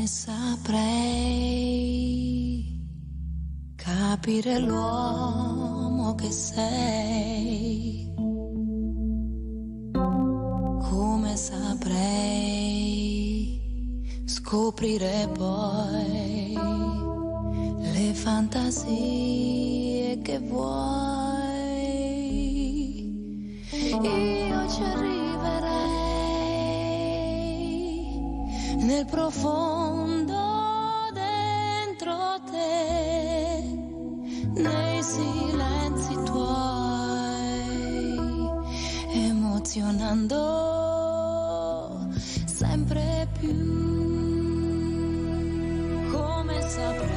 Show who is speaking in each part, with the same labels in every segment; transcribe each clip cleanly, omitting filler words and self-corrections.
Speaker 1: come saprei capire l'uomo che sei, come saprei scoprire poi le fantasie che vuoi. Io ci arriverei nel profondo dentro te, nei silenzi tuoi, emozionando sempre più. Come saprei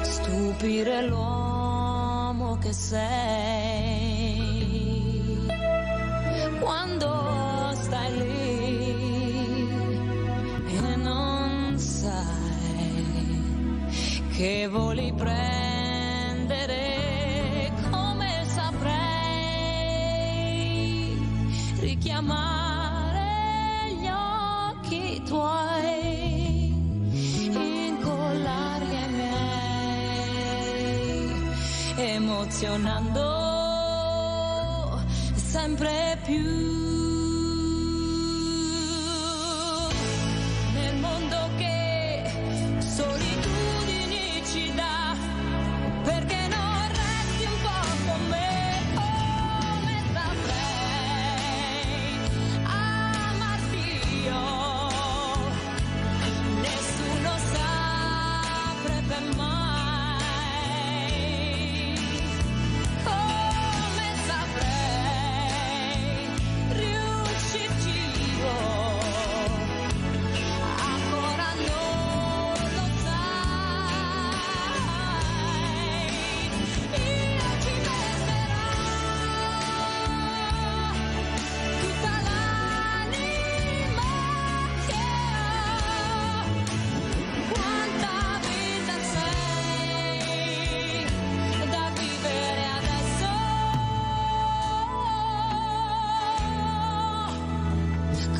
Speaker 1: stupire l'uomo che sei quando stai lì e non sai che voli prendere. Come saprei richiamare gli occhi tuoi, incollarli ai miei, emozionando sempre più. Nel mondo che solitudini ci dà, perché non resti un po' con me? Come saprei amarti io? Nessuno saprebbe mai. Come saprei riuscirci io? Ancora non lo sai. Io ci metterò tutta l'anima che ho. Quanta vita sei da vivere adesso.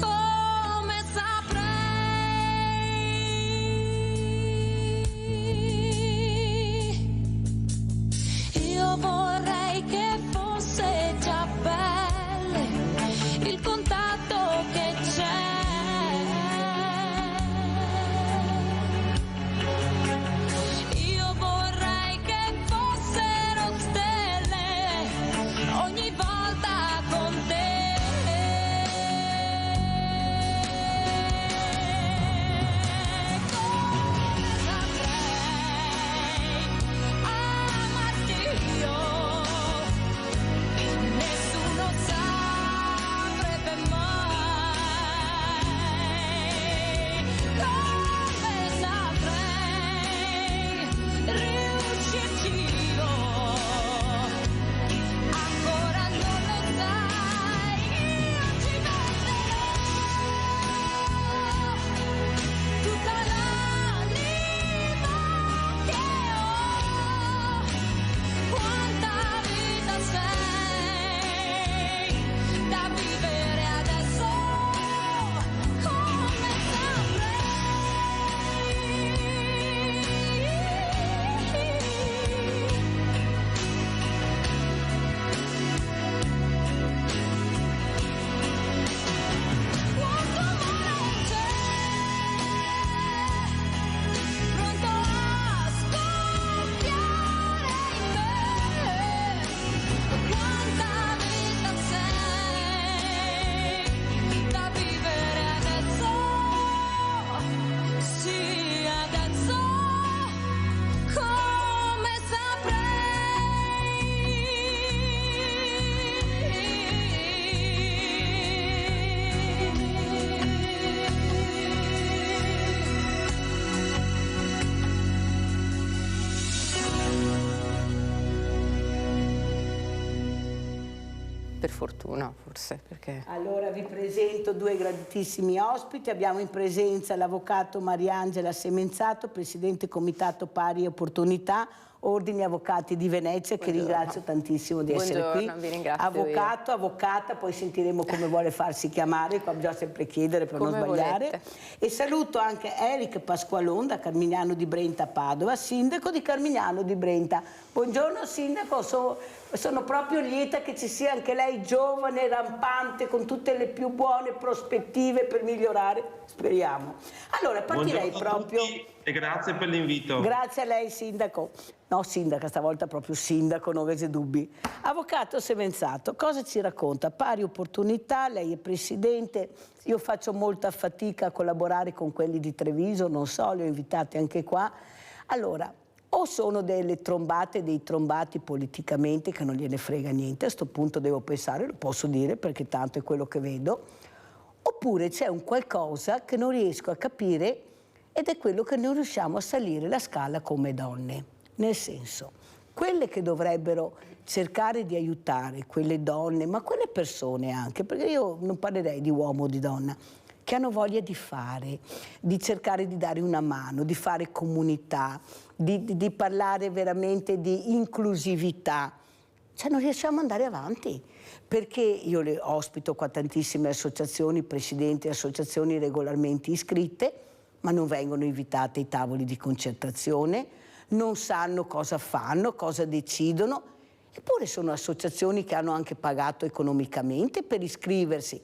Speaker 1: Come saprei. Io vorrei che fosse già pelle il contatto che c'è. Io vorrei che fossero stelle ogni volta con te. Come saprei amarti io? Nessuno saprebbe mai. Come saprei riuscirci io? Ancora non lo sai. Io ci metterò tutta l'anima che ho. Quanta vita sei da vivere adesso. Come quanto amore c'è pronto a scoppiare in me. Quanta vita sei da vivere adesso. Sì, adesso. Come
Speaker 2: Per fortuna, forse, perché...
Speaker 3: Allora vi presento due graditissimi ospiti. Abbiamo in presenza l'avvocato Mariangela Semenzato, presidente Comitato Pari Opportunità, Ordini Avvocati di Venezia, che
Speaker 2: Buongiorno.
Speaker 3: ringrazio tantissimo di essere qui.
Speaker 2: Buongiorno, vi ringrazio
Speaker 3: Avvocato, avvocata, poi sentiremo come vuole farsi chiamare, qua bisogna sempre chiedere per
Speaker 2: Come
Speaker 3: non sbagliare.
Speaker 2: volete.
Speaker 3: E saluto anche Eric Pasqualon da Carmignano di Brenta a Padova, sindaco di Carmignano di Brenta. Buongiorno sindaco, sono proprio lieta che ci sia anche lei giovane, rampante, con tutte le più buone prospettive per migliorare, speriamo. Allora, partirei
Speaker 4: Buongiorno a
Speaker 3: proprio...
Speaker 4: tutti e grazie per l'invito.
Speaker 3: Grazie a lei sindaco. No, sindaca, stavolta proprio sindaco, non avete dubbi. Avvocato Semenzato, cosa ci racconta? Pari opportunità, lei è presidente, io faccio molta fatica a collaborare con quelli di Treviso, non so, li ho invitati anche qua. Allora, o sono delle trombate, dei trombati politicamente che non gliene frega niente, a sto punto devo pensare, lo posso dire perché tanto è quello che vedo, oppure c'è un qualcosa che non riesco a capire ed è quello che non riusciamo a salire la scala come donne. Nel senso, quelle che dovrebbero cercare di aiutare, quelle donne, ma quelle persone anche, perché io non parlerei di uomo o di donna, che hanno voglia di fare, di cercare di dare una mano, di fare comunità, di parlare veramente di inclusività. Cioè non riusciamo ad andare avanti, perché io le ospito qua tantissime associazioni, presidenti, associazioni regolarmente iscritte, ma non vengono invitate ai tavoli di concertazione, non sanno cosa fanno, cosa decidono, eppure sono associazioni che hanno anche pagato economicamente per iscriversi.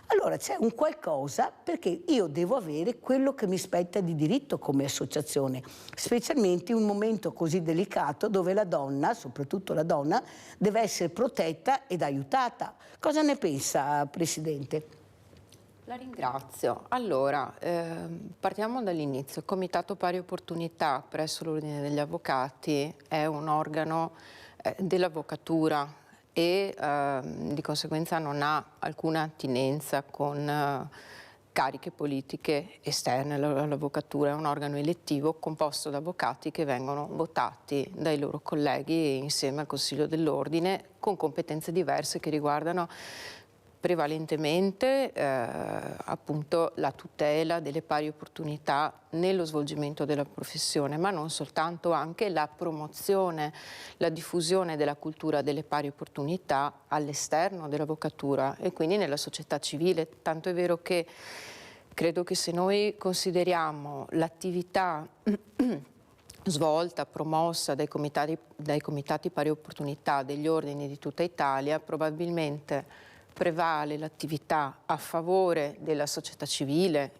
Speaker 3: Allora c'è un qualcosa, perché io devo avere quello che mi spetta di diritto come associazione, specialmente in un momento così delicato dove la donna, soprattutto la donna, deve essere protetta ed aiutata. Cosa ne pensa, Presidente?
Speaker 2: La ringrazio. Allora, partiamo dall'inizio. Il Comitato Pari Opportunità presso l'Ordine degli Avvocati è un organo dell'avvocatura e di conseguenza non ha alcuna attinenza con cariche politiche esterne all'avvocatura. È un organo elettivo composto da avvocati che vengono votati dai loro colleghi insieme al Consiglio dell'Ordine con competenze diverse che riguardano prevalentemente appunto la tutela delle pari opportunità nello svolgimento della professione, ma non soltanto, anche la promozione, la diffusione della cultura delle pari opportunità all'esterno dell'avvocatura e quindi nella società civile. Tanto è vero che credo che se noi consideriamo l'attività svolta, promossa dai comitati pari opportunità degli ordini di tutta Italia, probabilmente prevale l'attività a favore della società civile,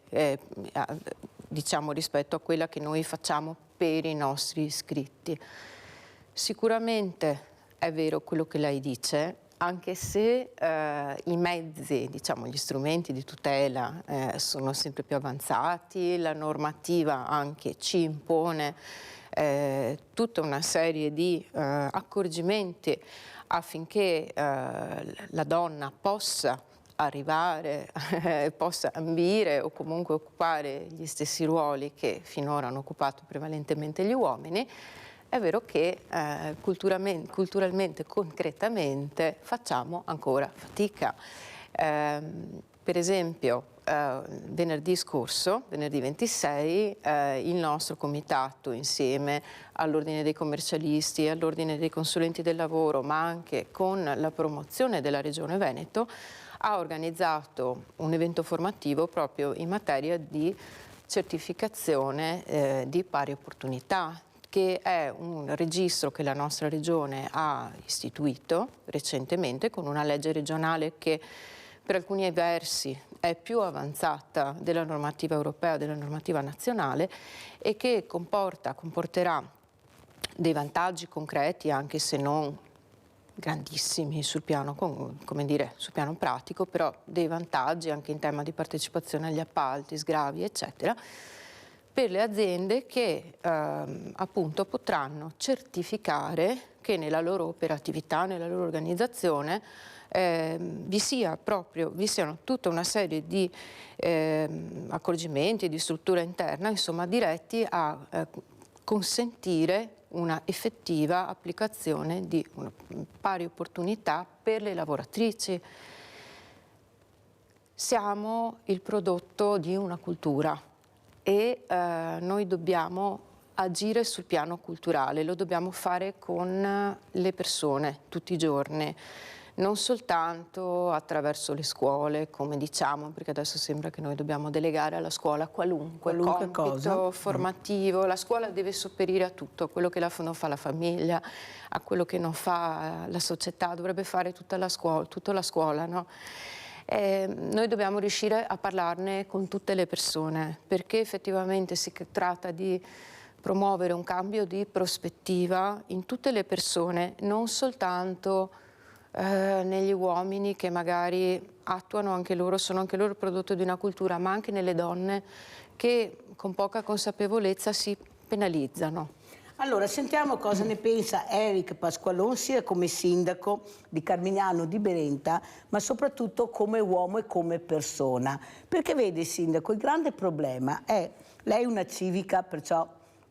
Speaker 2: diciamo rispetto a quella che noi facciamo per i nostri iscritti. Sicuramente è vero quello che lei dice, anche se i mezzi, diciamo gli strumenti di tutela sono sempre più avanzati, la normativa anche ci impone tutta una serie di accorgimenti affinché la donna possa arrivare, possa ambire o comunque occupare gli stessi ruoli che finora hanno occupato prevalentemente gli uomini. È vero che culturalmente, concretamente facciamo ancora fatica. Per esempio, venerdì scorso, venerdì 26, il nostro comitato insieme all'Ordine dei Commercialisti, all'Ordine dei Consulenti del Lavoro, ma anche con la promozione della Regione Veneto, ha organizzato un evento formativo proprio in materia di certificazione di pari opportunità, che è un registro che la nostra Regione ha istituito recentemente con una legge regionale che per alcuni versi è più avanzata della normativa europea, della normativa nazionale e che comporterà dei vantaggi concreti, anche se non grandissimi sul piano, come dire, sul piano pratico, però dei vantaggi anche in tema di partecipazione agli appalti, sgravi, eccetera, per le aziende che appunto potranno certificare che nella loro operatività, nella loro organizzazione, vi siano tutta una serie di accorgimenti, di struttura interna, insomma, diretti a consentire una effettiva applicazione di una pari opportunità per le lavoratrici. Siamo il prodotto di una cultura e noi dobbiamo agire sul piano culturale, lo dobbiamo fare con le persone tutti i giorni, non soltanto attraverso le scuole, come diciamo, perché adesso sembra che noi dobbiamo delegare alla scuola qualunque compito
Speaker 3: cosa.
Speaker 2: formativo. La scuola deve sopperire a tutto, a quello che non fa la famiglia, a quello che non fa la società, dovrebbe fare tutta la scuola, no? Noi dobbiamo riuscire a parlarne con tutte le persone, perché effettivamente si tratta di promuovere un cambio di prospettiva in tutte le persone, non soltanto negli uomini che magari attuano anche loro, sono anche loro prodotto di una cultura, ma anche nelle donne che con poca consapevolezza si penalizzano.
Speaker 3: Allora, sentiamo cosa ne pensa Eric Pasqualon, sia come sindaco di Carmignano di Berenta, ma soprattutto come uomo e come persona. Perché vede, sindaco, il grande problema è, lei è una civica, perciò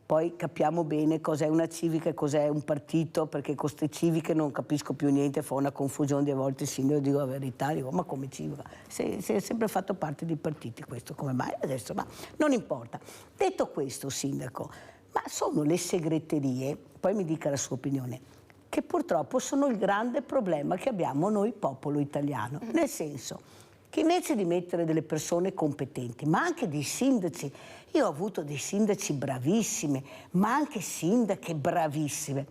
Speaker 3: poi capiamo bene cos'è una civica e cos'è un partito, perché con queste civiche non capisco più niente, fa una confusione di volte il sindaco, dico la verità, dico ma come civica? Si è sempre fatto parte di partiti questo, come mai adesso? Ma non importa. Detto questo, sindaco, ma sono le segreterie, poi mi dica la sua opinione, che purtroppo sono il grande problema che abbiamo noi popolo italiano, nel senso che invece di mettere delle persone competenti, ma anche dei sindaci, io ho avuto dei sindaci bravissimi, ma anche sindache bravissime,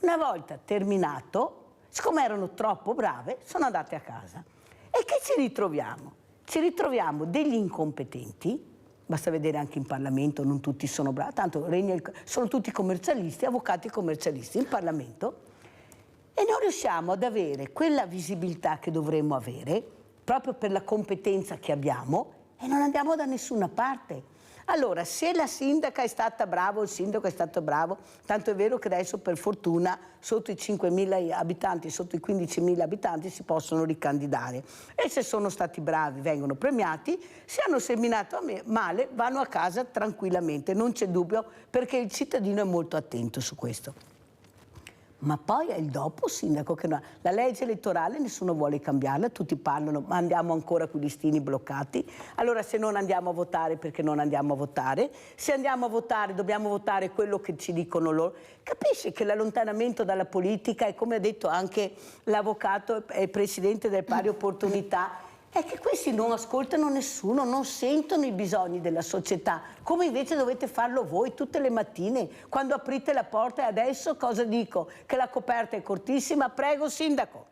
Speaker 3: una volta terminato, siccome erano troppo brave, sono andate a casa. E che ci ritroviamo? Ci ritroviamo degli incompetenti, basta vedere anche in Parlamento, non tutti sono bravi, tanto sono tutti commercialisti, avvocati commercialisti in Parlamento, e non riusciamo ad avere quella visibilità che dovremmo avere, proprio per la competenza che abbiamo, e non andiamo da nessuna parte. Allora, se la sindaca è stata brava, il sindaco è stato bravo, tanto è vero che adesso per fortuna sotto i 5.000 abitanti, sotto i 15.000 abitanti si possono ricandidare. E se sono stati bravi vengono premiati, se hanno seminato male vanno a casa tranquillamente, non c'è dubbio, perché il cittadino è molto attento su questo. Ma poi è il dopo, sindaco, che no. La legge elettorale nessuno vuole cambiarla, tutti parlano, ma andiamo ancora con i listini bloccati. Allora se non andiamo a votare, perché non andiamo a votare? Se andiamo a votare, dobbiamo votare quello che ci dicono loro. Capisce che l'allontanamento dalla politica, e come ha detto anche l'avvocato e presidente delle pari opportunità, è che questi non ascoltano nessuno, non sentono i bisogni della società, come invece dovete farlo voi tutte le mattine, quando aprite la porta. E adesso cosa dico? Che la coperta è cortissima. Prego, sindaco.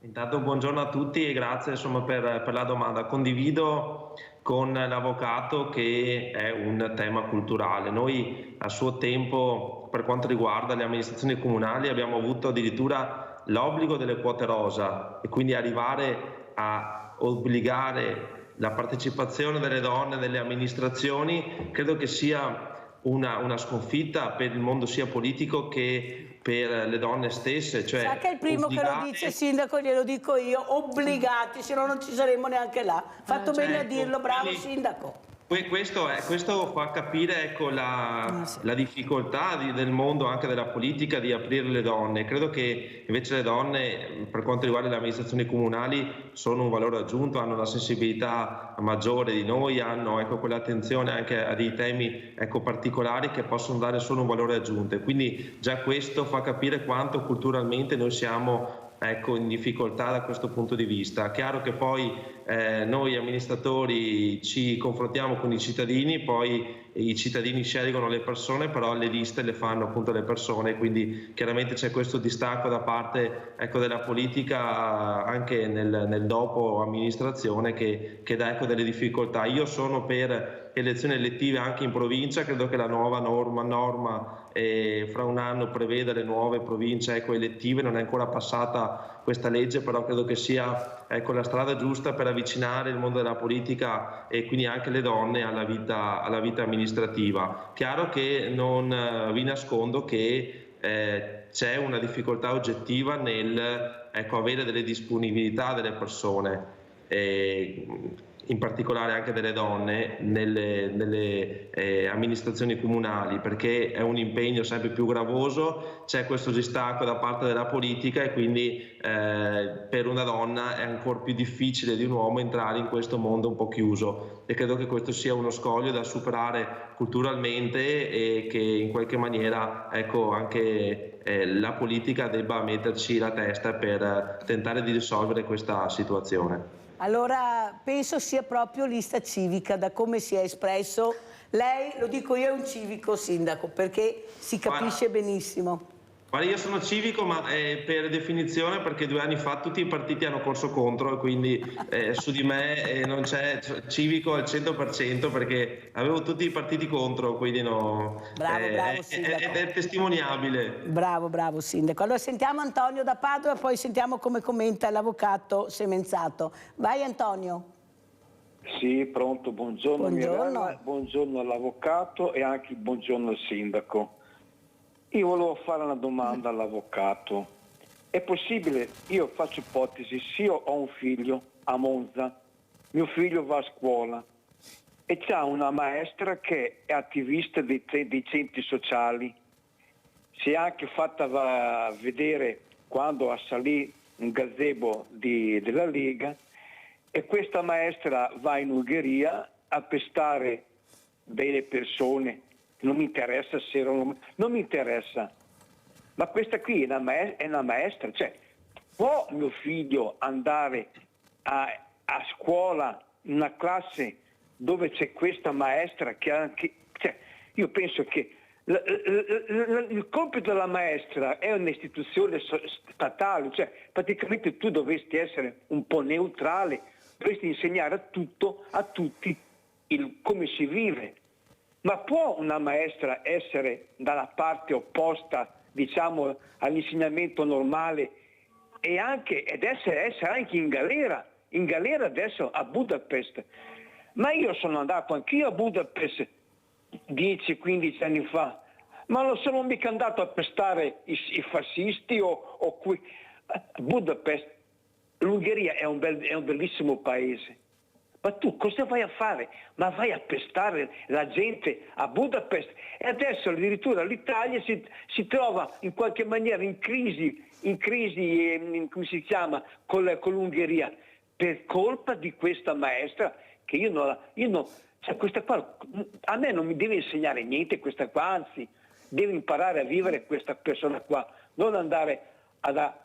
Speaker 4: Intanto buongiorno a tutti e grazie insomma, per la domanda. Condivido con l'avvocato che è un tema culturale. Noi a suo tempo, per quanto riguarda le amministrazioni comunali, abbiamo avuto addirittura l'obbligo delle quote rosa, e quindi arrivare a obbligare la partecipazione delle donne nelle amministrazioni credo che sia una sconfitta per il mondo sia politico che per le donne stesse. Cioè,
Speaker 3: sa che è il primo che lo dice, sindaco, glielo dico io, obbligati, se no non ci saremmo neanche là. Fatto bene a dirlo, bravo sindaco.
Speaker 4: Questo fa capire ecco, la difficoltà del mondo, anche della politica, di aprire le donne. Credo che invece le donne, per quanto riguarda le amministrazioni comunali, sono un valore aggiunto, hanno una sensibilità maggiore di noi, hanno ecco, quell'attenzione anche a dei temi ecco, particolari che possono dare solo un valore aggiunto. E quindi già questo fa capire quanto culturalmente noi siamo ecco, in difficoltà da questo punto di vista. Chiaro che poi noi amministratori ci confrontiamo con i cittadini, poi i cittadini scelgono le persone, però le liste le fanno appunto le persone, quindi chiaramente c'è questo distacco da parte ecco, della politica anche nel dopo amministrazione che dà ecco, delle difficoltà. Io sono per elezioni elettive anche in provincia, credo che la nuova norma fra un anno preveda le nuove province ecco, elettive, non è ancora passata questa legge, però credo che sia ecco, la strada giusta per avvicinare il mondo della politica e quindi anche le donne alla vita amministrativa. Chiaro che non vi nascondo che c'è una difficoltà oggettiva nel ecco, avere delle disponibilità delle persone. in particolare anche delle donne nelle amministrazioni comunali, perché è un impegno sempre più gravoso, c'è questo distacco da parte della politica e quindi per una donna è ancora più difficile di un uomo entrare in questo mondo un po' chiuso, e credo che questo sia uno scoglio da superare culturalmente e che in qualche maniera, ecco, anche la politica debba metterci la testa per tentare di risolvere questa situazione.
Speaker 3: Allora penso sia proprio Lista Civica, da come si è espresso. Lei, lo dico io, è un civico, sindaco, perché si capisce benissimo.
Speaker 4: Guarda, io sono civico, ma per definizione, perché 2 anni fa tutti i partiti hanno corso contro e quindi su di me non c'è civico al 100%, perché avevo tutti i partiti contro, quindi no,
Speaker 3: Bravo, sindaco.
Speaker 4: è testimoniabile.
Speaker 3: Bravo sindaco. Allora sentiamo Antonio da Padova e poi sentiamo come commenta l'avvocato Semenzato. Vai Antonio.
Speaker 5: Sì, pronto, buongiorno Mirella, buongiorno all'avvocato e anche buongiorno al sindaco. Io volevo fare una domanda all'avvocato. È possibile, io faccio ipotesi, se io ho un figlio a Monza, mio figlio va a scuola e c'ha una maestra che è attivista dei centri sociali, si è anche fatta vedere quando assalì un gazebo della Lega, e questa maestra va in Ungheria a pestare delle persone. Non mi interessa se non mi interessa, ma questa qui è una maestra, cioè può mio figlio andare a scuola in una classe dove c'è questa maestra che anche, cioè, io penso che il compito della maestra è un'istituzione statale, cioè praticamente tu dovresti essere un po' neutrale, dovresti insegnare a tutti come si vive. Ma può una maestra essere dalla parte opposta, diciamo, all'insegnamento normale ed essere anche in galera adesso a Budapest? Ma io sono andato anch'io a Budapest 10-15 anni fa, ma non sono mica andato a pestare i fascisti o qui. Budapest, l'Ungheria è un bellissimo paese. Ma tu cosa vai a fare? Ma vai a pestare la gente a Budapest? E adesso addirittura l'Italia si trova in qualche maniera in crisi, come si chiama, con l'Ungheria, per colpa di questa maestra che io non, cioè questa qua, a me non mi deve insegnare niente questa qua, anzi, deve imparare a vivere questa persona qua, non andare a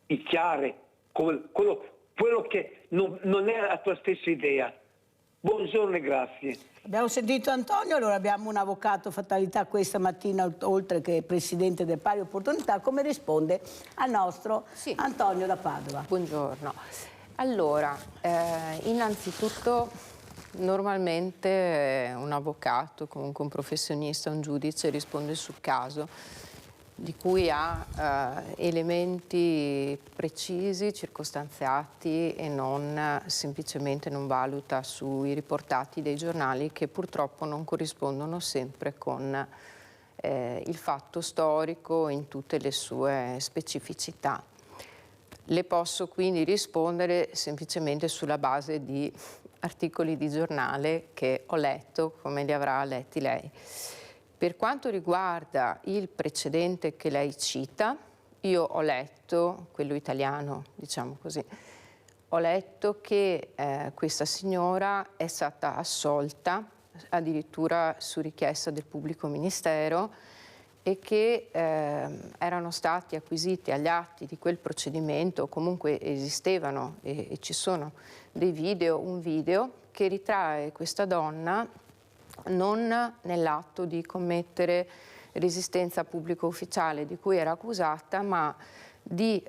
Speaker 5: picchiare quello che non è la tua stessa idea. Buongiorno e grazie.
Speaker 3: Abbiamo sentito Antonio, allora abbiamo un avvocato fatalità questa mattina, oltre che presidente del Pari Opportunità. Come risponde al nostro Antonio da Padova?
Speaker 2: Buongiorno. Allora, innanzitutto normalmente un avvocato, comunque un professionista, un giudice risponde sul caso di cui ha elementi precisi, circostanziati e non semplicemente non valuta sui riportati dei giornali che purtroppo non corrispondono sempre con il fatto storico in tutte le sue specificità. Le posso quindi rispondere semplicemente sulla base di articoli di giornale che ho letto, come li avrà letti lei. Per quanto riguarda il precedente che lei cita, io ho letto, quello italiano, diciamo così, ho letto che questa signora è stata assolta addirittura su richiesta del pubblico ministero e che erano stati acquisiti agli atti di quel procedimento, o comunque esistevano e ci sono dei video, un video che ritrae questa donna non nell'atto di commettere resistenza pubblico ufficiale di cui era accusata, ma di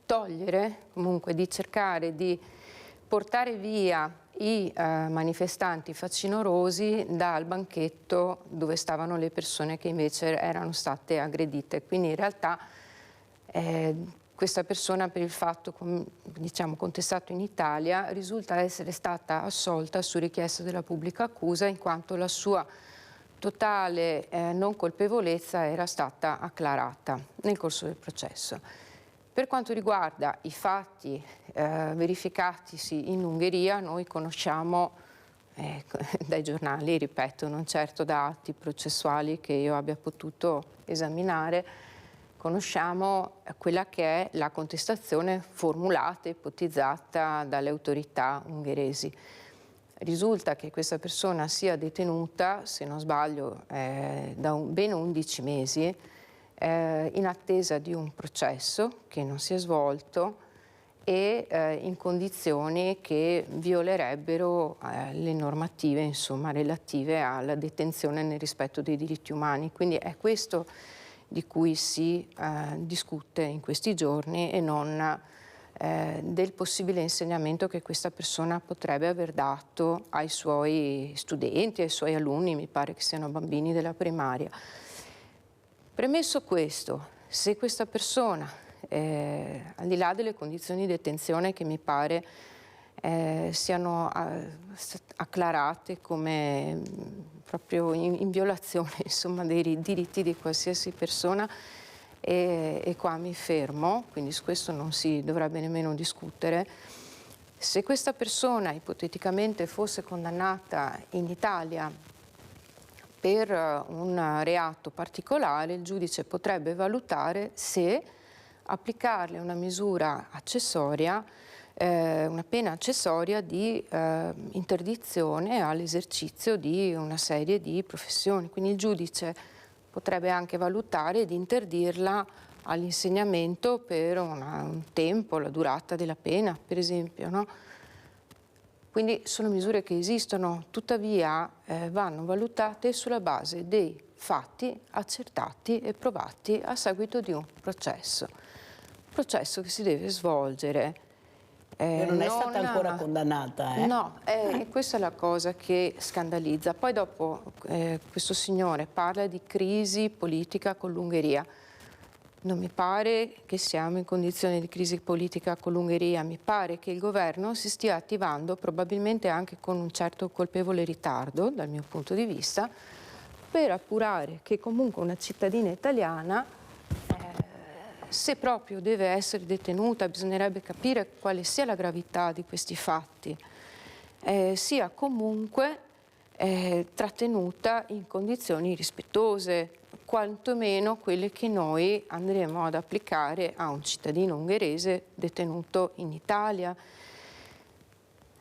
Speaker 2: togliere, comunque di cercare di portare via i manifestanti facinorosi dal banchetto dove stavano le persone che invece erano state aggredite. Quindi in realtà questa persona, per il fatto diciamo contestato in Italia, risulta essere stata assolta su richiesta della pubblica accusa, in quanto la sua totale non colpevolezza era stata acclarata nel corso del processo. Per quanto riguarda i fatti verificatisi in Ungheria, noi conosciamo dai giornali, ripeto, non certo da atti processuali che io abbia potuto esaminare, conosciamo quella che è la contestazione formulata e ipotizzata dalle autorità ungheresi. Risulta che questa persona sia detenuta, se non sbaglio, da ben 11 mesi, in attesa di un processo che non si è svolto e in condizioni che violerebbero le normative, insomma, relative alla detenzione nel rispetto dei diritti umani. Quindi è questo di cui si discute in questi giorni e non del possibile insegnamento che questa persona potrebbe aver dato ai suoi studenti, ai suoi alunni, mi pare che siano bambini della primaria. Premesso questo, se questa persona, al di là delle condizioni di detenzione che mi pare siano acclarate come proprio in violazione, insomma, dei diritti di qualsiasi persona, e qua mi fermo, quindi su questo non si dovrebbe nemmeno discutere. Se questa persona ipoteticamente fosse condannata in Italia per un reato particolare, il giudice potrebbe valutare se applicarle una misura accessoria, una pena accessoria di interdizione all'esercizio di una serie di professioni. Quindi il giudice potrebbe anche valutare di interdirla all'insegnamento per un tempo, la durata della pena, per esempio, no? Quindi sono misure che esistono, tuttavia vanno valutate sulla base dei fatti accertati e provati a seguito di un processo che si deve svolgere.
Speaker 3: Non è stata ancora condannata, eh?
Speaker 2: No, questa è la cosa che scandalizza. Poi dopo questo signore parla di crisi politica con l'Ungheria. Non mi pare che siamo in condizioni di crisi politica con l'Ungheria, mi pare che il governo si stia attivando, probabilmente anche con un certo colpevole ritardo, dal mio punto di vista, per appurare che comunque una cittadina italiana, se proprio deve essere detenuta, bisognerebbe capire quale sia la gravità di questi fatti, sia comunque trattenuta in condizioni rispettose, quantomeno quelle che noi andremo ad applicare a un cittadino ungherese detenuto in Italia.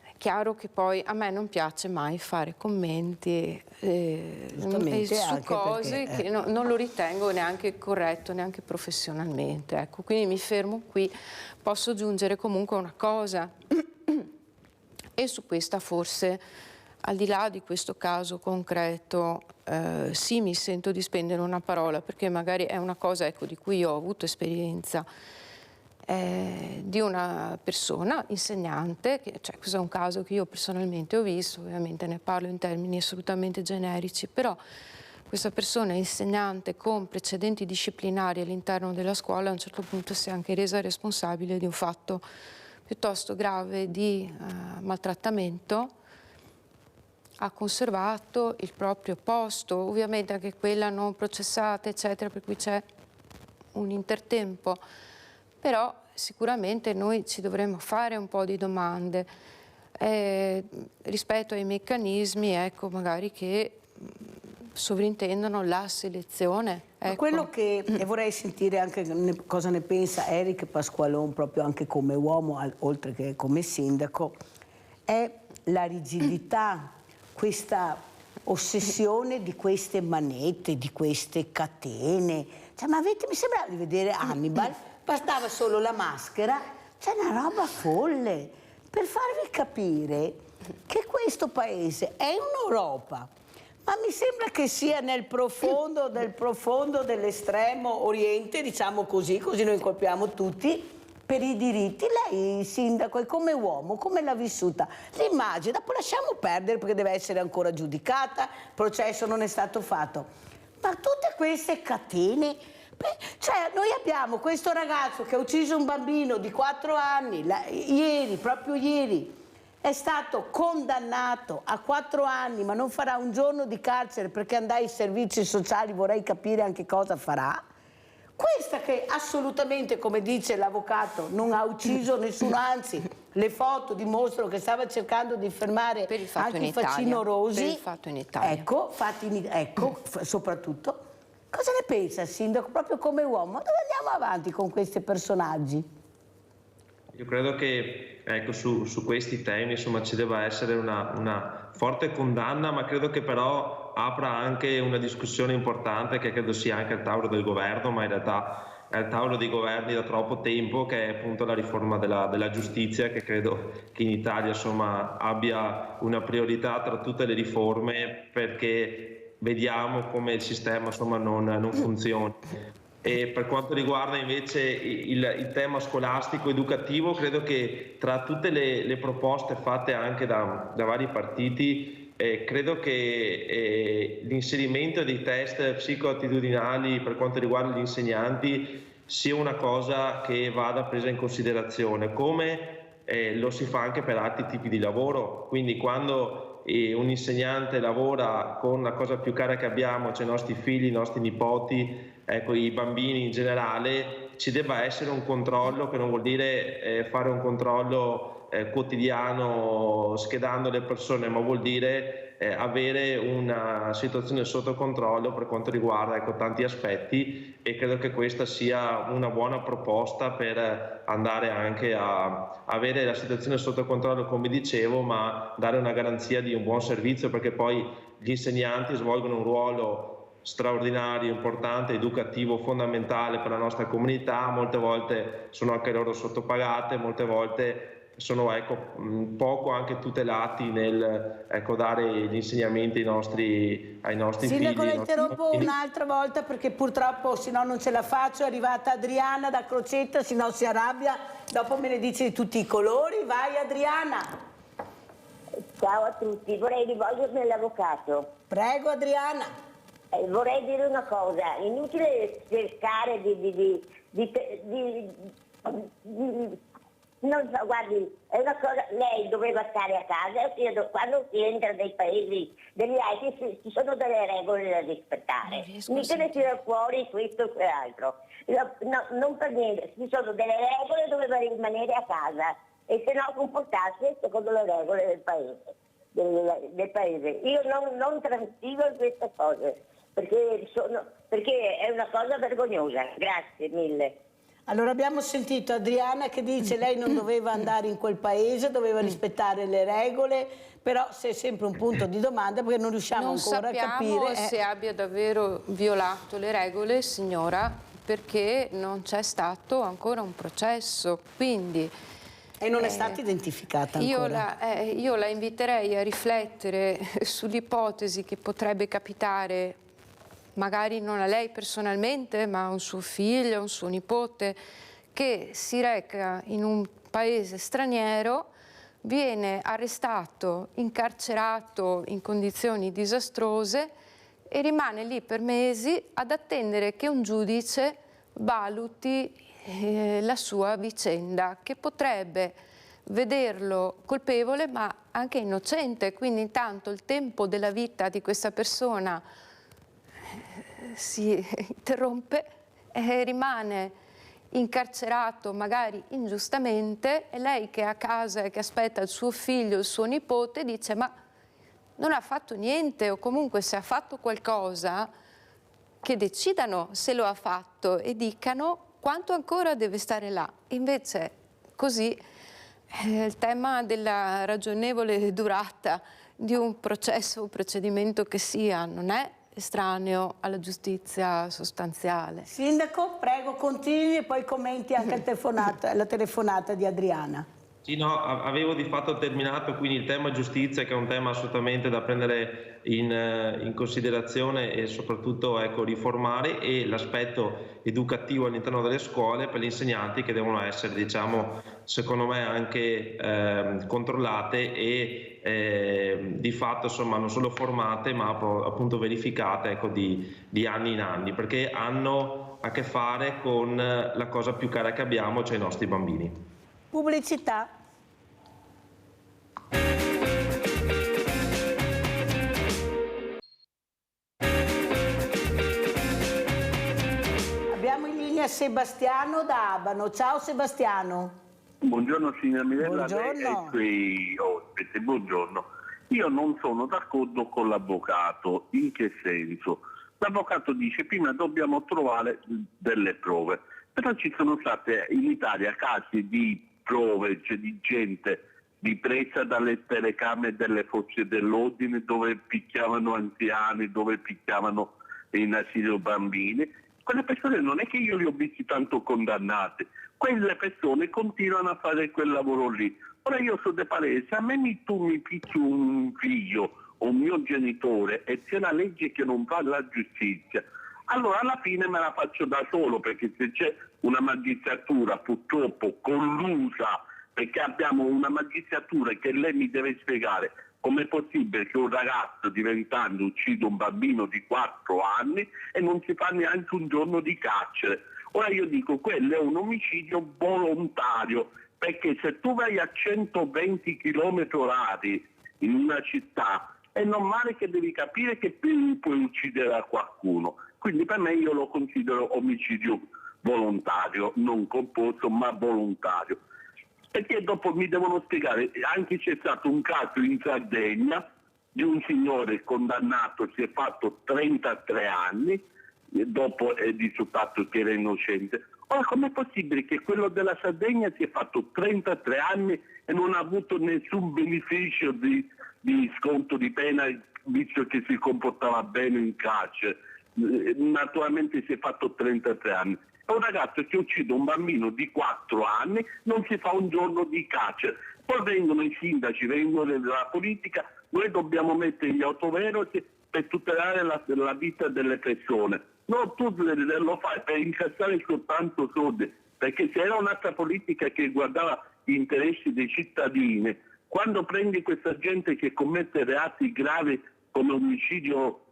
Speaker 2: È chiaro che poi a me non piace mai fare commenti su cose che non lo ritengo neanche corretto, neanche professionalmente. Ecco, quindi mi fermo qui. Posso aggiungere comunque una cosa, e su questa forse, al di là di questo caso concreto, sì, mi sento di spendere una parola, perché magari è una cosa, ecco, di cui io ho avuto esperienza, di una persona insegnante, cioè questo è un caso che io personalmente ho visto, ovviamente ne parlo in termini assolutamente generici, però questa persona insegnante con precedenti disciplinari all'interno della scuola a un certo punto si è anche resa responsabile di un fatto piuttosto grave di maltrattamento. Ha conservato il proprio posto, ovviamente anche quella non processata, eccetera, per cui c'è un intertempo, però sicuramente noi ci dovremmo fare un po' di domande rispetto ai meccanismi, ecco, magari che sovrintendono la selezione. Ecco.
Speaker 3: Quello che vorrei sentire anche cosa ne pensa Eric Pasqualon, proprio anche come uomo, oltre che come sindaco, è la rigidità, questa ossessione di queste manette, di queste catene. Cioè, ma mi sembrava di vedere Hannibal, bastava solo la maschera, c'è una roba folle, per farvi capire che questo paese è in Europa, ma mi sembra che sia nel profondo del profondo dell'estremo oriente, diciamo così noi colpiamo tutti, per i diritti. Lei, sindaco, e come uomo, come l'ha vissuta? L'immagine, dopo lasciamo perdere perché deve essere ancora giudicata, il processo non è stato fatto. Ma tutte queste catene, cioè noi abbiamo questo ragazzo che ha ucciso un bambino di 4 anni, proprio ieri, è stato condannato a 4 anni, ma non farà un giorno di carcere perché andrà ai servizi sociali, vorrei capire anche cosa farà. Questa che assolutamente, come dice l'avvocato, non ha ucciso nessuno, anzi le foto dimostrano che stava cercando di fermare
Speaker 2: Per il fatto
Speaker 3: anche
Speaker 2: in
Speaker 3: i facinorosi.
Speaker 2: Per il fatto in Italia.
Speaker 3: Ecco, soprattutto. Cosa ne pensa, Sindaco, proprio come uomo? Dove andiamo avanti con questi personaggi?
Speaker 4: Io credo che ecco, su questi temi insomma, ci debba essere una forte condanna, ma credo che però apra anche una discussione importante che credo sia anche al tavolo del governo, ma in realtà è al tavolo dei governi da troppo tempo, che è appunto la riforma della giustizia, che credo che in Italia insomma, abbia una priorità tra tutte le riforme, perché vediamo come il sistema insomma, non funziona. E per quanto riguarda invece il tema scolastico educativo, credo che tra tutte le proposte fatte anche da vari partiti, credo che l'inserimento dei test psicoattitudinali per quanto riguarda gli insegnanti sia una cosa che vada presa in considerazione, come lo si fa anche per altri tipi di lavoro. Quindi quando un insegnante lavora con la cosa più cara che abbiamo, cioè i nostri figli, i nostri nipoti, ecco, i bambini in generale, ci debba essere un controllo, che non vuol dire fare un controllo quotidiano schedando le persone, ma vuol dire avere una situazione sotto controllo per quanto riguarda ecco, tanti aspetti, e credo che questa sia una buona proposta per andare anche a avere la situazione sotto controllo, come dicevo, ma dare una garanzia di un buon servizio, perché poi gli insegnanti svolgono un ruolo straordinario, importante, educativo, fondamentale per la nostra comunità. Molte volte sono anche loro sottopagate, molte volte sono ecco, poco anche tutelati nel ecco, dare gli insegnamenti ai nostri
Speaker 3: Sindaco,
Speaker 4: figli.
Speaker 3: la interrompo un'altra volta perché purtroppo se no non ce la faccio, è arrivata Adriana da Crocetta, se no si arrabbia, dopo me ne dice di tutti i colori. Vai Adriana.
Speaker 6: Ciao a tutti, vorrei rivolgermi all'avvocato.
Speaker 3: Prego Adriana.
Speaker 6: Vorrei dire una cosa, inutile cercare non so, guardi, è una cosa, lei doveva stare a casa, quando si entra nei paesi degli altri ci sono delle regole da rispettare, mica ne tira fuori questo o quell'altro, no, non per niente, ci sono delle regole, doveva rimanere a casa e se no comportarsi secondo le regole del paese. Io non transitivo in queste cose, perché è una cosa vergognosa. Grazie mille.
Speaker 3: Allora abbiamo sentito Adriana che dice lei non doveva andare in quel paese, doveva rispettare le regole, però c'è sempre un punto di domanda perché non riusciamo ancora a capire.
Speaker 2: Non sappiamo se abbia davvero violato le regole, signora, perché non c'è stato ancora un processo, quindi...
Speaker 3: E non è stata identificata ancora.
Speaker 2: Io la inviterei a riflettere sull'ipotesi che potrebbe capitare, magari non a lei personalmente, ma a un suo figlio, a un suo nipote, che si reca in un paese straniero, viene arrestato, incarcerato in condizioni disastrose e rimane lì per mesi ad attendere che un giudice valuti la sua vicenda, che potrebbe vederlo colpevole ma anche innocente. Quindi intanto il tempo della vita di questa persona si interrompe e rimane incarcerato magari ingiustamente, e lei che è a casa e che aspetta il suo figlio, il suo nipote, dice ma non ha fatto niente, o comunque se ha fatto qualcosa che decidano se lo ha fatto e dicano quanto ancora deve stare là. Invece così il tema della ragionevole durata di un processo o procedimento che sia non è estraneo alla giustizia sostanziale.
Speaker 3: Sindaco, prego continui e poi commenti anche la telefonata di Adriana.
Speaker 4: Sì, no, avevo di fatto terminato, quindi il tema giustizia, che è un tema assolutamente da prendere in considerazione e soprattutto ecco, riformare, e l'aspetto educativo all'interno delle scuole per gli insegnanti, che devono essere, diciamo, secondo me anche controllate e di fatto insomma non solo formate ma appunto verificate ecco, di anni in anni, perché hanno a che fare con la cosa più cara che abbiamo, cioè i nostri bambini.
Speaker 3: Pubblicità. Abbiamo in linea linea Sebastiano da Abano. Ciao Sebastiano.
Speaker 7: Buongiorno signora Mirella
Speaker 3: Buongiorno.
Speaker 7: e quei ospiti, buongiorno. Io non sono d'accordo con l'avvocato, in che senso? L'avvocato dice prima dobbiamo trovare delle prove, però ci sono state in Italia casi di prove, cioè di gente ripresa dalle telecamere delle forze dell'ordine dove picchiavano anziani, dove picchiavano in asilo bambini. Quelle persone non è che io li ho visti tanto condannate, quelle persone continuano a fare quel lavoro lì. Ora io sono de parere, se a me tu mi picchi un figlio o un mio genitore e c'è la legge che non fa la giustizia, allora alla fine me la faccio da solo, perché se c'è una magistratura purtroppo collusa, perché abbiamo una magistratura che lei mi deve spiegare com'è possibile che un ragazzo di 20 anni uccida un bambino di 4 anni e non si fa neanche un giorno di carcere. Ora io dico, quello è un omicidio volontario, perché se tu vai a 120 km/h in una città, è normale che devi capire che puoi uccidere qualcuno. Quindi per me io lo considero omicidio volontario, non composto ma volontario. Perché dopo mi devono spiegare, anche c'è stato un caso in Sardegna di un signore condannato, si è fatto 33 anni, dopo è risultato che era innocente. Ora com'è possibile che quello della Sardegna si è fatto 33 anni e non ha avuto nessun beneficio di sconto di pena, visto che si comportava bene in carcere? Naturalmente si è fatto 33 anni. È un ragazzo che uccide un bambino di 4 anni, non si fa un giorno di carcere. Poi vengono i sindaci, vengono della politica, noi dobbiamo mettere gli autoveloci per tutelare la vita delle persone. No, tu lo fai per incassare soltanto soldi, perché se era un'altra politica che guardava gli interessi dei cittadini, quando prendi questa gente che commette reati gravi come omicidio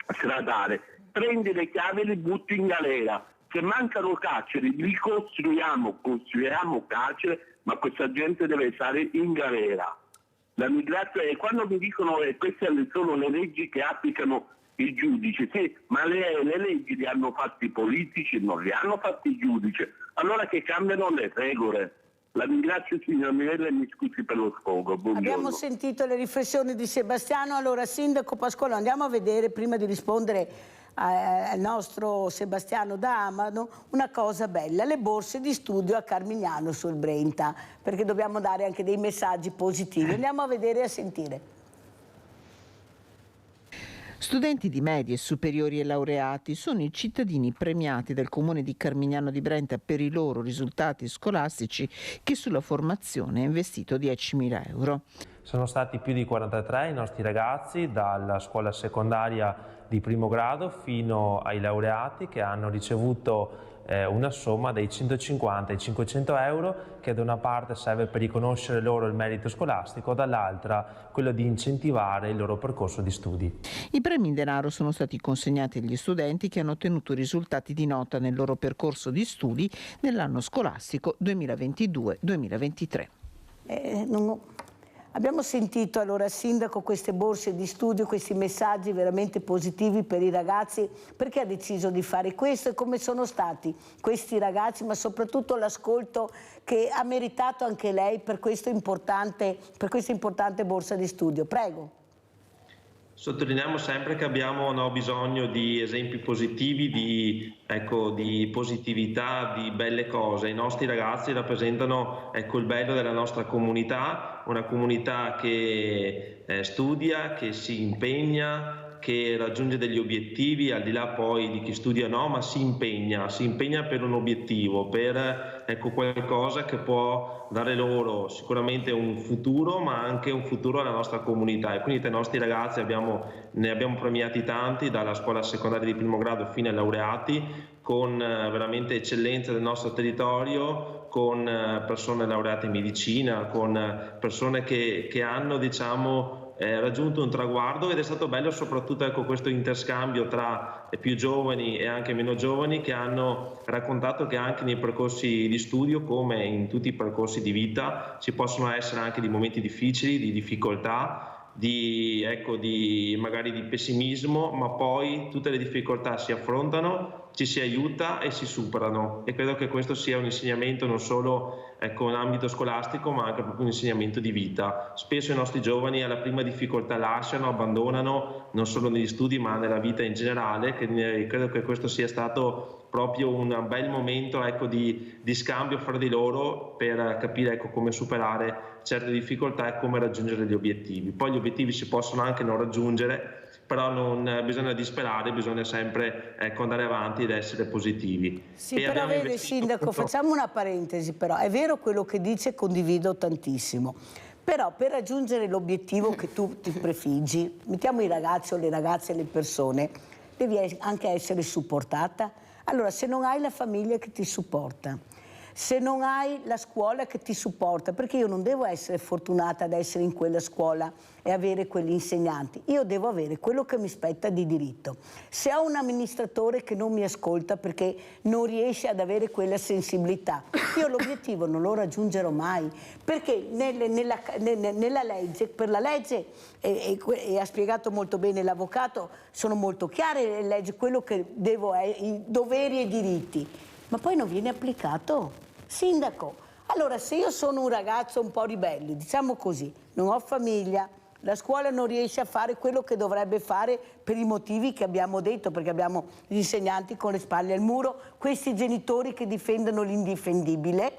Speaker 7: stradale, prendi le chiavi e li butti in galera. Se mancano carceri, li costruiamo carcere, ma questa gente deve stare in galera. La migrazione, quando mi dicono che queste sono le leggi che applicano i giudici, sì, ma le leggi le hanno fatte i politici, non le hanno fatte i giudici. Allora che cambiano le regole. La ringrazio signora Mirella e mi scusi per lo sfogo. Buongiorno.
Speaker 3: Abbiamo sentito le riflessioni di Sebastiano. Allora, Sindaco Pasquale, andiamo a vedere, prima di rispondere al nostro Sebastiano da Abano, una cosa bella: le borse di studio a Carmignano sul Brenta, perché dobbiamo dare anche dei messaggi positivi. Andiamo a vedere e a sentire.
Speaker 8: Studenti di medie, superiori e laureati sono i cittadini premiati del Comune di Carmignano di Brenta per i loro risultati scolastici, che sulla formazione ha investito 10.000 euro.
Speaker 9: Sono stati più di 43 i nostri ragazzi, dalla scuola secondaria di primo grado fino ai laureati, che hanno ricevuto una somma dai 150 ai 500 euro, che da una parte serve per riconoscere loro il merito scolastico, dall'altra quello di incentivare il loro percorso di studi.
Speaker 8: I premi in denaro sono stati consegnati agli studenti che hanno ottenuto risultati di nota nel loro percorso di studi nell'anno scolastico 2022-2023.
Speaker 3: Abbiamo sentito allora, Sindaco, queste borse di studio, questi messaggi veramente positivi per i ragazzi. Perché ha deciso di fare questo e come sono stati questi ragazzi, ma soprattutto l'ascolto che ha meritato anche lei per questa importante borsa di studio? Prego.
Speaker 4: Sottolineiamo sempre che abbiamo bisogno di esempi positivi, di positività, di belle cose. I nostri ragazzi rappresentano il bello della nostra comunità, una comunità che studia, che si impegna, che raggiunge degli obiettivi, al di là poi di chi studia o no, ma si impegna per un obiettivo, per qualcosa che può dare loro sicuramente un futuro, ma anche un futuro alla nostra comunità. E quindi tra i nostri ragazzi ne abbiamo premiati tanti, dalla scuola secondaria di primo grado fino ai laureati, con veramente eccellenza del nostro territorio, con persone laureate in medicina, con persone che hanno raggiunto un traguardo, ed è stato bello soprattutto questo interscambio tra più giovani e anche meno giovani, che hanno raccontato che anche nei percorsi di studio, come in tutti i percorsi di vita, ci possono essere anche dei momenti difficili, di difficoltà, magari di pessimismo, ma poi tutte le difficoltà si affrontano ci si aiuta e si superano, e credo che questo sia un insegnamento non solo in ambito scolastico, ma anche proprio un insegnamento di vita. Spesso i nostri giovani alla prima difficoltà lasciano, abbandonano, non solo negli studi ma nella vita in generale, credo che questo sia stato proprio un bel momento di scambio fra di loro per capire come superare certe difficoltà e come raggiungere gli obiettivi. Poi gli obiettivi si possono anche non raggiungere, però non bisogna disperare, bisogna sempre andare avanti ed essere positivi.
Speaker 3: Sì, però vede Sindaco, facciamo una parentesi, però è vero quello che dice, condivido tantissimo, però per raggiungere l'obiettivo che tu ti prefiggi, mettiamo i ragazzi o le ragazze e le persone, devi anche essere supportata. Allora, se non hai la famiglia che ti supporta, se non hai la scuola che ti supporta, perché io non devo essere fortunata ad essere in quella scuola e avere quegli insegnanti, io devo avere quello che mi spetta di diritto. Se ho un amministratore che non mi ascolta perché non riesce ad avere quella sensibilità, io l'obiettivo non lo raggiungerò mai, perché nella legge, per la legge, e ha spiegato molto bene l'avvocato, sono molto chiare le leggi, quello che devo è i doveri e i diritti, ma poi non viene applicato. Sindaco, allora se io sono un ragazzo un po' ribelle, diciamo così, non ho famiglia, la scuola non riesce a fare quello che dovrebbe fare per i motivi che abbiamo detto, perché abbiamo gli insegnanti con le spalle al muro, questi genitori che difendono l'indifendibile,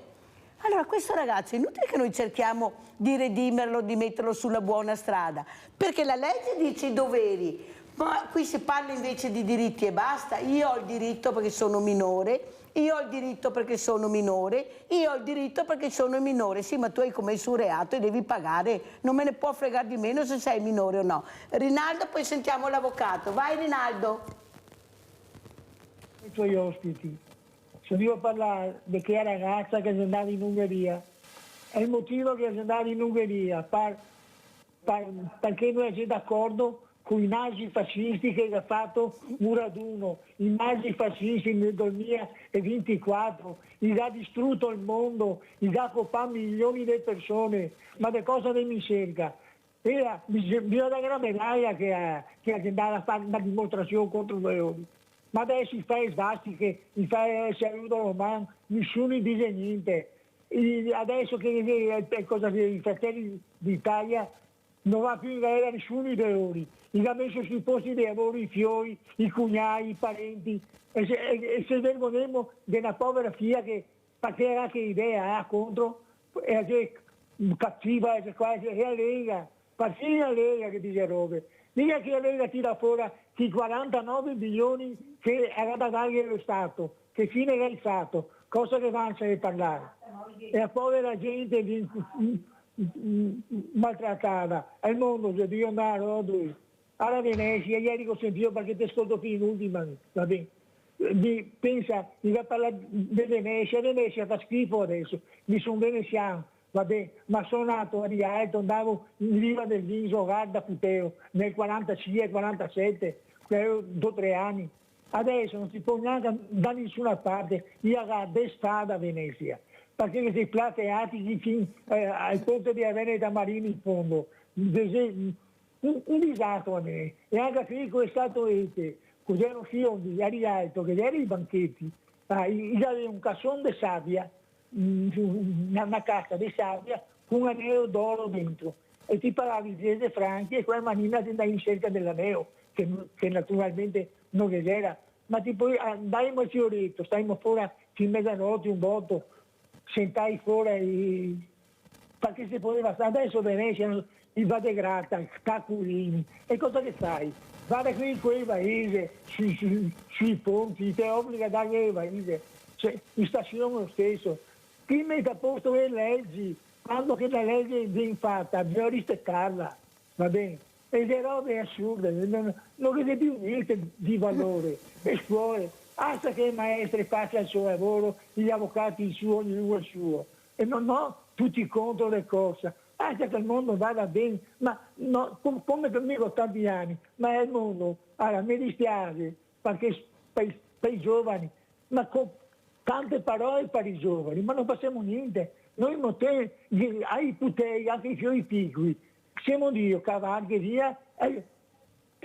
Speaker 3: allora questo ragazzo è inutile che noi cerchiamo di redimerlo, di metterlo sulla buona strada, perché la legge dice i doveri, ma qui si parla invece di diritti e basta. Io ho il diritto perché sono minore, io ho il diritto perché sono minore, io ho il diritto perché sono minore. Sì, ma tu hai commesso un reato e devi pagare, non me ne può fregare di meno se sei minore o no. Rinaldo, poi sentiamo l'avvocato. Vai Rinaldo.
Speaker 10: I tuoi ospiti, se devo parlare di che ragazza che è andata in Ungheria, è il motivo che è andata in Ungheria, perché noi siamo d'accordo con i nazi fascisti che ha fatto un raduno, i nazi fascisti nel 2024, gli ha distrutto il mondo, gli ha occupato milioni di persone, ma di cosa ne mi cerca? Bisogna dare una medaglia che è andata a fare una dimostrazione contro noi. Ma adesso si fa le svastiche, si fa il saluto romano, nessuno dice niente. Adesso che i Fratelli d'Italia non va più in galera nessuno dei lavori, gli ha messo sui posti di lavoro i fiori, i cugnai, i parenti, e se vergogniamo di una povera figlia che faceva che idea ha contro, è che cattiva, è la Lega, partire la Lega che dice robe. Dica che la Lega tira fuori i 49 milioni che era da dare allo Stato, che fine era il Stato, cosa che avanza di parlare. E la povera gente maltrattata, al mondo se Dio andare alla Venezia, ieri ho sentito perché ti ascolto fino in ultima, va bene. Pensa, mi va a parlare di Venezia fa schifo adesso, mi sono veneziano, va bene, ma sono nato a Rialto, andavo in riva del Viso, guarda Puteo, nel 45-47, 2 o 3 anni. Adesso non si può neanche da nessuna parte, io ho strada a Venezia, perché si plateati fino al ponte di Veneta Marini in fondo. Un disastro a me. E anche qui è stato cos'erano fiondi a Rialto, che erano i banchetti, gli aveva un cassone di sabbia, una cassa di sabbia con un anello d'oro dentro. E ti parlavi di franchi e quella manina andava in cerca dell'anello, che naturalmente non era. Ma tipo andavamo al fioretto, stavamo fuori fino a mezzanotte un botto, sentai fuori perché si poteva stare. Adesso Venezia il Vadegrata, Cacurini, e cosa che fai? Vada qui in quel paese, sui ponti, ti obbliga a dare il paese, cioè, in stazione lo stesso. Chi mette a posto le leggi, quando che la legge viene fatta, bisogna rispettarla, va bene? E le robe assurde, non vede più niente di valore. Le scuole, basta che i maestri facciano il suo lavoro, gli avvocati il suo, ognuno il suo. E non ho tutti contro le cose. Basta che il mondo vada bene, ma no, come per me con tanti anni, ma è il mondo. Allora, mi dispiace, perché per i giovani, ma con tante parole per i giovani, ma non facciamo niente. Noi ai putei, anche i fiori piccoli, siamo Dio, cavalli via,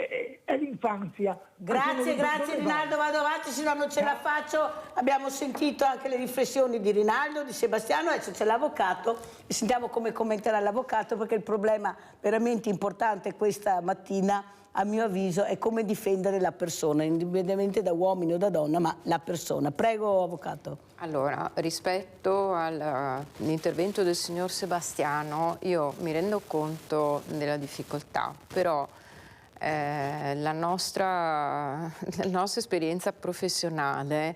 Speaker 10: è l'infanzia.
Speaker 3: Grazie Rinaldo, vado avanti, se no non ce la faccio. Abbiamo sentito anche le riflessioni di Rinaldo, di Sebastiano, adesso c'è l'avvocato e sentiamo come commenterà l'avvocato, perché il problema veramente importante questa mattina, a mio avviso, è come difendere la persona, indipendentemente da uomini o da donna, ma la persona. Prego, avvocato.
Speaker 2: Allora, rispetto all'intervento del signor Sebastiano, io mi rendo conto della difficoltà, però la nostra esperienza professionale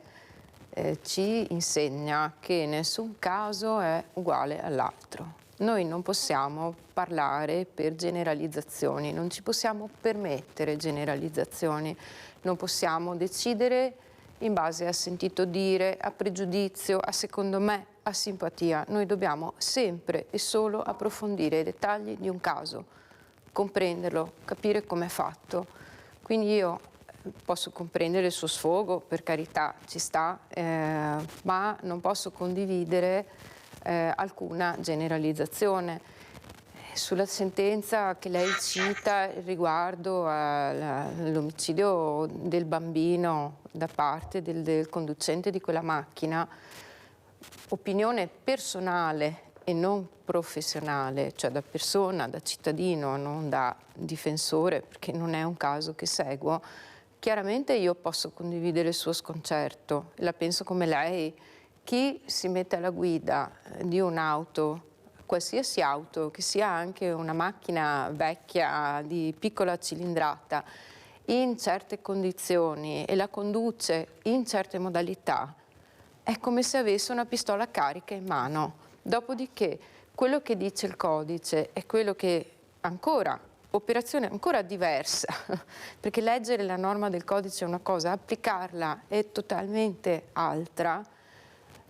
Speaker 2: ci insegna che nessun caso è uguale all'altro. Noi non possiamo parlare per generalizzazioni, non ci possiamo permettere generalizzazioni, non possiamo decidere in base a sentito dire, a pregiudizio, a secondo me, a simpatia. Noi dobbiamo sempre e solo approfondire i dettagli di un caso, comprenderlo, capire com'è fatto. Quindi io posso comprendere il suo sfogo, per carità, ci sta, ma non posso condividere alcuna generalizzazione. Sulla sentenza che lei cita riguardo all'omicidio del bambino da parte del conducente di quella macchina, opinione personale e non professionale, cioè da persona, da cittadino, non da difensore, perché non è un caso che seguo, chiaramente io posso condividere il suo sconcerto, la penso come lei. Chi si mette alla guida di un'auto, qualsiasi auto, che sia anche una macchina vecchia di piccola cilindrata, in certe condizioni e la conduce in certe modalità, è come se avesse una pistola carica in mano. Dopodiché quello che dice il codice è quello che ancora, operazione ancora diversa, perché leggere la norma del codice è una cosa, applicarla è totalmente altra.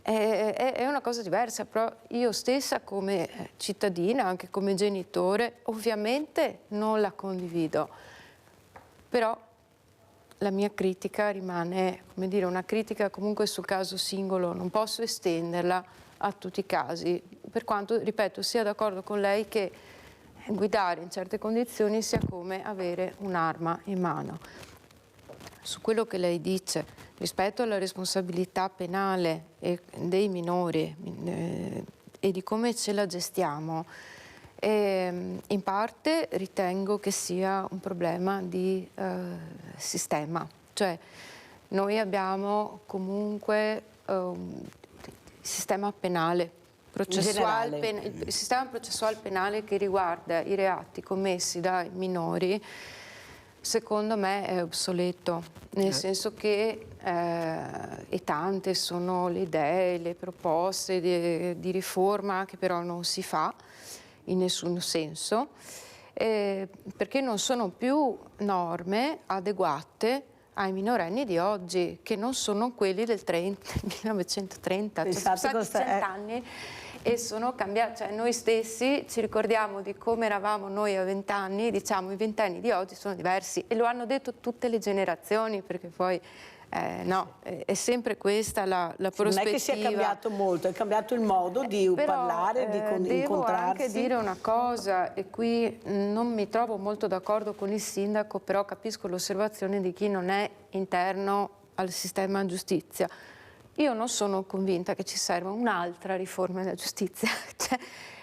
Speaker 2: È una cosa diversa, però io stessa come cittadina, anche come genitore, ovviamente non la condivido, però la mia critica rimane, come dire, una critica comunque sul caso singolo, non posso estenderla a tutti i casi, per quanto, ripeto, sia d'accordo con lei che guidare in certe condizioni sia come avere un'arma in mano. Su quello che lei dice rispetto alla responsabilità penale dei minori e di come ce la gestiamo, in parte ritengo che sia un problema di sistema, cioè noi abbiamo comunque il sistema penale, il sistema processuale penale che riguarda i reati commessi dai minori. Secondo me è obsoleto, nel senso che e tante sono le idee, le proposte di riforma che però non si fa in nessun senso, perché non sono più norme adeguate ai minorenni di oggi, che non sono quelli del 1930, cioè sono stati 100 anni e sono cambiati, cioè noi stessi ci ricordiamo di come eravamo noi a 20 anni, diciamo i 20 anni di oggi sono diversi e lo hanno detto tutte le generazioni, perché poi no, è sempre questa la prospettiva.
Speaker 3: Non è che sia cambiato molto, è cambiato il modo di parlare, di incontrarsi.
Speaker 2: Devo anche dire una cosa, e qui non mi trovo molto d'accordo con il sindaco, però capisco l'osservazione di chi non è interno al sistema giustizia. Io non sono convinta che ci serva un'altra riforma della giustizia. Cioè,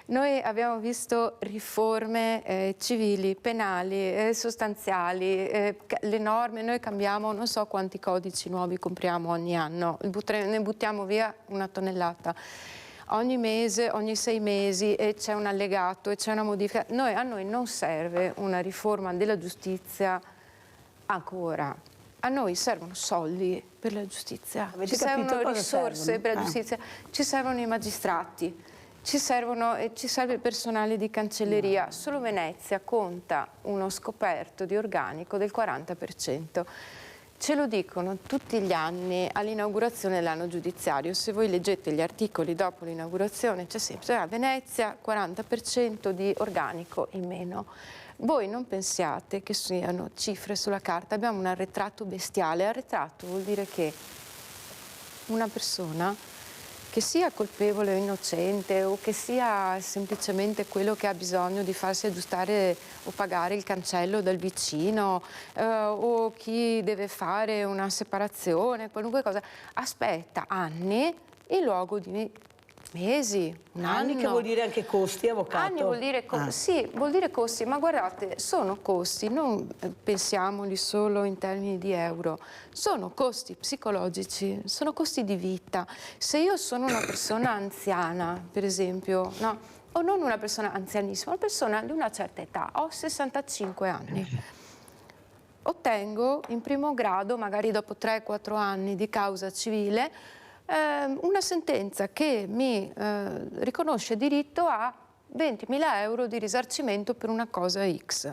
Speaker 2: noi abbiamo visto riforme civili, penali, sostanziali, le norme, noi cambiamo non so quanti codici nuovi compriamo ogni anno, ne buttiamo via una tonnellata. Ogni mese, ogni 6 mesi c'è un allegato e c'è una modifica. A noi non serve una riforma della giustizia ancora. A noi servono soldi per la giustizia, ci servono risorse per la giustizia, ci servono i magistrati, ci serve il personale di cancelleria. Solo Venezia conta uno scoperto di organico del 40%. Ce lo dicono tutti gli anni all'inaugurazione dell'anno giudiziario. Se voi leggete gli articoli dopo l'inaugurazione c'è sempre a Venezia 40% di organico in meno. Voi non pensiate che siano cifre sulla carta, abbiamo un arretrato bestiale. Arretrato vuol dire che una persona che che sia colpevole o innocente, o che sia semplicemente quello che ha bisogno di farsi aggiustare o pagare il cancello dal vicino, o chi deve fare una separazione, qualunque cosa, aspetta anni in luogo di mesi, un
Speaker 3: anni,
Speaker 2: anno.
Speaker 3: Che vuol dire anche costi, avvocato?
Speaker 2: Anni vuol dire sì, vuol dire costi, ma guardate, sono costi, non pensiamoli solo in termini di euro, sono costi psicologici, sono costi di vita. Se io sono una persona anziana, per esempio, no? O non una persona anzianissima, una persona di una certa età, ho 65 anni, ottengo in primo grado, magari dopo 3-4 anni di causa civile, una sentenza che mi riconosce diritto a 20.000 euro di risarcimento per una cosa X.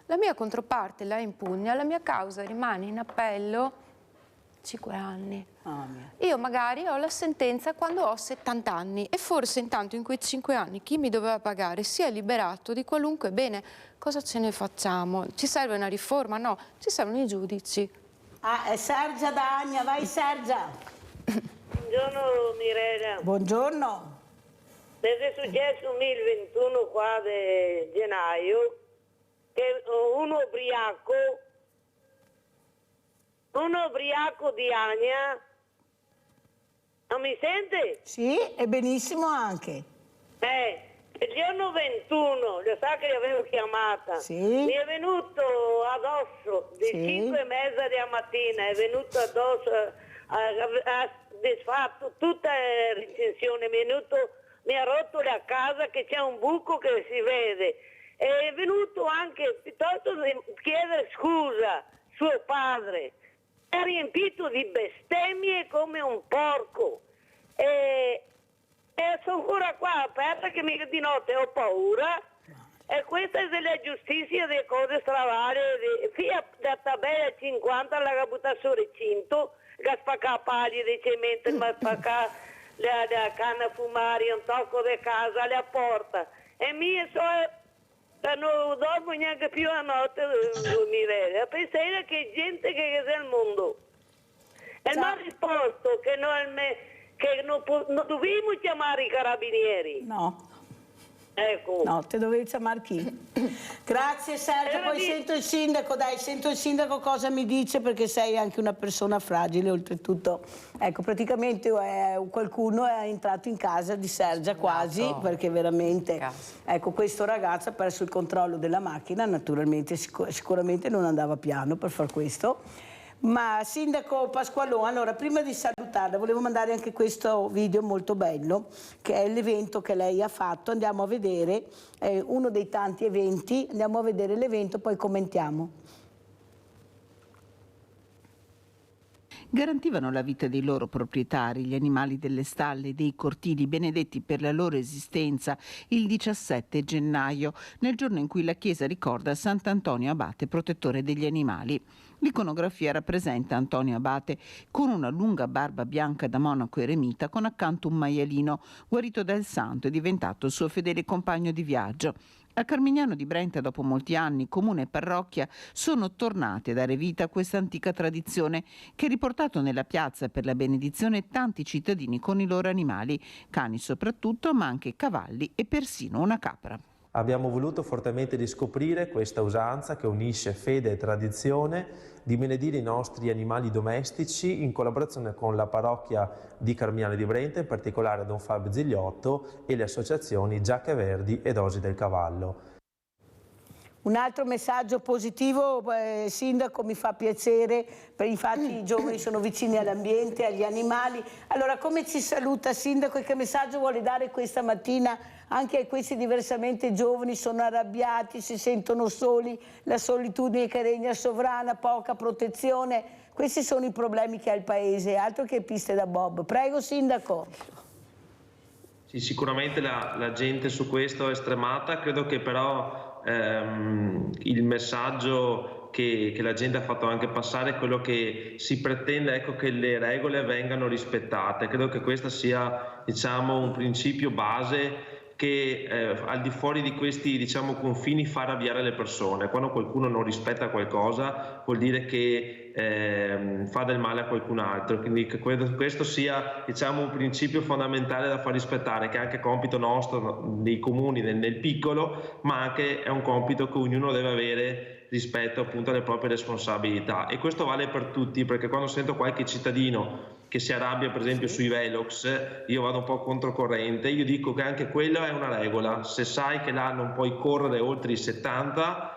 Speaker 2: La mia controparte la impugna, la mia causa rimane in appello 5 anni. Io magari ho la sentenza quando ho 70 anni e forse intanto in quei 5 anni chi mi doveva pagare si è liberato di qualunque bene. Cosa ce ne facciamo? Ci serve una riforma? No, ci servono i giudici.
Speaker 3: È Sergia da Agna, vai Sergia!
Speaker 11: Buongiorno Mirella.
Speaker 3: Buongiorno.
Speaker 11: È successo nel 21 qua di gennaio che un ubriaco di Agna, non mi sente?
Speaker 3: Sì, e benissimo anche.
Speaker 11: Il giorno 21, lo sa che l'avevo chiamata,
Speaker 3: sì.
Speaker 11: Mi è venuto addosso, di 5:30 della mattina, è venuto addosso, ha disfatto tutta la recensione, mi ha rotto la casa che c'è un buco che si vede, è venuto anche, piuttosto di chiedere scusa, suo padre, è riempito di bestemmie come un porco. E sono ancora qua aperta che mica di notte ho paura, e questa è della giustizia delle cose stravarie, fino da tabella 50 la butta su recinto, che spacca paglie di cemento, ma spacca la canna fumare, un tocco di casa alla porta, e mie non dormo neanche più a notte, Mirella, pensare che gente che è del mondo, e mi ha risposto che non dobbiamo chiamare i carabinieri.
Speaker 3: No.
Speaker 11: Ecco.
Speaker 3: No, te dovevi chiamare chi? Grazie Sergio, poi sento il sindaco, sento il sindaco cosa mi dice, perché sei anche una persona fragile oltretutto. Ecco, praticamente qualcuno è entrato in casa di Sergia quasi, perché veramente, ecco, questo ragazzo ha perso il controllo della macchina, naturalmente sicuramente non andava piano per far questo. Ma sindaco Pasqualone, allora prima di salutarla volevo mandare anche questo video molto bello, che è l'evento che lei ha fatto. Andiamo a vedere, è uno dei tanti eventi, andiamo a vedere l'evento, poi commentiamo.
Speaker 8: Garantivano la vita dei loro proprietari, gli animali delle stalle e dei cortili benedetti per la loro esistenza il 17 gennaio, nel giorno in cui la Chiesa ricorda Sant'Antonio Abate, protettore degli animali. L'iconografia rappresenta Antonio Abate con una lunga barba bianca da monaco eremita, con accanto un maialino guarito dal santo e diventato il suo fedele compagno di viaggio. A Carmignano di Brenta, dopo molti anni, comune e parrocchia sono tornati a dare vita a questa antica tradizione che ha riportato nella piazza per la benedizione tanti cittadini con i loro animali, cani soprattutto, ma anche cavalli e persino una capra.
Speaker 9: Abbiamo voluto fortemente riscoprire questa usanza che unisce fede e tradizione di benedire i nostri animali domestici in collaborazione con la parrocchia di Carmignano di Brenta, in particolare Don Fabio Zigliotto e le associazioni Giacche Verdi e Dosi del Cavallo.
Speaker 3: Un altro messaggio positivo, sindaco, mi fa piacere, infatti i giovani sono vicini all'ambiente, agli animali. Allora, come ci saluta sindaco e che messaggio vuole dare questa mattina anche a questi diversamente giovani? Sono arrabbiati, si sentono soli, la solitudine che regna sovrana, poca protezione. Questi sono i problemi che ha il paese, altro che piste da bob. Prego sindaco.
Speaker 4: Sì, sicuramente la gente su questo è stremata, credo che però il messaggio che la gente ha fatto anche passare è quello che si pretende, ecco, che le regole vengano rispettate. Credo che questo sia, diciamo, un principio base che al di fuori di questi, diciamo, confini fa arrabbiare le persone. Quando qualcuno non rispetta qualcosa vuol dire che fa del male a qualcun altro, quindi che questo sia, diciamo, un principio fondamentale da far rispettare, che è anche compito nostro dei comuni nel piccolo, ma anche è un compito che ognuno deve avere rispetto appunto alle proprie responsabilità, e questo vale per tutti, perché quando sento qualche cittadino che si arrabbia per esempio sui velox, io vado un po' controcorrente, io dico che anche quella è una regola: se sai che là non puoi correre oltre i 70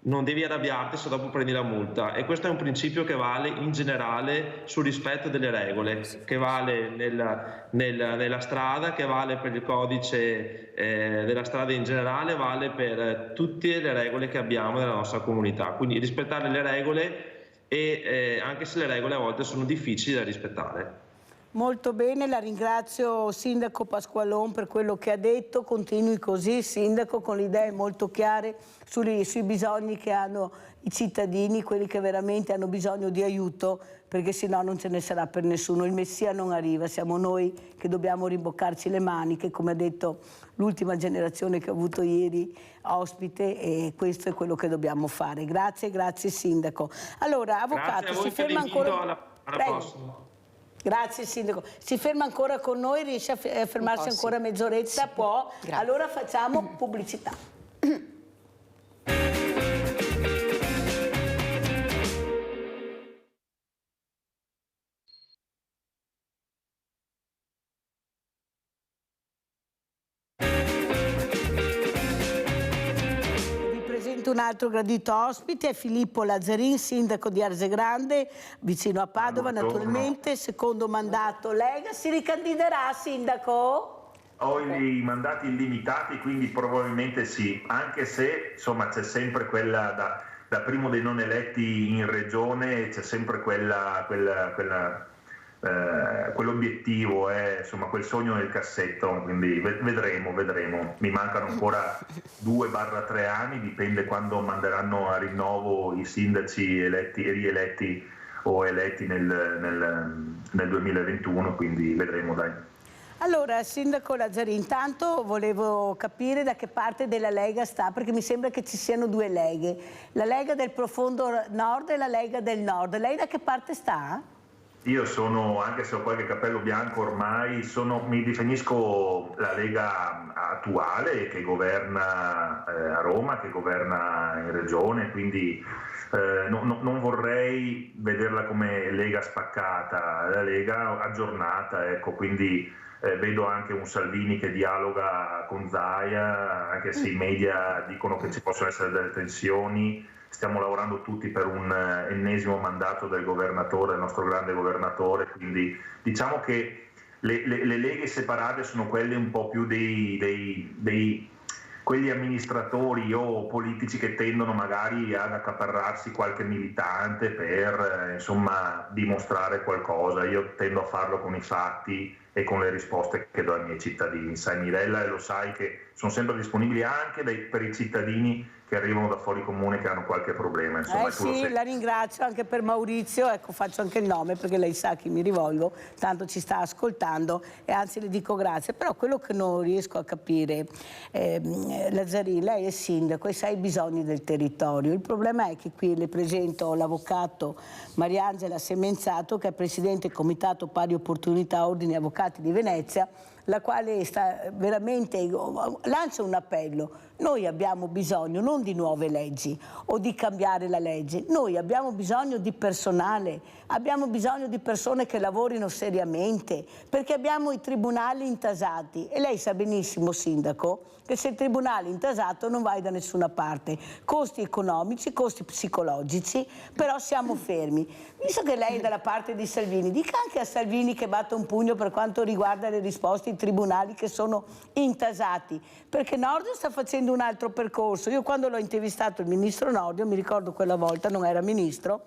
Speaker 4: non devi arrabbiarti se dopo prendi la multa, e questo è un principio che vale in generale sul rispetto delle regole, che vale nella strada, che vale per il codice della strada in generale, vale per tutte le regole che abbiamo nella nostra comunità, quindi rispettare le regole, e anche se le regole a volte sono difficili da rispettare.
Speaker 3: Molto bene, la ringrazio Sindaco Pasqualon per quello che ha detto. Continui così, Sindaco, con le idee molto chiare sui bisogni che hanno i cittadini, quelli che veramente hanno bisogno di aiuto, perché sennò non ce ne sarà per nessuno. Il Messia non arriva, siamo noi che dobbiamo rimboccarci le maniche, come ha detto l'ultima generazione che ho avuto ieri ospite, e questo è quello che dobbiamo fare. Grazie, grazie Sindaco. Allora, Avvocato, si ferma ancora...
Speaker 4: Alla prossima.
Speaker 3: Grazie Sindaco. Si ferma ancora con noi? Riesce a fermarsi ancora mezz'oretta? Può? Grazie. Allora facciamo pubblicità. Un altro gradito ospite è Filippo Lazzarin, sindaco di Arzegrande, vicino a Padova, naturalmente, secondo mandato Lega. Si ricandiderà, sindaco?
Speaker 12: Ho i mandati illimitati, quindi probabilmente sì, anche se insomma c'è sempre quella, da primo dei non eletti in regione, c'è sempre quell'obiettivo, insomma quel sogno nel cassetto, quindi vedremo. Mi mancano ancora 2-3 anni, dipende quando manderanno a rinnovo i sindaci eletti e rieletti o eletti nel 2021, quindi vedremo, dai.
Speaker 3: Allora, Sindaco Lazzarin, intanto volevo capire da che parte della Lega sta, perché mi sembra che ci siano due leghe, la Lega del profondo nord e la Lega del nord. Lei da che parte sta?
Speaker 12: Io sono, anche se ho qualche capello bianco ormai, mi definisco la Lega attuale che governa a Roma, che governa in regione, quindi non vorrei vederla come Lega spaccata, la Lega aggiornata, ecco, quindi vedo anche un Salvini che dialoga con Zaia, anche se i media dicono che ci possono essere delle tensioni. Stiamo lavorando tutti per un ennesimo mandato del governatore, del nostro grande governatore, quindi diciamo che le leghe separate sono quelle un po' più quegli amministratori o politici che tendono magari ad accaparrarsi qualche militante per insomma dimostrare qualcosa. Io tendo a farlo con i fatti e con le risposte che do ai miei cittadini. Sai Mirella, e lo sai che sono sempre disponibili anche per i cittadini che arrivano da fuori comune che hanno qualche problema. Insomma,
Speaker 3: Sì, la ringrazio anche per Maurizio, ecco, faccio anche il nome perché lei sa a chi mi rivolgo, tanto ci sta ascoltando e anzi le dico grazie. Però quello che non riesco a capire, Lazzarin, lei è sindaco e sa i bisogni del territorio. Il problema è che qui le presento l'avvocato Mariangela Semenzato, che è presidente del Comitato Pari Opportunità Ordini Avvocati di Venezia, la quale lancia un appello. Noi abbiamo bisogno non di nuove leggi o di cambiare la legge, noi abbiamo bisogno di personale, abbiamo bisogno di persone che lavorino seriamente, perché abbiamo i tribunali intasati e lei sa benissimo, sindaco, che se il tribunale è intasato non vai da nessuna parte. Costi economici, costi psicologici, però siamo fermi. Visto che lei è dalla parte di Salvini, dica anche a Salvini che batte un pugno per quanto riguarda le risposte ai tribunali che sono intasati, perché Nordio sta facendo un altro percorso. Io quando l'ho intervistato il ministro Nordio, mi ricordo quella volta, non era ministro,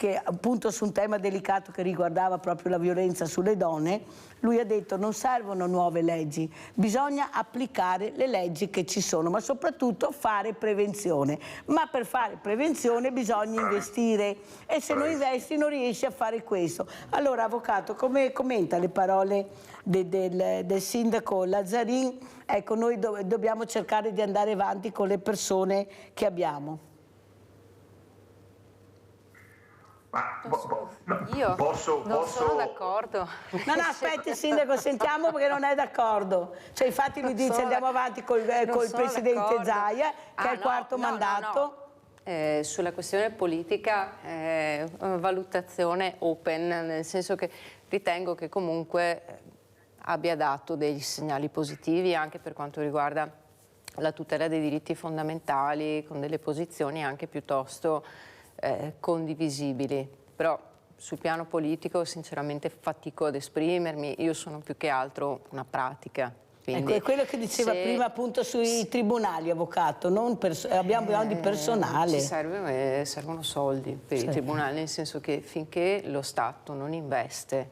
Speaker 3: che appunto su un tema delicato che riguardava proprio la violenza sulle donne, lui ha detto non servono nuove leggi, bisogna applicare le leggi che ci sono, ma soprattutto fare prevenzione. Ma per fare prevenzione bisogna investire e se non investi non riesci a fare questo. Allora, avvocato, come commenta le parole del sindaco Lazzarin? Ecco, noi dobbiamo cercare di andare avanti con le persone che abbiamo.
Speaker 2: Io
Speaker 12: posso...
Speaker 2: sono d'accordo.
Speaker 3: No, aspetti sindaco, sentiamo perché non è d'accordo. Cioè, infatti lui dice andiamo avanti col presidente Zaia, che è il quarto mandato.
Speaker 2: Sulla questione politica, valutazione open, nel senso che ritengo che comunque abbia dato dei segnali positivi anche per quanto riguarda la tutela dei diritti fondamentali, con delle posizioni anche piuttosto condivisibili, però sul piano politico sinceramente fatico ad esprimermi, io sono più che altro una pratica. Quindi,
Speaker 3: ecco, è quello che diceva prima appunto sui tribunali, avvocato, abbiamo bisogno di personale.
Speaker 2: Servono soldi per i tribunali, nel senso che finché lo Stato non investe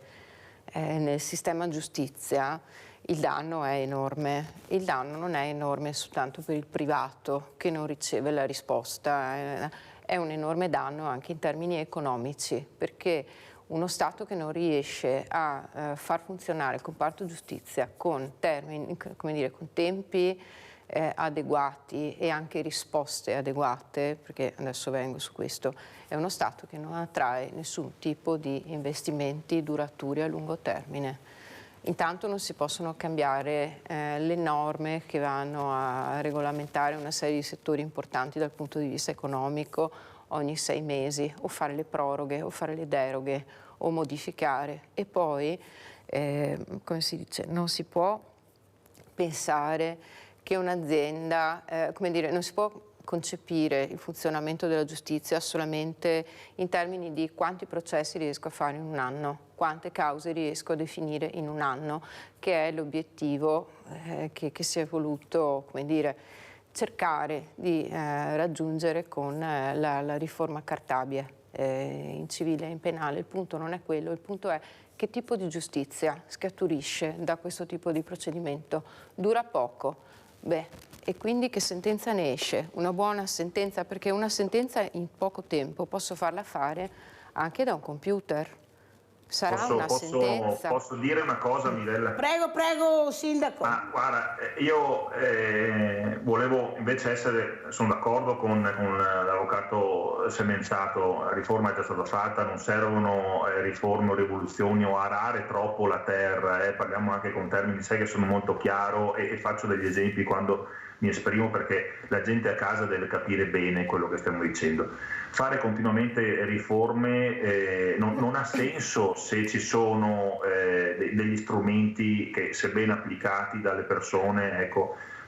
Speaker 2: nel sistema giustizia il danno è enorme. Il danno non è enorme soltanto per il privato che non riceve la risposta, è un enorme danno anche in termini economici, perché uno Stato che non riesce a far funzionare il comparto giustizia con termini, come dire, con tempi adeguati e anche risposte adeguate, perché adesso vengo su questo, è uno Stato che non attrae nessun tipo di investimenti duraturi a lungo termine. Intanto non si possono cambiare le norme che vanno a regolamentare una serie di settori importanti dal punto di vista economico ogni 6 mesi, o fare le proroghe, o fare le deroghe, o modificare. E poi, come si dice, non si può pensare che un'azienda, come dire, non si può concepire il funzionamento della giustizia solamente in termini di quanti processi riesco a fare in un anno, quante cause riesco a definire in un anno, che è l'obiettivo che si è voluto, come dire, cercare di raggiungere con la riforma Cartabia in civile e in penale. Il punto non è quello, il punto è che tipo di giustizia scaturisce da questo tipo di procedimento. Dura poco. E quindi che sentenza ne esce? Una buona sentenza, perché una sentenza in poco tempo posso farla fare anche da un computer. Sarà una sentenza.
Speaker 12: Posso dire una cosa, Mirella?
Speaker 3: Prego, sindaco.
Speaker 12: Ma guarda, io volevo invece sono d'accordo con l'avvocato Semenzato, la riforma è già stata fatta, non servono riforme o rivoluzioni o arare troppo la terra, parliamo anche con termini, sai che sono molto chiaro e faccio degli esempi quando mi esprimo perché la gente a casa deve capire bene quello che stiamo dicendo. Fare continuamente riforme non ha senso se ci sono degli strumenti che, se ben applicati dalle persone,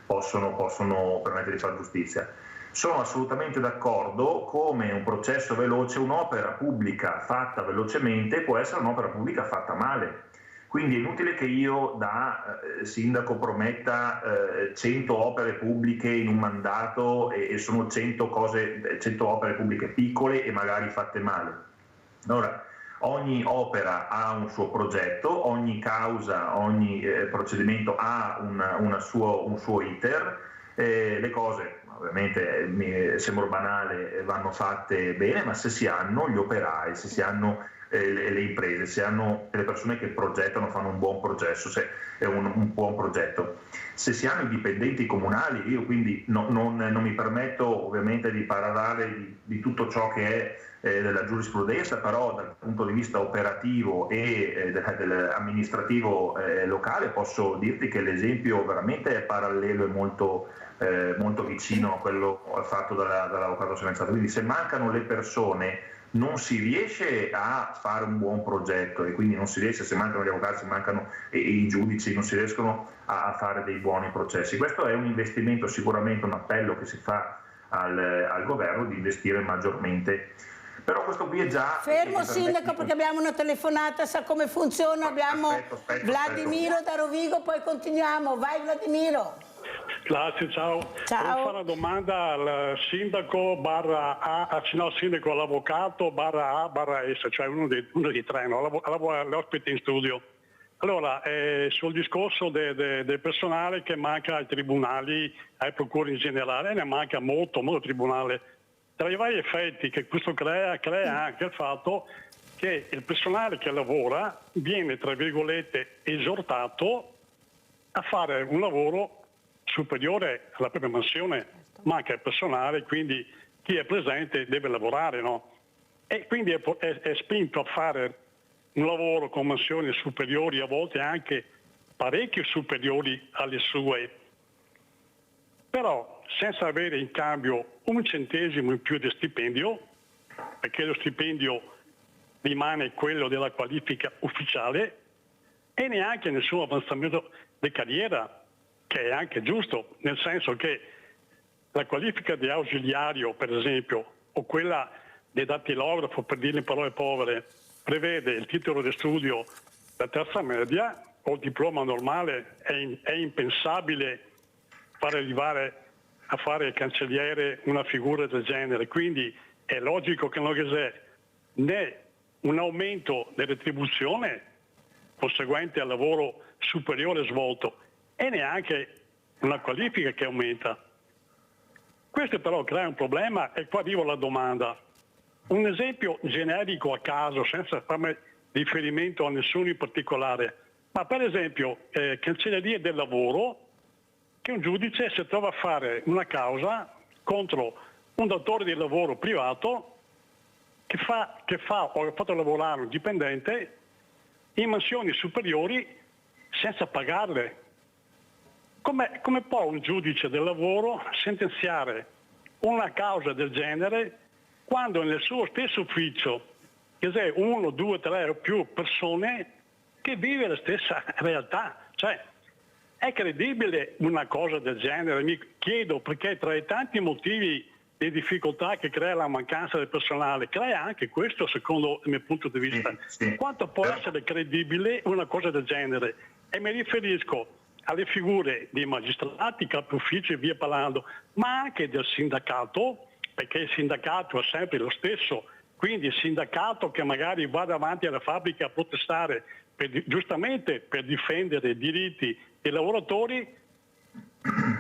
Speaker 12: possono permettere di fare giustizia. Sono assolutamente d'accordo come un processo veloce, un'opera pubblica fatta velocemente può essere un'opera pubblica fatta male. Quindi è inutile che io da sindaco prometta 100 opere pubbliche in un mandato e sono 100 opere pubbliche piccole e magari fatte male. Allora, ogni opera ha un suo progetto, ogni causa, ogni procedimento ha un suo iter, le cose ovviamente, sembra banale, vanno fatte bene, ma se si hanno gli operai, se si hanno le imprese, se hanno le persone che progettano, fanno un buon processo, se è un buon progetto. Se si hanno i dipendenti comunali, io quindi non mi permetto ovviamente di parlare di tutto ciò che è della giurisprudenza, però dal punto di vista operativo e dell'amministrativo locale posso dirti che l'esempio veramente è parallelo e molto vicino a quello fatto dall'avvocato Semenzato. Quindi se mancano le persone non si riesce a fare un buon progetto e quindi non si riesce, se mancano gli avvocati, se mancano i giudici, non si riescono a fare dei buoni processi. Questo è un investimento, sicuramente un appello che si fa al governo di investire maggiormente. Però questo qui è già...
Speaker 3: Fermo sindaco perché abbiamo una telefonata, sa come funziona, abbiamo Vladimiro da Rovigo, poi continuiamo. Vai Vladimiro.
Speaker 13: Grazie, ciao.
Speaker 3: Ciao.
Speaker 13: Volevo fare una domanda al sindaco sindaco all'avvocato /A/S, cioè uno dei tre, no? L'ospite in studio. Allora, sul discorso del personale che manca ai tribunali, ai procuri in generale, ne manca molto tribunale. Tra i vari effetti che questo crea anche il fatto che il personale che lavora viene, tra virgolette, esortato a fare un lavoro superiore alla propria mansione. Manca il personale, quindi chi è presente deve lavorare, no? E quindi è spinto a fare un lavoro con mansioni superiori, a volte anche parecchio superiori alle sue, però senza avere in cambio un centesimo in più di stipendio, perché lo stipendio rimane quello della qualifica ufficiale, e neanche nessun avanzamento di carriera, che è anche giusto, nel senso che la qualifica di ausiliario, per esempio, o quella di dattilografo, per dire in parole povere, prevede il titolo di studio da terza media o diploma normale. È impensabile far arrivare a fare cancelliere una figura del genere, quindi è logico che non c'è né un aumento di retribuzione conseguente al lavoro superiore svolto e neanche una qualifica che aumenta. Questo però crea un problema e qua arrivo alla domanda. Un esempio generico a caso, senza fare riferimento a nessuno in particolare, ma per esempio Cancelleria del Lavoro, che un giudice si trova a fare una causa contro un datore di lavoro privato che ha fatto lavorare un dipendente in mansioni superiori senza pagarle. Come può un giudice del lavoro sentenziare una causa del genere quando nel suo stesso ufficio c'è 1, 2, 3 o più persone che vive la stessa realtà? Cioè, è credibile una cosa del genere? Mi chiedo, perché tra i tanti motivi di difficoltà che crea la mancanza del personale, crea anche questo, secondo il mio punto di vista.
Speaker 12: Sì.
Speaker 13: Quanto può essere credibile una cosa del genere? E mi riferisco alle figure dei magistrati, capi uffici e via parlando, ma anche del sindacato, perché il sindacato è sempre lo stesso, quindi il sindacato che magari va davanti alla fabbrica a protestare giustamente per difendere i diritti dei lavoratori,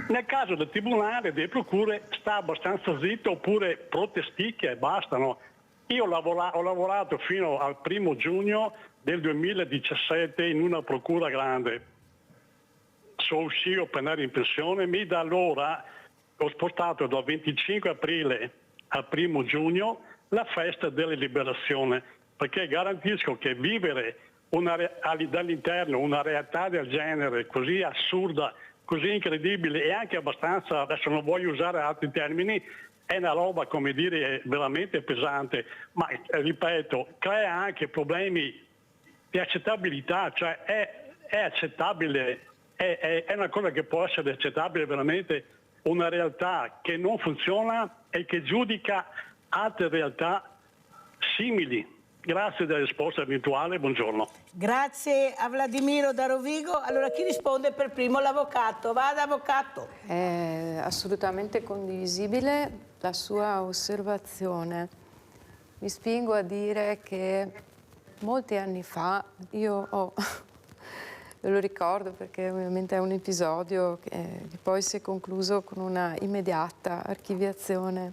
Speaker 13: nel caso del tribunale, delle procure, sta abbastanza zitto oppure protesticchia e basta. No? Io ho lavorato fino al 1° giugno del 2017 in una procura grande. Sono uscito per andare in pensione, da allora ho spostato dal 25 aprile al 1° giugno la festa della liberazione, perché garantisco che vivere dall'interno una realtà del genere così assurda, così incredibile e anche abbastanza, adesso non voglio usare altri termini, è una roba, come dire, veramente pesante, ma ripeto, crea anche problemi di accettabilità, cioè è accettabile, è una cosa che può essere accettabile veramente una realtà che non funziona e che giudica altre realtà simili. Grazie della risposta virtuale, buongiorno.
Speaker 3: Grazie a Vladimiro da Rovigo. Allora chi risponde per primo? L'avvocato. Vada, avvocato.
Speaker 2: È assolutamente condivisibile la sua osservazione. Mi spingo a dire che molti anni fa io ve lo ricordo perché ovviamente è un episodio che poi si è concluso con una immediata archiviazione,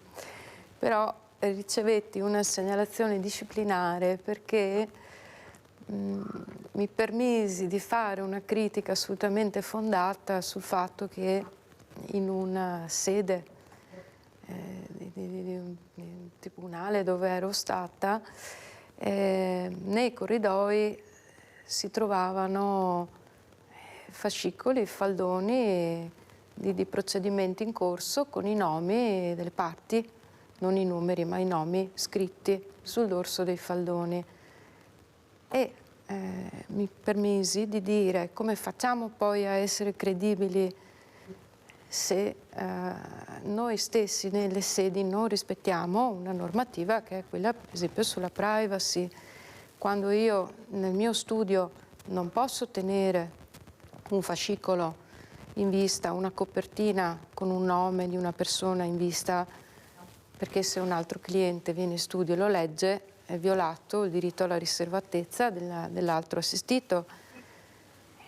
Speaker 2: però ricevetti una segnalazione disciplinare perché mi permisi di fare una critica assolutamente fondata sul fatto che in una sede di un tribunale dove ero stata, nei corridoi si trovavano fascicoli, faldoni di procedimenti in corso con i nomi delle parti, non i numeri ma i nomi scritti sul dorso dei faldoni. E mi permisi di dire: come facciamo poi a essere credibili se noi stessi nelle sedi non rispettiamo una normativa che è quella, per esempio, sulla privacy. Quando io nel mio studio non posso tenere un fascicolo in vista, una copertina con un nome di una persona in vista, perché se un altro cliente viene in studio e lo legge è violato il diritto alla riservatezza dell'altro assistito.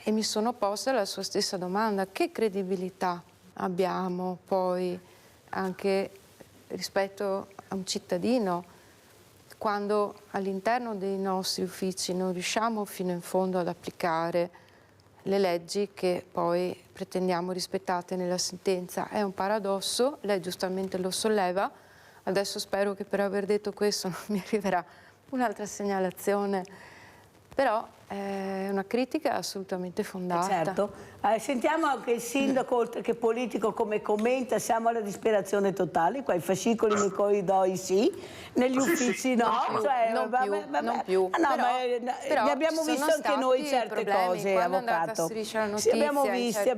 Speaker 2: E mi sono posta la sua stessa domanda: che credibilità abbiamo poi anche rispetto a un cittadino quando all'interno dei nostri uffici non riusciamo fino in fondo ad applicare le leggi che poi pretendiamo rispettate nella sentenza? È un paradosso, lei giustamente lo solleva. Adesso spero che per aver detto questo non mi arriverà un'altra segnalazione, però è una critica assolutamente fondata.
Speaker 3: Certo. Sentiamo anche il sindaco, oltre che politico, come commenta. Siamo alla disperazione totale, qua i fascicoli nei corridoi sì, negli uffici no.
Speaker 2: Non più.
Speaker 3: Però ne abbiamo visto anche noi certe cose, avvocato. Sì, abbiamo visto,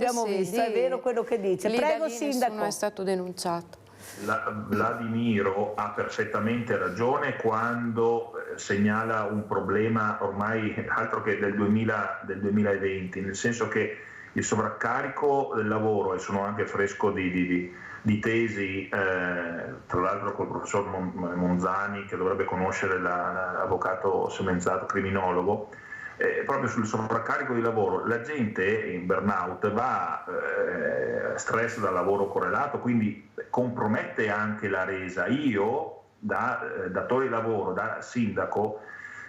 Speaker 3: è vero quello che dice. Prego, sindaco.
Speaker 2: Nessuno è stato denunciato.
Speaker 12: Vladimiro ha perfettamente ragione quando segnala un problema ormai altro che del 2020, nel senso che il sovraccarico del lavoro, e sono anche fresco di tesi, tra l'altro col professor Monzani, che dovrebbe conoscere l'avvocato semenzato criminologo, proprio sul sovraccarico di lavoro. La gente in burnout va stress dal lavoro correlato, quindi compromette anche la resa. Io, da datore di lavoro, da sindaco,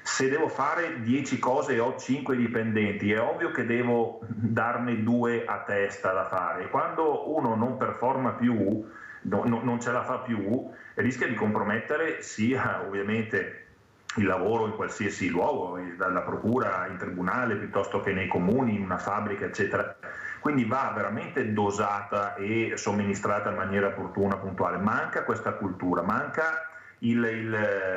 Speaker 12: se devo fare 10 cose e ho 5 dipendenti, è ovvio che devo darne 2 a testa da fare. Quando uno non performa più, non ce la fa più, rischia di compromettere sia ovviamente il lavoro in qualsiasi luogo, dalla procura in tribunale piuttosto che nei comuni, in una fabbrica, eccetera. Quindi va veramente dosata e somministrata in maniera opportuna, puntuale. Manca questa cultura, manca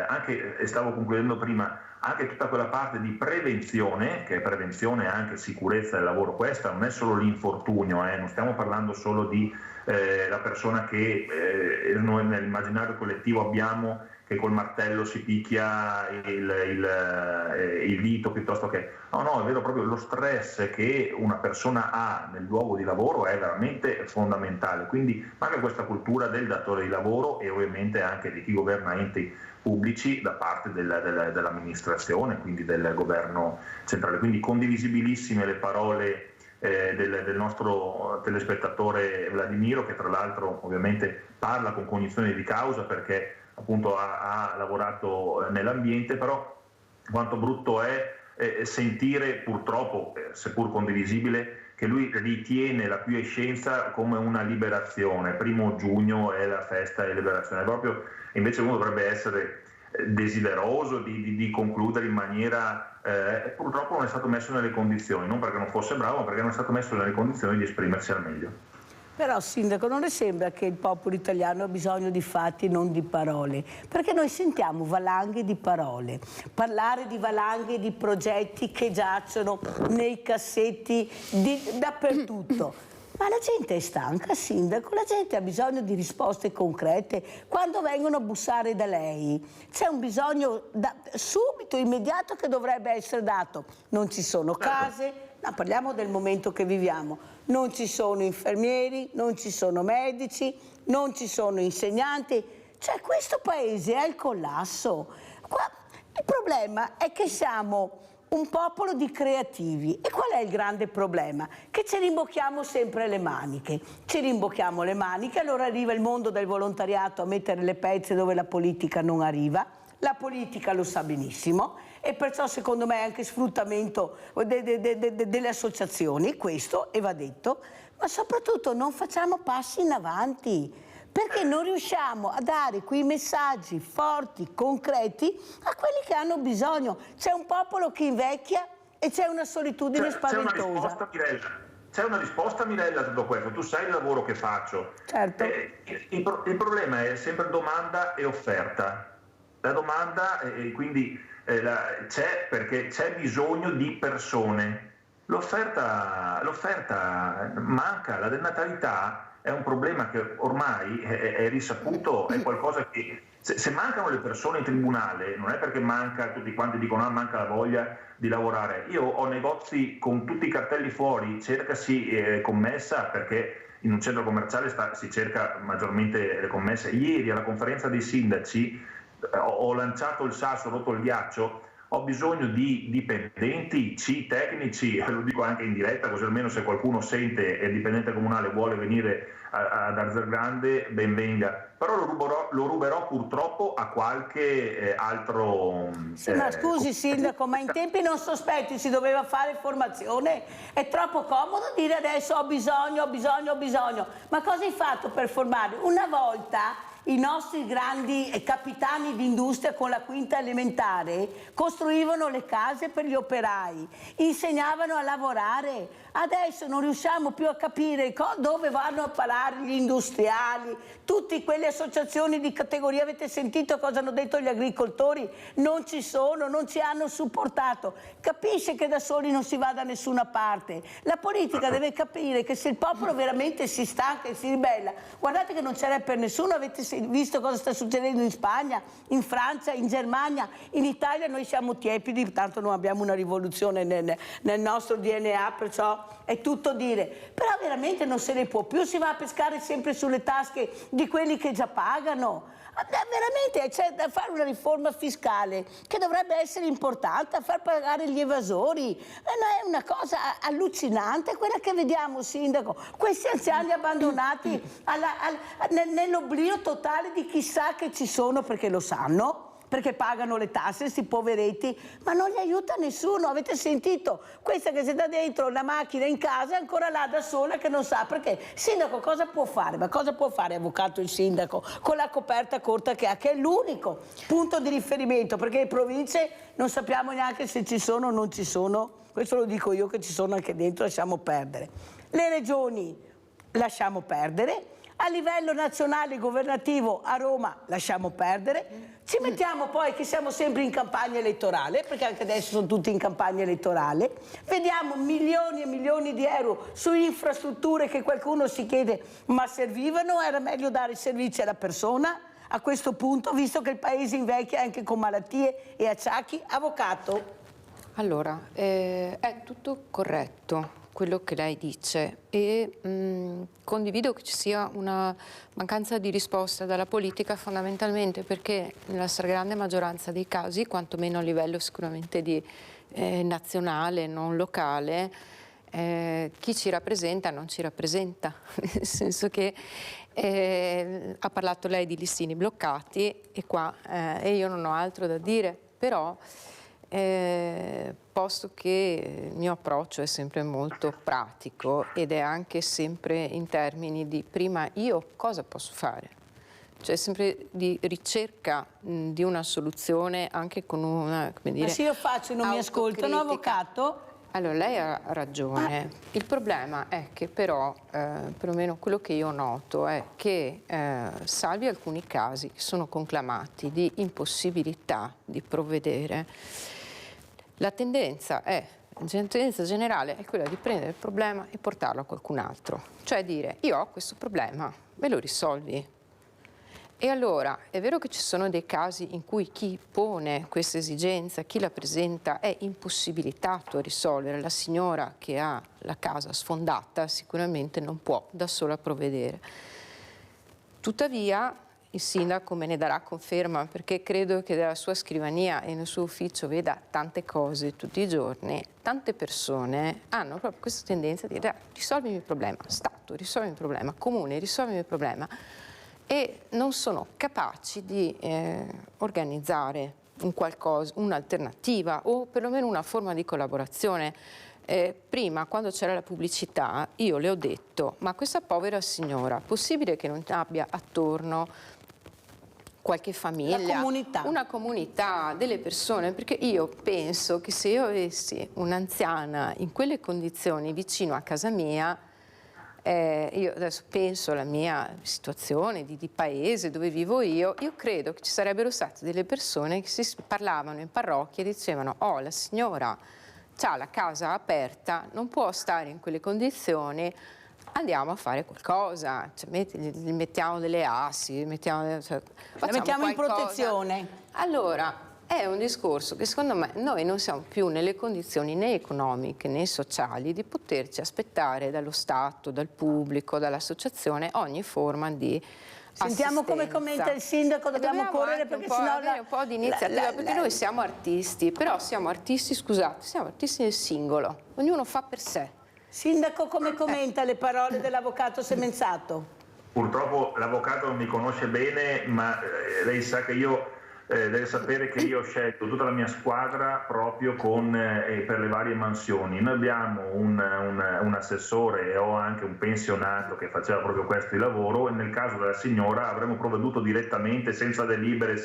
Speaker 12: anche, e stavo concludendo prima, anche tutta quella parte di prevenzione, che è prevenzione e anche sicurezza del lavoro. Questa non è solo l'infortunio, non stiamo parlando solo di la persona che noi nell'immaginario collettivo abbiamo, che col martello si picchia il dito piuttosto che... No, è vero, proprio lo stress che una persona ha nel luogo di lavoro è veramente fondamentale. Quindi manca questa cultura del datore di lavoro e ovviamente anche di chi governa enti pubblici da parte dell'amministrazione, quindi del governo centrale. Quindi condivisibilissime le parole del nostro telespettatore Vladimiro, che tra l'altro ovviamente parla con cognizione di causa perché appunto ha lavorato nell'ambiente, però quanto brutto è sentire purtroppo, seppur condivisibile, che lui ritiene la quiescenza come una liberazione. 1 giugno è la festa di liberazione, proprio invece uno dovrebbe essere desideroso di concludere in maniera... purtroppo non è stato messo nelle condizioni, non perché non fosse bravo, ma perché non è stato messo nelle condizioni di esprimersi al meglio.
Speaker 3: Però, sindaco, non le sembra che il popolo italiano ha bisogno di fatti, non di parole? Perché noi sentiamo valanghe di parole, parlare di valanghe di progetti che giacciono nei cassetti dappertutto. Ma la gente è stanca, sindaco, la gente ha bisogno di risposte concrete. Quando vengono a bussare da lei c'è un bisogno subito, immediato, che dovrebbe essere dato. Non ci sono case, no, parliamo del momento che viviamo. Non ci sono infermieri, non ci sono medici, non ci sono insegnanti. Cioè, questo paese è al collasso. Il problema è che siamo un popolo di creativi. E qual è il grande problema? Che ci rimbocchiamo sempre le maniche. Ci rimbocchiamo le maniche, allora arriva il mondo del volontariato a mettere le pezze dove la politica non arriva. La politica lo sa benissimo e perciò secondo me è anche sfruttamento delle associazioni, questo, e va detto, ma soprattutto non facciamo passi in avanti, perché non riusciamo a dare quei messaggi forti, concreti a quelli che hanno bisogno. C'è un popolo che invecchia e c'è una solitudine spaventosa.
Speaker 12: C'è una risposta, Mirella, a tutto questo. Tu sai il lavoro che faccio.
Speaker 3: Certo.
Speaker 12: Il problema è sempre domanda e offerta. La domanda, quindi c'è perché c'è bisogno di persone. L'offerta manca, la denatalità è un problema che ormai è risaputo, è qualcosa che se mancano le persone in tribunale non è perché tutti quanti dicono manca la voglia di lavorare. Io ho negozi con tutti i cartelli fuori, cercasi commessa, perché in un centro commerciale si cerca maggiormente le commesse. Ieri alla conferenza dei sindaci ho lanciato il sasso, rotto il ghiaccio, ho bisogno di dipendenti, tecnici, lo dico anche in diretta così almeno se qualcuno sente e il dipendente comunale vuole venire ad Arzergrande ben venga, però lo ruberò purtroppo a qualche altro...
Speaker 3: Sì, ma scusi sindaco, ma in tempi non sospetti si doveva fare formazione? È troppo comodo dire adesso ho bisogno, ma cosa hai fatto per formare? Una volta i nostri grandi capitani d'industria con la quinta elementare costruivano le case per gli operai, insegnavano a lavorare. Adesso non riusciamo più a capire dove vanno a parare gli industriali, tutte quelle associazioni di categoria. Avete sentito cosa hanno detto gli agricoltori? Non ci sono, non ci hanno supportato. Capisce che da soli non si va da nessuna parte. La politica deve capire che se il popolo veramente si stanca e si ribella, guardate che non c'era per nessuno. Avete visto cosa sta succedendo in Spagna, in Francia, in Germania, in Italia noi siamo tiepidi, tanto non abbiamo una rivoluzione nel nostro DNA, perciò è tutto dire. Però veramente non se ne può più, si va a pescare sempre sulle tasche di quelli che già pagano. Veramente c'è da fare una riforma fiscale che dovrebbe essere importante, a far pagare gli evasori. È una cosa allucinante quella che vediamo, sindaco, questi anziani abbandonati nell'oblio totale di chissà che ci sono, perché lo sanno, perché pagano le tasse, questi poveretti, ma non li aiuta nessuno. Avete sentito? Questa che si dà dentro la macchina in casa è ancora là da sola che non sa perché. Sindaco cosa può fare? Ma cosa può fare, avvocato, il sindaco con la coperta corta che ha, che è l'unico punto di riferimento, perché le province non sappiamo neanche se ci sono o non ci sono. Questo lo dico io che ci sono anche dentro, lasciamo perdere. Le regioni lasciamo perdere. A livello nazionale governativo a Roma lasciamo perdere, ci mettiamo poi che siamo sempre in campagna elettorale, perché anche adesso sono tutti in campagna elettorale, vediamo milioni e milioni di euro su infrastrutture che qualcuno si chiede ma servivano? Era meglio dare servizi alla persona a questo punto, visto che il paese invecchia anche con malattie e acciacchi? Avvocato?
Speaker 2: Allora, è tutto corretto quello che lei dice e condivido che ci sia una mancanza di risposta dalla politica, fondamentalmente perché nella stragrande maggioranza dei casi, quantomeno a livello sicuramente di nazionale, non locale, chi ci rappresenta non ci rappresenta, nel senso che ha parlato lei di listini bloccati e qua io non ho altro da dire, però posto che il mio approccio è sempre molto pratico ed è anche sempre in termini di prima io cosa posso fare, cioè sempre di ricerca di una soluzione anche con una, come dire,
Speaker 3: ma se io faccio e non mi ascoltano, avvocato?
Speaker 2: Allora lei ha ragione, il problema è che però, perlomeno quello che io noto è che salvi alcuni casi che sono conclamati di impossibilità di provvedere, la tendenza generale è quella di prendere il problema e portarlo a qualcun altro, cioè dire io ho questo problema, me lo risolvi. E allora è vero che ci sono dei casi in cui chi pone questa esigenza, chi la presenta è impossibilitato a risolvere, la signora che ha la casa sfondata sicuramente non può da sola provvedere. Tuttavia il sindaco me ne darà conferma perché credo che dalla sua scrivania e nel suo ufficio veda tante cose tutti i giorni, tante persone hanno proprio questa tendenza di dire risolvimi il problema, Stato risolvimi il problema, Comune risolvimi il problema e non sono capaci di organizzare un qualcosa, un'alternativa o perlomeno una forma di collaborazione. Prima, quando c'era la pubblicità, io le ho detto ma questa povera signora, possibile che non abbia attorno qualche famiglia, una comunità, delle persone, perché io penso che se io avessi un'anziana in quelle condizioni vicino a casa mia, io adesso penso alla mia situazione di paese dove vivo io credo che ci sarebbero state delle persone che si parlavano in parrocchia e dicevano oh la signora c'ha la casa aperta, non può stare in quelle condizioni, andiamo a fare qualcosa, cioè, mettiamo delle assi,
Speaker 3: la mettiamo in protezione.
Speaker 2: Allora, è un discorso che secondo me noi non siamo più nelle condizioni né economiche né sociali di poterci aspettare dallo Stato, dal pubblico, dall'associazione ogni forma di
Speaker 3: Sentiamo come commenta il sindaco, dobbiamo correre perché sennò
Speaker 2: avere un po' di iniziativa, perché noi siamo artisti, però siamo artisti, scusate, siamo artisti nel singolo, ognuno fa per sé.
Speaker 3: Sindaco, come commenta le parole dell'avvocato Semenzato?
Speaker 12: Purtroppo l'avvocato non mi conosce bene, ma lei sa che io deve sapere che io ho scelto tutta la mia squadra proprio per le varie mansioni. Noi abbiamo un assessore e ho anche un pensionato che faceva proprio questo di lavoro, e nel caso della signora avremmo provveduto direttamente, senza delibere,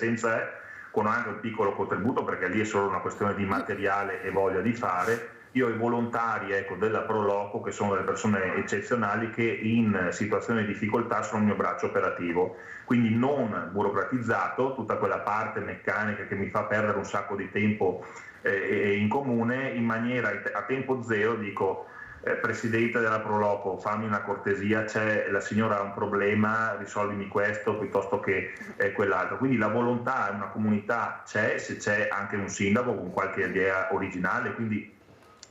Speaker 12: con anche un piccolo contributo, perché lì è solo una questione di materiale e voglia di fare. Io ho i volontari della Proloco, che sono delle persone eccezionali che in situazioni di difficoltà sono il mio braccio operativo, quindi non burocratizzato, tutta quella parte meccanica che mi fa perdere un sacco di tempo in comune, in maniera a tempo zero dico: Presidente della Proloco, fammi una cortesia, la signora ha un problema, risolvimi questo piuttosto che quell'altro. Quindi la volontà in una comunità c'è, se c'è anche un sindaco con qualche idea originale, quindi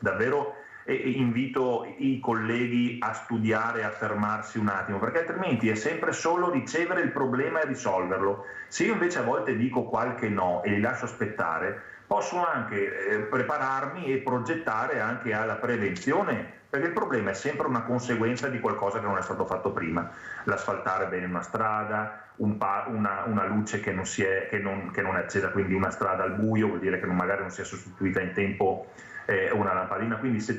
Speaker 12: davvero invito i colleghi a studiare, a fermarsi un attimo, perché altrimenti è sempre solo ricevere il problema e risolverlo. Se io invece a volte dico qualche no e li lascio aspettare, posso anche prepararmi e progettare anche alla prevenzione, perché il problema è sempre una conseguenza di qualcosa che non è stato fatto prima. L'asfaltare bene una strada, una luce che non è accesa, quindi una strada al buio, vuol dire che magari non si è sostituita in tempo una lampadina. Quindi se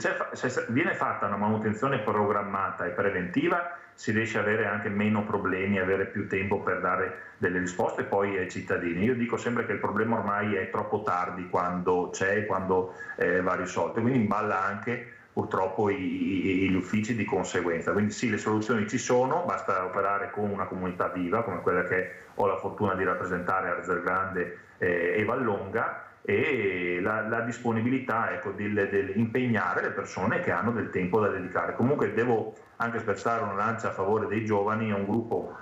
Speaker 12: viene fatta una manutenzione programmata e preventiva, si riesce ad avere anche meno problemi, avere più tempo per dare delle risposte poi ai cittadini. Io dico sempre che il problema ormai è troppo tardi quando c'è e quando va risolto, quindi imballa anche purtroppo gli uffici di conseguenza. Quindi sì, le soluzioni ci sono, basta operare con una comunità viva come quella che ho la fortuna di rappresentare a Resergrande e Vallonga, e la disponibilità di impegnare le persone che hanno del tempo da dedicare. Comunque devo anche spezzare una lancia a favore dei giovani. È un gruppo,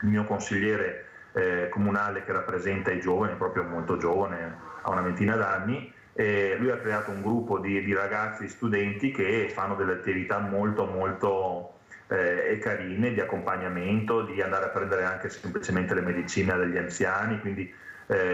Speaker 12: il mio consigliere comunale che rappresenta i giovani, proprio molto giovane, ha una ventina d'anni, e lui ha creato un gruppo di ragazzi studenti che fanno delle attività molto molto carine, di accompagnamento, di andare a prendere anche semplicemente le medicine degli anziani, quindi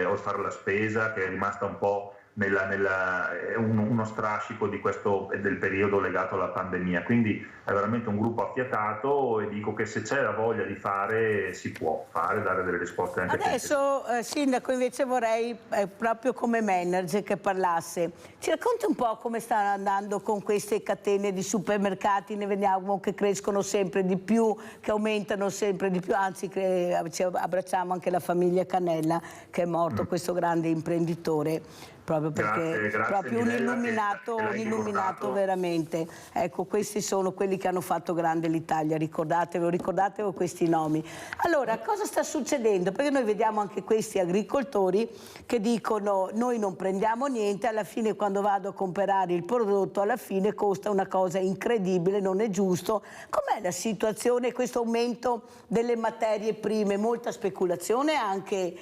Speaker 12: o fare la spesa, che è rimasta un po' uno strascico del periodo legato alla pandemia. Quindi è veramente un gruppo affiatato, e dico che se c'è la voglia di fare si può fare, dare delle risposte anche
Speaker 3: adesso. Sindaco, invece vorrei proprio come manager che parlasse. Ci racconti un po' come sta andando con queste catene di supermercati? Ne vediamo che crescono sempre di più, che aumentano sempre di più, anzi ci abbracciamo anche la famiglia Cannella, che è morto, questo grande imprenditore, proprio perché
Speaker 12: grazie
Speaker 3: proprio
Speaker 12: Minella,
Speaker 3: un illuminato veramente. Ecco, questi sono quelli che hanno fatto grande l'Italia, ricordatevo questi nomi. Allora, cosa sta succedendo? Perché noi vediamo anche questi agricoltori che dicono: noi non prendiamo niente, alla fine quando vado a comprare il prodotto alla fine costa una cosa incredibile, non è giusto. Com'è la situazione, questo aumento delle materie prime? Molta speculazione anche,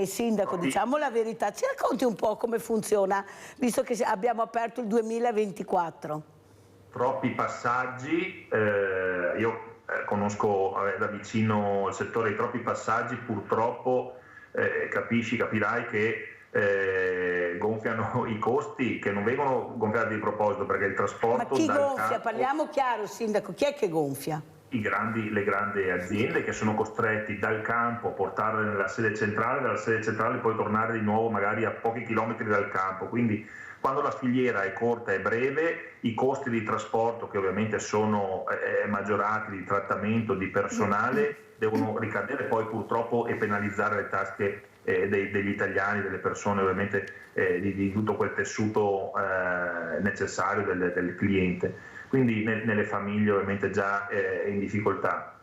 Speaker 3: Sindaco, diciamo la verità. Ci racconti un po' come funziona, visto che abbiamo aperto il 2024?
Speaker 12: Troppi passaggi, io conosco da vicino il settore di troppi passaggi, purtroppo capirai che gonfiano i costi, che non vengono gonfiati di proposito, perché il trasporto...
Speaker 3: Ma chi gonfia? Parliamo chiaro, Sindaco, chi è che gonfia?
Speaker 12: Le grandi aziende, che sono costretti dal campo a portarle nella sede centrale, dalla sede centrale poi tornare di nuovo magari a pochi chilometri dal campo. Quindi quando la filiera è corta e breve, i costi di trasporto, che ovviamente sono maggiorati, di trattamento, di personale, devono ricadere poi purtroppo e penalizzare le tasche degli italiani, delle persone, ovviamente di tutto quel tessuto necessario del cliente. Quindi nelle famiglie ovviamente già in difficoltà.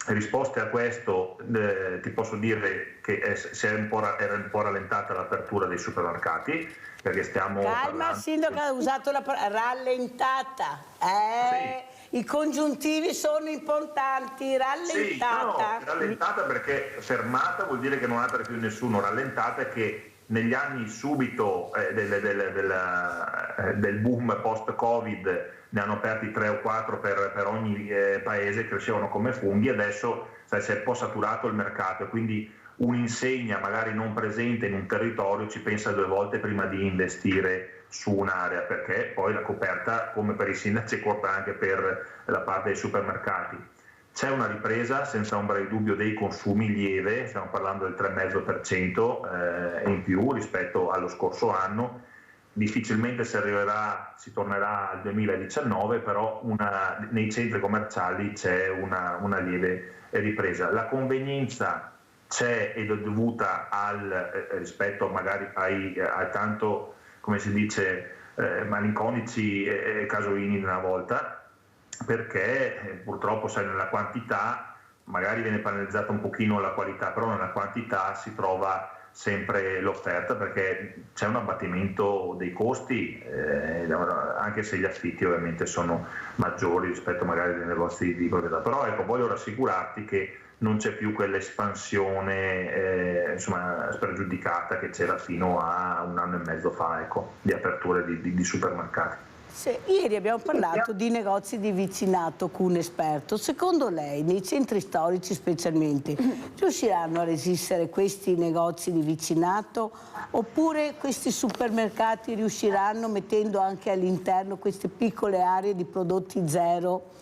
Speaker 12: Risposte a questo, ti posso dire che era un po' rallentata l'apertura dei supermercati, perché stiamo
Speaker 3: Calma, Sindaco, ha usato la parola rallentata.
Speaker 12: Sì.
Speaker 3: i congiuntivi sono importanti, rallentata.
Speaker 12: Sì, no, rallentata perché fermata vuol dire che non apre più nessuno, rallentata è che negli anni subito del boom post-Covid ne hanno aperti 3 o 4 per ogni paese, crescevano come funghi, adesso si è un po' saturato il mercato e quindi un'insegna magari non presente in un territorio ci pensa 2 volte prima di investire su un'area, perché poi la coperta, come per i sindaci, è corta anche per la parte dei supermercati. C'è una ripresa senza ombra di dubbio dei consumi lieve, stiamo parlando del 3,5% in più rispetto allo scorso anno. Difficilmente si tornerà al 2019, però nei centri commerciali c'è una lieve ripresa. La convenienza c'è ed è dovuta rispetto magari ai tanto, come si dice, malinconici casolini di una volta, perché purtroppo sai, nella quantità magari viene penalizzata un pochino la qualità, però nella quantità si trova sempre l'offerta perché c'è un abbattimento dei costi, anche se gli affitti ovviamente sono maggiori rispetto magari ai negozi di proprietà. Però ecco, voglio rassicurarti che non c'è più quell'espansione spregiudicata che c'era fino a 1 anno e mezzo fa, ecco, di aperture di supermercati.
Speaker 3: Sì, ieri abbiamo parlato di negozi di vicinato con un esperto. Secondo lei, nei centri storici specialmente, riusciranno a resistere questi negozi di vicinato oppure questi supermercati riusciranno, mettendo anche all'interno queste piccole aree di prodotti zero,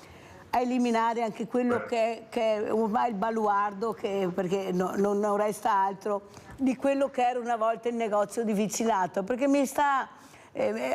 Speaker 3: a eliminare anche quello che è ormai il baluardo, perché non resta altro, di quello che era una volta il negozio di vicinato? Perché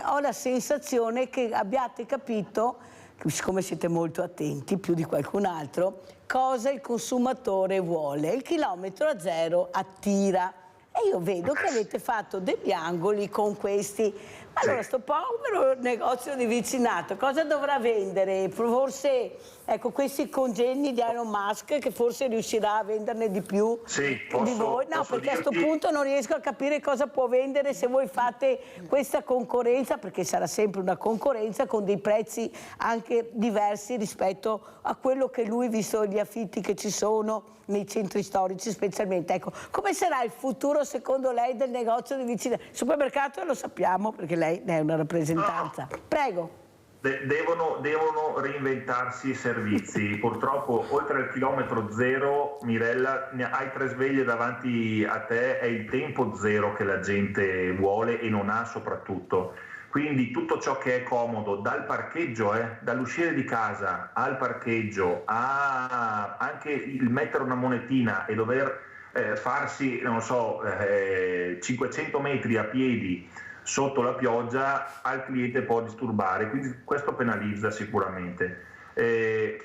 Speaker 3: ho la sensazione che abbiate capito, siccome siete molto attenti, più di qualcun altro, cosa il consumatore vuole. Il chilometro zero attira. E io vedo che avete fatto degli angoli con questi. Allora, sto povero negozio di vicinato, cosa dovrà vendere? Forse, ecco, questi congegni di Elon Musk, che forse riuscirà a venderne di più di voi? No, perché a questo punto non riesco a capire cosa può vendere se voi fate questa concorrenza, perché sarà sempre una concorrenza con dei prezzi anche diversi rispetto a quello che lui, visto gli affitti che ci sono nei centri storici specialmente. Ecco, come sarà il futuro secondo lei del negozio di vicinato? Il supermercato lo sappiamo perché lei ne è una rappresentanza. Prego.
Speaker 12: Devono reinventarsi i servizi. Purtroppo oltre al chilometro zero, Mirella, hai 3 sveglie davanti a te, è il tempo zero che la gente vuole e non ha soprattutto. Quindi tutto ciò che è comodo, dal parcheggio, dall'uscire di casa al parcheggio, a anche il mettere una monetina e dover farsi, 500 metri a piedi sotto la pioggia, al cliente può disturbare, quindi questo penalizza sicuramente.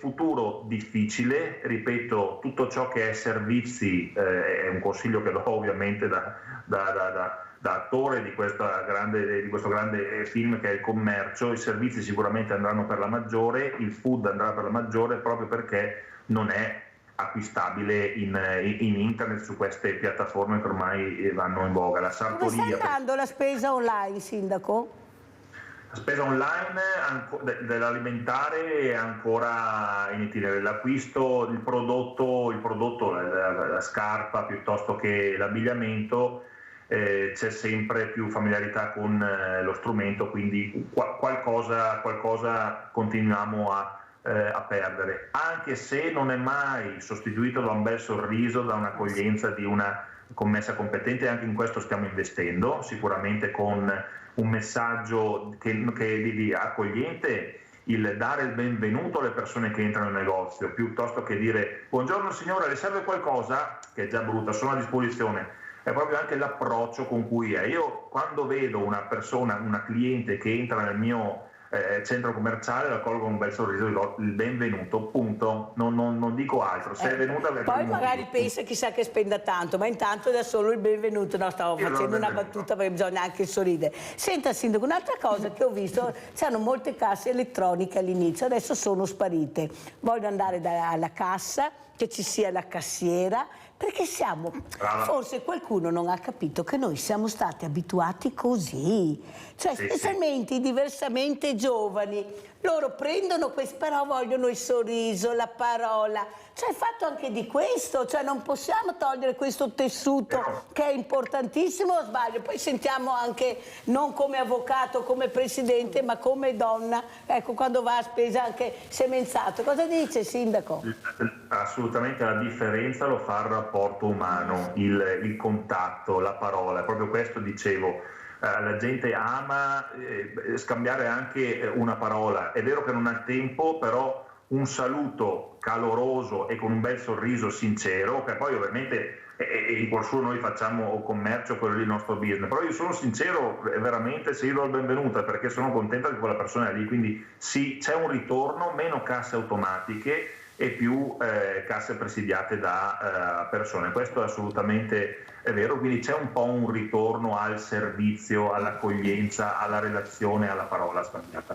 Speaker 12: Futuro difficile, ripeto, tutto ciò che è servizi, è un consiglio che do ovviamente da attore di questo grande film che è il commercio. I servizi sicuramente andranno per la maggiore, il food andrà per la maggiore proprio perché non è acquistabile in internet su queste piattaforme che ormai vanno in voga. La sartoria.
Speaker 3: Come sta andando la spesa online, Sindaco?
Speaker 12: La spesa online dell'alimentare è ancora in itinere. L'acquisto, il prodotto, la scarpa piuttosto che l'abbigliamento, c'è sempre più familiarità con lo strumento, quindi qualcosa continuiamo a perdere, anche se non è mai sostituito da un bel sorriso, da un'accoglienza di una commessa competente. Anche in questo stiamo investendo, sicuramente con un messaggio di accogliente, il dare il benvenuto alle persone che entrano in negozio, piuttosto che dire buongiorno signora, le serve qualcosa, che è già brutta, sono a disposizione. È proprio anche l'approccio con cui è. Io quando vedo una persona, una cliente che entra nel mio centro commerciale, la colgo con un bel sorriso, dico il benvenuto, punto, non dico altro. Se è venuta
Speaker 3: poi magari pensa chissà che spenda tanto, ma intanto da solo il benvenuto. No, stavo facendo una battuta perché bisogna anche sorridere. Senta Sindaco, un'altra cosa che ho visto, c'erano molte casse elettroniche all'inizio, adesso sono sparite. Voglio andare alla cassa, che ci sia la cassiera, Perché forse qualcuno non ha capito che noi siamo stati abituati così, cioè specialmente i diversamente giovani, loro prendono questo, però vogliono il sorriso, la parola, cioè il fatto anche di questo, cioè non possiamo togliere questo tessuto che è importantissimo, o sbaglio? Poi sentiamo anche, non come avvocato, come presidente, ma come donna, ecco, quando va a spesa anche semenzato. Cosa dice, Sindaco?
Speaker 12: Assolutamente, la differenza lo fa il rapporto umano, il contatto, la parola, proprio questo dicevo. La gente ama scambiare anche una parola, è vero che non ha tempo, però un saluto caloroso e con un bel sorriso sincero, che poi ovviamente in cuor suo noi facciamo commercio, quello lì il nostro business, però io sono sincero veramente se io do il benvenuto è perché sono contenta che quella persona è lì, quindi sì, c'è un ritorno, meno casse automatiche e più casse presidiate da persone, questo assolutamente è vero, quindi c'è un po' un ritorno al servizio, all'accoglienza, alla relazione, alla parola scambiata.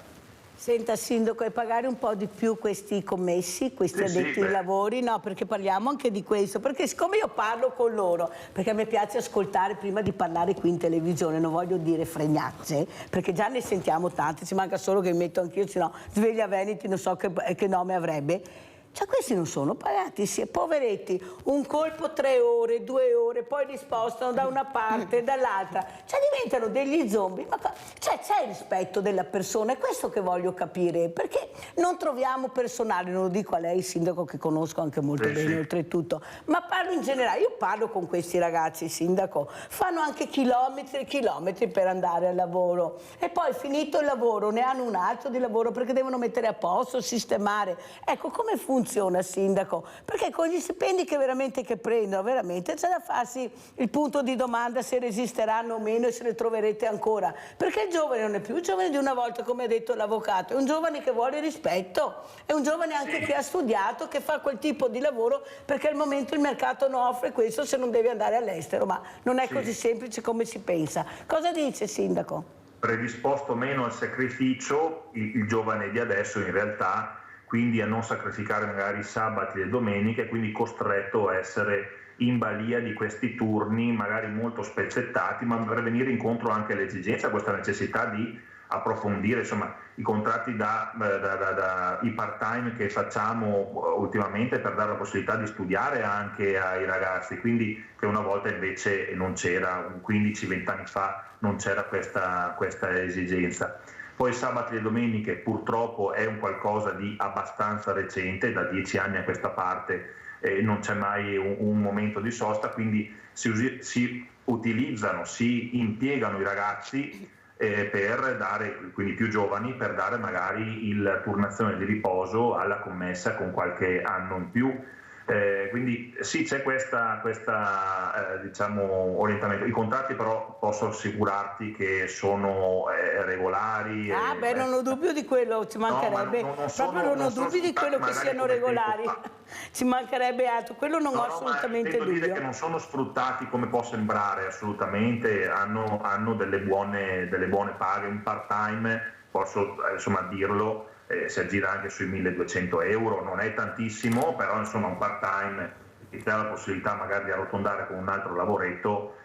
Speaker 3: Senta, Sindaco, e pagare un po' di più questi commessi, questi addetti ai lavori? No, perché parliamo anche di questo, perché siccome io parlo con loro, perché a me piace ascoltare prima di parlare qui in televisione, non voglio dire fregnacce, perché già ne sentiamo tante, ci manca solo che mi metto anch'io, se no Sveglia Veneti non so che nome avrebbe. Cioè questi non sono pagati, poveretti, un colpo 3 ore, 2 ore, poi li spostano da una parte e dall'altra, cioè diventano degli zombie, ma cioè, c'è il rispetto della persona, è questo che voglio capire, perché non troviamo personale, non lo dico a lei Sindaco che conosco anche molto bene oltretutto, ma parlo in generale, io parlo con questi ragazzi Sindaco, fanno anche chilometri e chilometri per andare al lavoro e poi finito il lavoro ne hanno un altro di lavoro perché devono mettere a posto, sistemare, ecco come funziona Sindaco, perché con gli stipendi che prendono veramente c'è da farsi il punto di domanda se resisteranno o meno e se ne troverete ancora, perché il giovane non è più il giovane di una volta come ha detto l'avvocato, è un giovane che vuole rispetto, è un giovane anche che ha studiato, che fa quel tipo di lavoro perché al momento il mercato non offre questo se non deve andare all'estero, ma non è così semplice come si pensa. Cosa dice Sindaco?
Speaker 12: Predisposto meno al sacrificio il giovane di adesso in realtà, quindi a non sacrificare magari i sabati e le domeniche, quindi costretto a essere in balia di questi turni magari molto spezzettati, ma per venire incontro anche all'esigenza, a questa necessità di approfondire, insomma, i contratti i part-time che facciamo ultimamente per dare la possibilità di studiare anche ai ragazzi, quindi che una volta invece non c'era, 15-20 anni fa non c'era questa esigenza. Poi sabati e domeniche purtroppo è un qualcosa di abbastanza recente, da 10 anni a questa parte non c'è mai un momento di sosta, quindi si utilizzano, si impiegano i ragazzi per dare, quindi più giovani, per dare magari il turnazione di riposo alla commessa con qualche anno in più. Quindi sì, c'è questa diciamo, orientamento. I contratti però posso assicurarti che sono regolari.
Speaker 3: Non ho dubbio di quello, ci mancherebbe. Non ho dubbi di quello che siano regolari. Ci mancherebbe altro, quello non ho assolutamente dubbio.
Speaker 12: Devo dire che non sono sfruttati come può sembrare, assolutamente, hanno delle buone paghe, un part-time, posso insomma dirlo. Si aggira anche sui 1.200 euro, non è tantissimo, però insomma un part-time che ti dà la possibilità magari di arrotondare con un altro lavoretto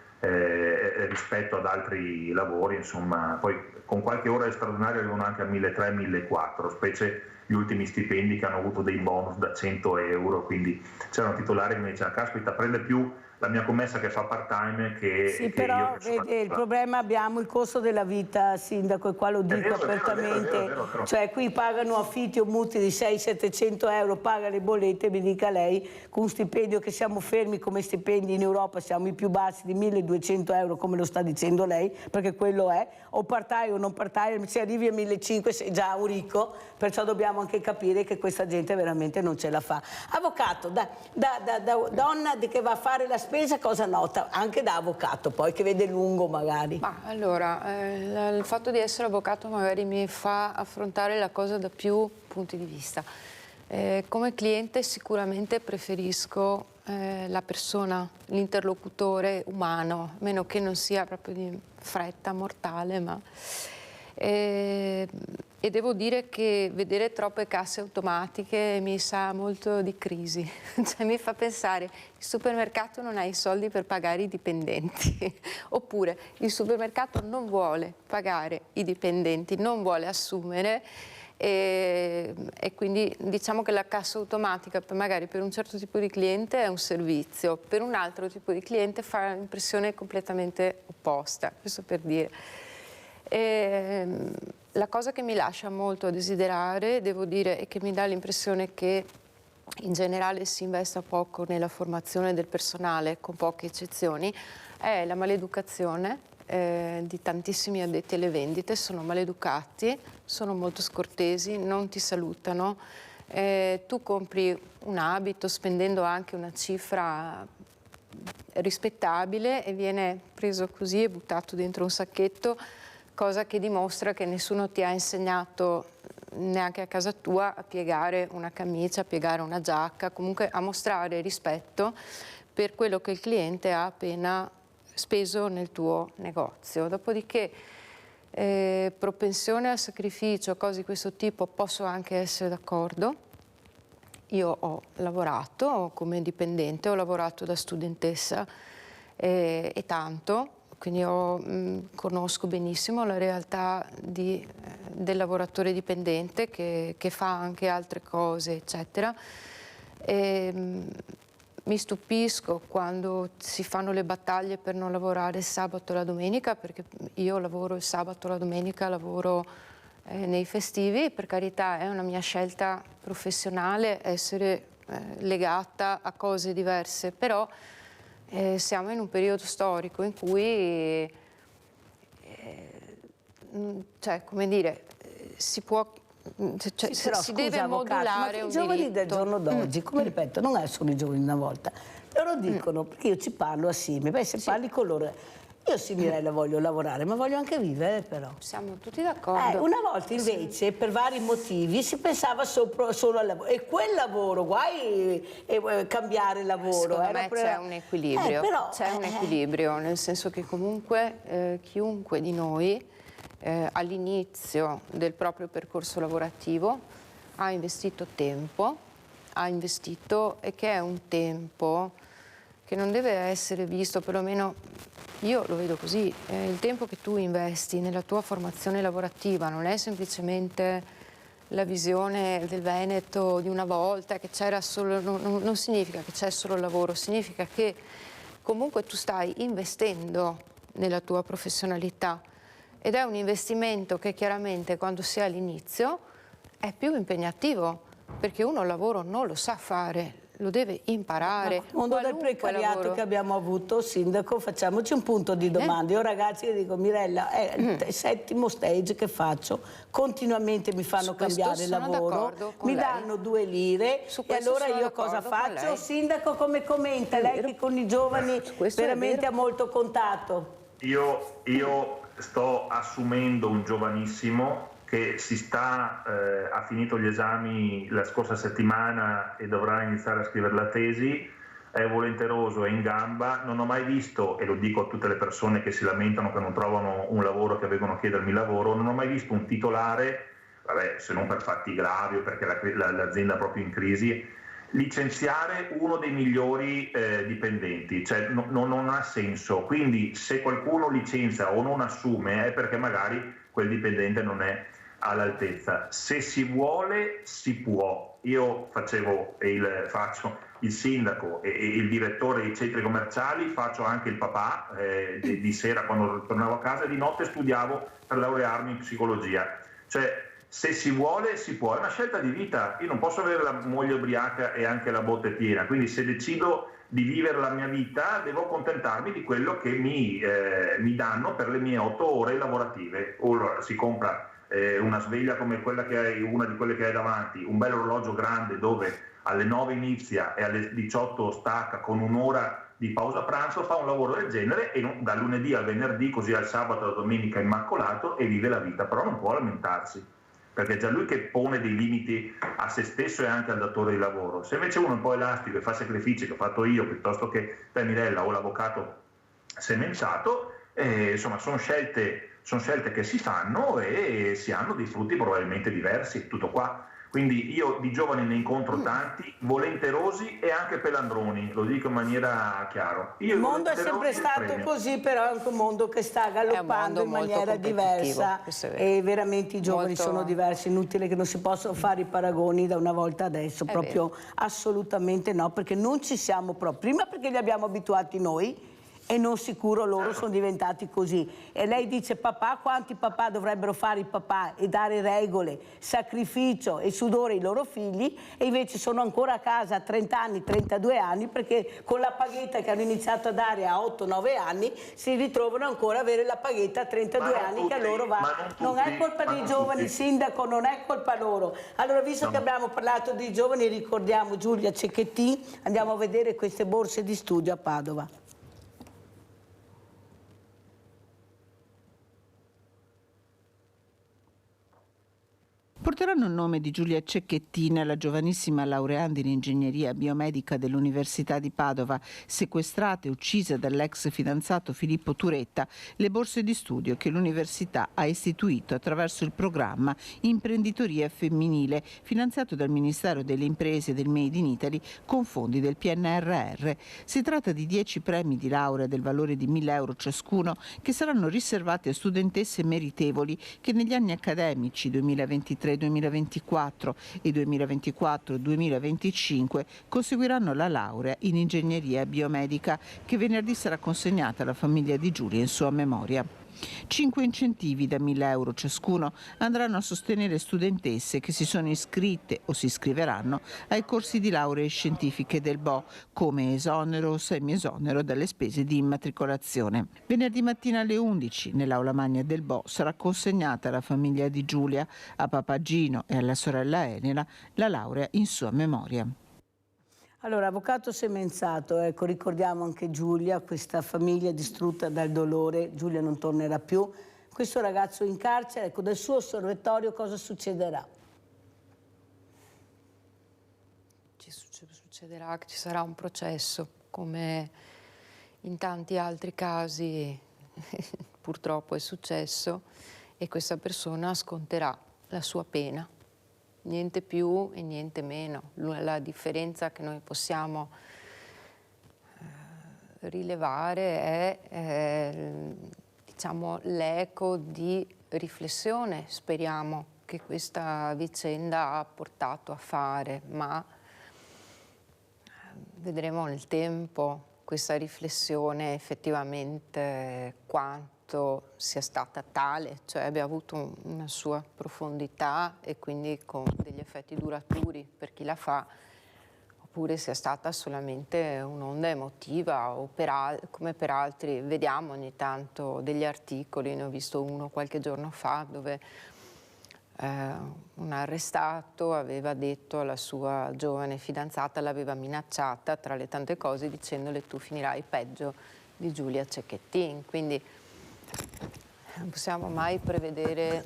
Speaker 12: rispetto ad altri lavori, insomma, poi con qualche ora straordinaria arrivano anche a 1.300-1.400, specie gli ultimi stipendi che hanno avuto dei bonus da 100 euro, quindi c'erano titolari che mi dicevano, caspita, prende più la mia commessa che fa part-time che
Speaker 3: però
Speaker 12: io che
Speaker 3: il problema abbiamo il costo della vita, Sindaco, e qua lo dico apertamente, vero. Cioè qui pagano affitti o mutui di 600-700 euro, paga le bollette, mi dica lei, con un stipendio che siamo fermi come stipendi in Europa, siamo i più bassi di 1.200 euro come lo sta dicendo lei, perché quello è, o part-time o non part-time, se arrivi a 1.500 sei già un ricco, perciò dobbiamo anche capire che questa gente veramente non ce la fa. Avvocato, da donna che va a fare la spesa cosa nota? Anche da avvocato poi, che vede lungo magari.
Speaker 2: Ma allora, il fatto di essere avvocato magari mi fa affrontare la cosa da più punti di vista. Come cliente sicuramente preferisco la persona, l'interlocutore umano, a meno che non sia proprio di fretta mortale, ma... E devo dire che vedere troppe casse automatiche mi sa molto di crisi, cioè mi fa pensare: il supermercato non ha i soldi per pagare i dipendenti, oppure il supermercato non vuole pagare i dipendenti, non vuole assumere, e quindi diciamo che la cassa automatica magari per un certo tipo di cliente è un servizio, per un altro tipo di cliente fa l'impressione completamente opposta, questo per dire. La cosa che mi lascia molto a desiderare, devo dire, e che mi dà l'impressione che in generale si investa poco nella formazione del personale, con poche eccezioni, è la maleducazione di tantissimi addetti alle vendite. Sono maleducati, sono molto scortesi, non ti salutano. Tu compri un abito spendendo anche una cifra rispettabile e viene preso così e buttato dentro un sacchetto, cosa che dimostra che nessuno ti ha insegnato neanche a casa tua a piegare una camicia, a piegare una giacca, comunque a mostrare rispetto per quello che il cliente ha appena speso nel tuo negozio. Dopodiché propensione al sacrificio, cose di questo tipo, posso anche essere d'accordo. Io ho lavorato come dipendente, ho lavorato da studentessa e tanto, quindi conosco benissimo la realtà del lavoratore dipendente che fa anche altre cose, eccetera. Mi stupisco quando si fanno le battaglie per non lavorare il sabato e la domenica, perché io lavoro il sabato e la domenica, lavoro nei festivi. Per carità, è una mia scelta professionale essere legata a cose diverse, però siamo in un periodo storico in cui, cioè, come dire, si può, cioè,
Speaker 3: sì, però,
Speaker 2: si deve modulare un
Speaker 3: diritto. I giovani del giorno d'oggi, come ripeto, non è solo i giovani una volta, loro dicono, perché io ci parlo a Simi, se parli con loro, io sì Mirella voglio lavorare, ma voglio anche vivere però.
Speaker 2: Siamo tutti d'accordo.
Speaker 3: Una volta invece, per vari motivi, si pensava solo al lavoro, e quel lavoro, guai cambiare lavoro.
Speaker 2: Secondo me c'è un equilibrio, c'è un equilibrio, nel senso che comunque chiunque di noi all'inizio del proprio percorso lavorativo ha investito tempo, e che è un tempo che non deve essere visto, perlomeno io lo vedo così, il tempo che tu investi nella tua formazione lavorativa non è semplicemente la visione del Veneto di una volta, che c'era solo, non significa che c'è solo il lavoro, significa che comunque tu stai investendo nella tua professionalità, ed è un investimento che chiaramente quando si è all'inizio è più impegnativo, perché uno il lavoro non lo sa fare, lo deve imparare.
Speaker 3: Il mondo del precariato lavoro che abbiamo avuto, Sindaco, facciamoci un punto di domanda. Io ragazzi dico, Mirella, è il settimo stage che faccio, continuamente mi fanno cambiare lavoro, mi danno 2 lire, e allora io cosa faccio? Sindaco, come commenta? Lei che con i giovani veramente ha molto contatto.
Speaker 12: Io sto assumendo un giovanissimo che ha finito gli esami la scorsa settimana e dovrà iniziare a scrivere la tesi, è volenteroso, è in gamba. Non ho mai visto, e lo dico a tutte le persone che si lamentano che non trovano un lavoro, che vengono a chiedermi lavoro, non ho mai visto un titolare, se non per fatti gravi o perché l'azienda è proprio in crisi, licenziare uno dei migliori dipendenti, cioè non ha senso. Quindi se qualcuno licenzia o non assume è perché magari quel dipendente non è all'altezza. Se si vuole si può. Io faccio il sindaco e il direttore dei centri commerciali, faccio anche il papà di sera quando tornavo a casa, e di notte studiavo per laurearmi in psicologia. Cioè, se si vuole si può, è una scelta di vita. Io non posso avere la moglie ubriaca e anche la botte piena, quindi se decido di vivere la mia vita devo accontentarmi di quello che mi danno per le mie 8 ore lavorative. Ora si compra una sveglia come quella che hai, una di quelle che hai davanti, un bel orologio grande dove alle 9 inizia e alle 18 stacca con un'ora di pausa pranzo, fa un lavoro del genere e dal lunedì al venerdì, così al sabato e alla domenica immacolato, e vive la vita, però non può lamentarsi, perché è già lui che pone dei limiti a se stesso e anche al datore di lavoro. Se invece uno è un po' elastico e fa sacrifici che ho fatto io piuttosto che te Mirella o l'avvocato sementato, insomma sono scelte sono scelte che si fanno e si hanno dei frutti probabilmente diversi, tutto qua. Quindi io di giovani ne incontro tanti, volenterosi e anche pelandroni, lo dico in maniera chiara.
Speaker 3: Il mondo è sempre stato così, però è anche un mondo che sta galoppando in maniera diversa e veramente i giovani sono diversi, inutile che non si possano fare i paragoni da una volta adesso, proprio assolutamente no, perché non ci siamo proprio, prima perché li abbiamo abituati noi, e non sicuro loro sono diventati così. E lei dice papà, quanti papà dovrebbero fare i papà e dare regole, sacrificio e sudore ai loro figli, e invece sono ancora a casa a 30 anni, 32 anni, perché con la paghetta che hanno iniziato a dare a 8-9 anni si ritrovano ancora a avere la paghetta a 32 anni che a loro va. Non è colpa dei giovani, sindaco, non è colpa loro. Allora, visto che abbiamo parlato dei giovani, ricordiamo Giulia Cecchettin, andiamo a vedere queste borse di studio a Padova.
Speaker 8: Porteranno il nome di Giulia Cecchettin, la giovanissima laureanda in ingegneria biomedica dell'Università di Padova, sequestrata e uccisa dall'ex fidanzato Filippo Turetta, le borse di studio che l'università ha istituito attraverso il programma Imprenditoria Femminile, finanziato dal Ministero delle Imprese e del Made in Italy con fondi del PNRR. Si tratta di 10 premi di laurea del valore di 1.000 euro ciascuno, che saranno riservati a studentesse meritevoli che negli anni accademici 2023-2024 e 2024-2025 conseguiranno la laurea in ingegneria biomedica, che venerdì sarà consegnata alla famiglia di Giulia in sua memoria. 5 incentivi da 1.000 euro ciascuno andranno a sostenere studentesse che si sono iscritte o si iscriveranno ai corsi di lauree scientifiche del BO, come esonero o semi-esonero dalle spese di immatricolazione. Venerdì mattina alle 11 nell'aula magna del BO sarà consegnata alla famiglia di Giulia, a papà Gino e alla sorella Enela la laurea in sua memoria.
Speaker 3: Allora, avvocato Semenzato, ecco, ricordiamo anche Giulia, questa famiglia distrutta dal dolore. Giulia non tornerà più. Questo ragazzo in carcere, ecco, del suo osservatorio cosa succederà?
Speaker 2: Succederà che ci sarà un processo, come in tanti altri casi purtroppo è successo, e questa persona sconterà la sua pena. Niente più e niente meno. La differenza che noi possiamo rilevare è diciamo, l'eco di riflessione, speriamo, che questa vicenda ha portato a fare, ma vedremo nel tempo questa riflessione effettivamente quanto sia stata tale, cioè abbia avuto una sua profondità e quindi con degli effetti duraturi per chi la fa, oppure sia stata solamente un'onda emotiva o come per altri. Vediamo ogni tanto degli articoli, ne ho visto uno qualche giorno fa dove un arrestato aveva detto alla sua giovane fidanzata, l'aveva minacciata tra le tante cose dicendole tu finirai peggio di Giulia Cecchettin, quindi non possiamo mai prevedere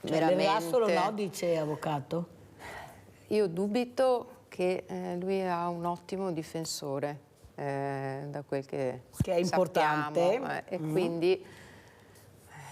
Speaker 2: veramente.
Speaker 3: L'ergastolo no, dice avvocato?
Speaker 2: Io dubito che lui ha un ottimo difensore, da quel che
Speaker 3: è importante,
Speaker 2: sappiamo, e quindi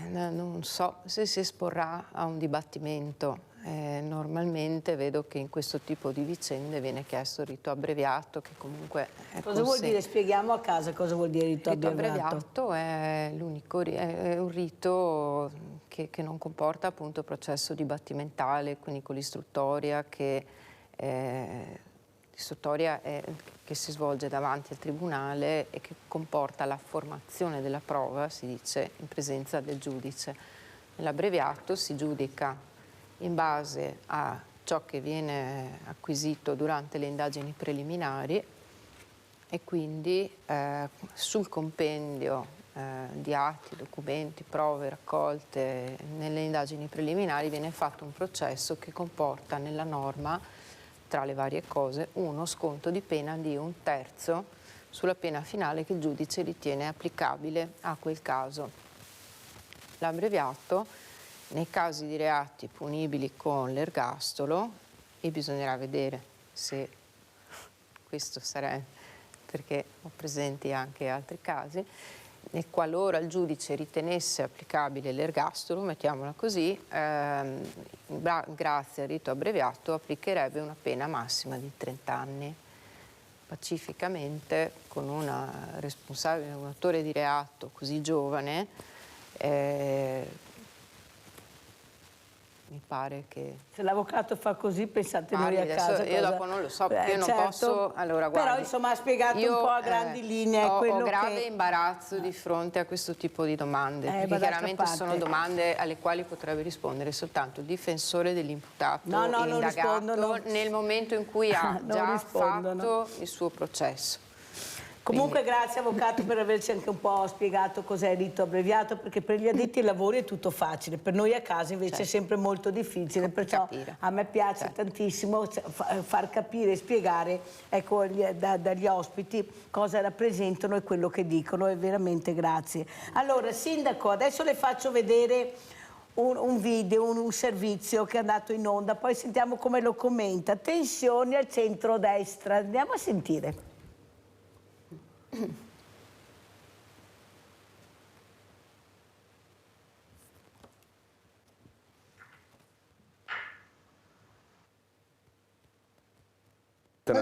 Speaker 2: non so se si esporrà a un dibattimento. Normalmente vedo che in questo tipo di vicende viene chiesto il rito abbreviato, che comunque è
Speaker 3: cosa vuol dire? Spieghiamo a casa cosa vuol dire rito abbreviato.
Speaker 2: È l'unico, è un rito che non comporta appunto processo dibattimentale, quindi con l'istruttoria che si svolge davanti al tribunale e che comporta la formazione della prova, si dice, in presenza del giudice. Nell'abbreviato si giudica in base a ciò che viene acquisito durante le indagini preliminari e quindi sul compendio di atti, documenti, prove raccolte nelle indagini preliminari viene fatto un processo che comporta nella norma, tra le varie cose, uno sconto di pena di 1/3 sulla pena finale che il giudice ritiene applicabile a quel caso. L'abbreviato, nei casi di reati punibili con l'ergastolo, e bisognerà vedere se questo sarà, perché ho presenti anche altri casi, e qualora il giudice ritenesse applicabile l'ergastolo, mettiamola così, grazie al rito abbreviato applicherebbe una pena massima di 30 anni. Pacificamente, con una responsabile, un autore di reato così giovane, mi pare che...
Speaker 3: Se l'avvocato fa così, pensate noi a casa.
Speaker 2: Io dopo non lo so, perché io non posso... Allora, guardi,
Speaker 3: però insomma ha spiegato un po' a grandi linee
Speaker 2: ho grave imbarazzo di fronte a questo tipo di domande, perché chiaramente sono domande alle quali potrebbe rispondere soltanto il difensore dell'imputato indagato nel momento in cui ha già fatto il suo processo.
Speaker 3: Comunque grazie avvocato per averci anche un po' spiegato cos'è il rito abbreviato, perché per gli addetti ai lavori è tutto facile, per noi a casa invece è sempre molto difficile, perciò a me piace tantissimo far capire e spiegare, ecco, dagli ospiti cosa rappresentano e quello che dicono, e veramente grazie. Allora Sindaco, adesso le faccio vedere un video, un servizio che è andato in onda, poi sentiamo come lo commenta. Tensioni al centro-destra, andiamo a sentire.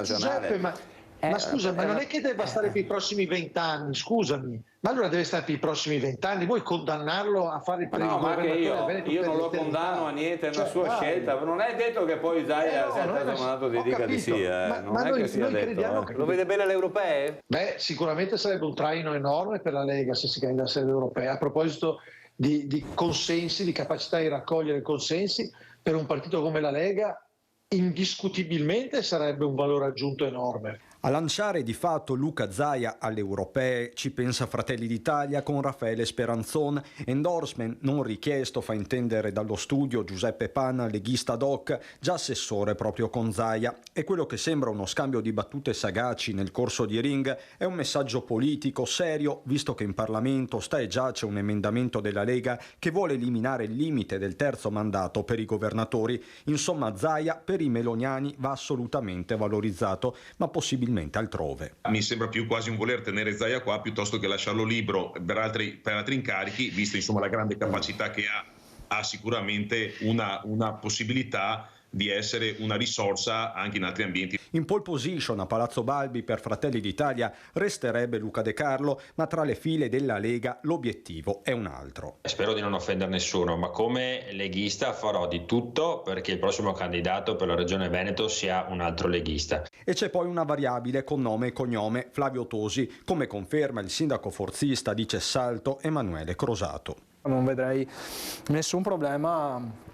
Speaker 14: Giuseppe, ma scusa, ma non è che debba stare per i prossimi 20 anni, scusami, ma allora deve stare per i prossimi 20 anni, vuoi condannarlo a fare il
Speaker 15: governatore? Io non lo condanno a niente, è una sua scelta, non è detto che poi Zaia sia stato mandato di dica di sì, non è che sia detto. Lo vede bene alle europee?
Speaker 14: Beh, sicuramente sarebbe un traino enorme per la Lega se si candidasse alle europee. A proposito di consensi, di capacità di raccogliere consensi, per un partito come la Lega indiscutibilmente sarebbe un valore aggiunto enorme.
Speaker 16: A lanciare di fatto Luca Zaia alle europee ci pensa Fratelli d'Italia con Raffaele Speranzon, endorsement non richiesto, fa intendere dallo studio Giuseppe Panna, leghista doc, già assessore proprio con Zaia. E quello che sembra uno scambio di battute sagaci nel corso di ring è un messaggio politico serio, visto che in Parlamento sta e giace un emendamento della Lega che vuole eliminare il limite del terzo mandato per i governatori. Insomma, Zaia per i meloniani va assolutamente valorizzato, ma possibilmente altrove.
Speaker 17: Mi sembra più quasi un voler tenere Zaia qua piuttosto che lasciarlo libero per altri incarichi, visto insomma la grande capacità che ha sicuramente una possibilità di essere una risorsa anche in altri ambienti.
Speaker 16: In pole position a Palazzo Balbi per Fratelli d'Italia resterebbe Luca De Carlo, ma tra le file della Lega l'obiettivo è un altro.
Speaker 18: Spero di non offendere nessuno, ma come leghista farò di tutto perché il prossimo candidato per la Regione Veneto sia un altro leghista.
Speaker 16: E c'è poi una variabile con nome e cognome, Flavio Tosi, come conferma il sindaco forzista di Cessalto Emanuele Crosato.
Speaker 19: Non vedrei nessun problema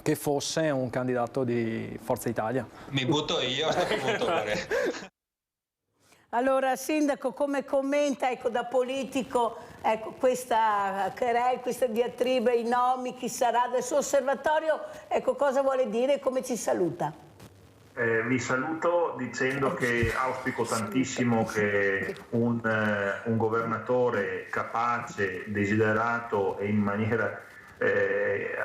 Speaker 19: che fosse un candidato di Forza Italia.
Speaker 18: Mi butto io a questo punto.
Speaker 3: Allora, Sindaco, come commenta, ecco, da politico, ecco, questa querela, questa diatriba, i nomi, chi sarà del suo osservatorio, ecco, cosa vuole dire e come ci saluta?
Speaker 12: Vi saluto dicendo che auspico tantissimo che un governatore capace, desiderato e in maniera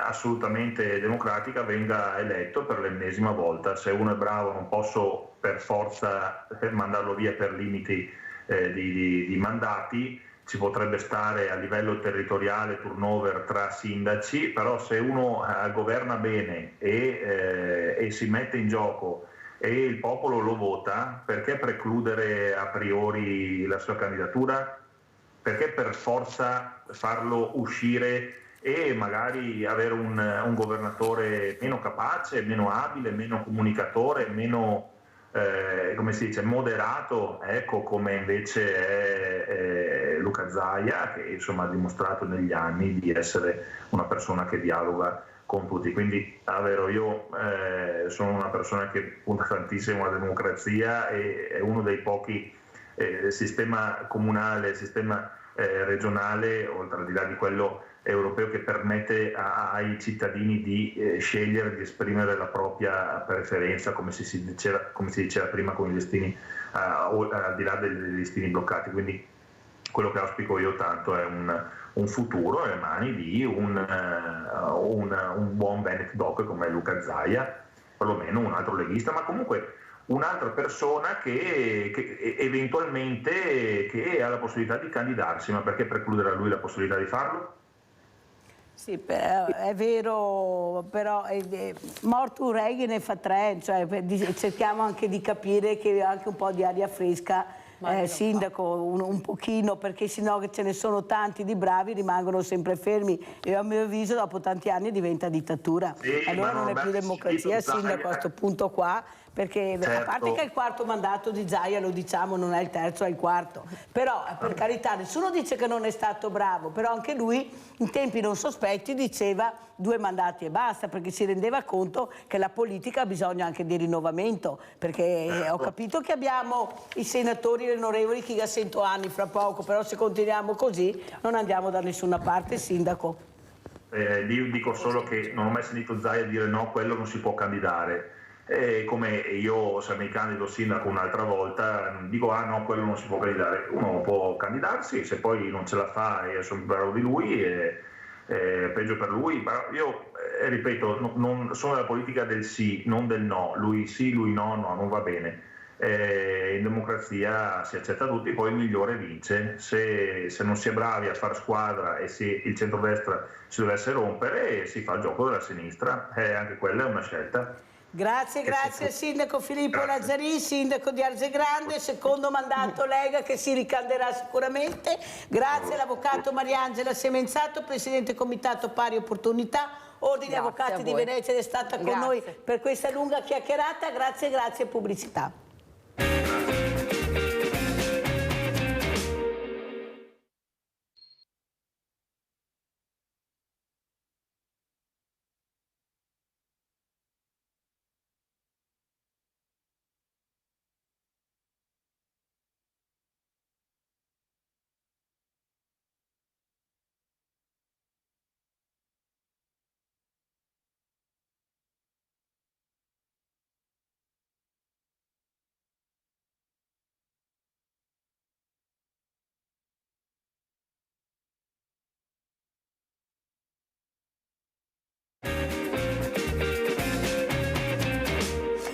Speaker 12: assolutamente democratica venga eletto per l'ennesima volta. Se uno è bravo non posso per forza mandarlo via per limiti di mandati, ci potrebbe stare a livello territoriale turnover tra sindaci, però se uno governa bene e si mette in gioco e il popolo lo vota, perché precludere a priori la sua candidatura? Perché per forza farlo uscire e magari avere un governatore meno capace, meno abile, meno comunicatore, meno come si dice, moderato, ecco, come invece è Luca Zaia, che insomma ha dimostrato negli anni di essere una persona che dialoga con tutti. Quindi davvero io sono una persona che punta tantissimo alla democrazia e è uno dei pochi sistema comunale, sistema regionale, oltre al di là di quello europeo, che permette ai cittadini di scegliere, di esprimere la propria preferenza, come si diceva prima, con i listini, al di là dei listini bloccati. Quindi quello che auspico io tanto è un futuro nelle mani di un buon Veneto Doc come Luca Zaia, perlomeno un altro leghista, ma comunque un'altra persona che eventualmente che ha la possibilità di candidarsi, ma perché precludere a lui la possibilità di farlo?
Speaker 3: Sì, è vero, però morto un re ne fa tre, cioè, cerchiamo anche di capire che anche un po' di aria fresca, sindaco, un pochino, perché sennò che ce ne sono tanti di bravi rimangono sempre fermi e a mio avviso dopo tanti anni diventa dittatura.
Speaker 12: Sì,
Speaker 3: allora non è più democrazia, sindaco, a questo punto qua, perché a parte che è il quarto mandato di Zaia, lo diciamo, non è il terzo, è il quarto, però per carità nessuno dice che non è stato bravo, però anche lui in tempi non sospetti diceva 2 mandati e basta, perché si rendeva conto che la politica ha bisogno anche di rinnovamento, perché ho capito che abbiamo i senatori e gli onorevoli che a 100 anni fra poco, però se continuiamo così non andiamo da nessuna parte, sindaco.
Speaker 12: Io dico solo che non ho mai sentito Zaia dire no, quello non si può candidare. Come io, se mi candido sindaco un'altra volta, dico ah no, quello non si può candidare. Uno può candidarsi, se poi non ce la fa e sono bravo di lui, peggio per lui. Però io ripeto, non sono della politica del sì, non del no. Lui sì, lui no, no, non va bene. In democrazia si accetta tutti, poi il migliore vince. Se non si è bravi a far squadra e se il centrodestra si dovesse rompere, si fa il gioco della sinistra, anche quella è una scelta.
Speaker 3: Grazie, grazie al sindaco Filippo Lazzarini, sindaco di Arzegrande, secondo mandato Lega che si ricanderà sicuramente. Grazie all'avvocato Mariangela Semenzato, presidente comitato pari opportunità, Ordine Avvocati di Venezia, ed è stata con noi per questa lunga chiacchierata. Grazie, grazie, pubblicità.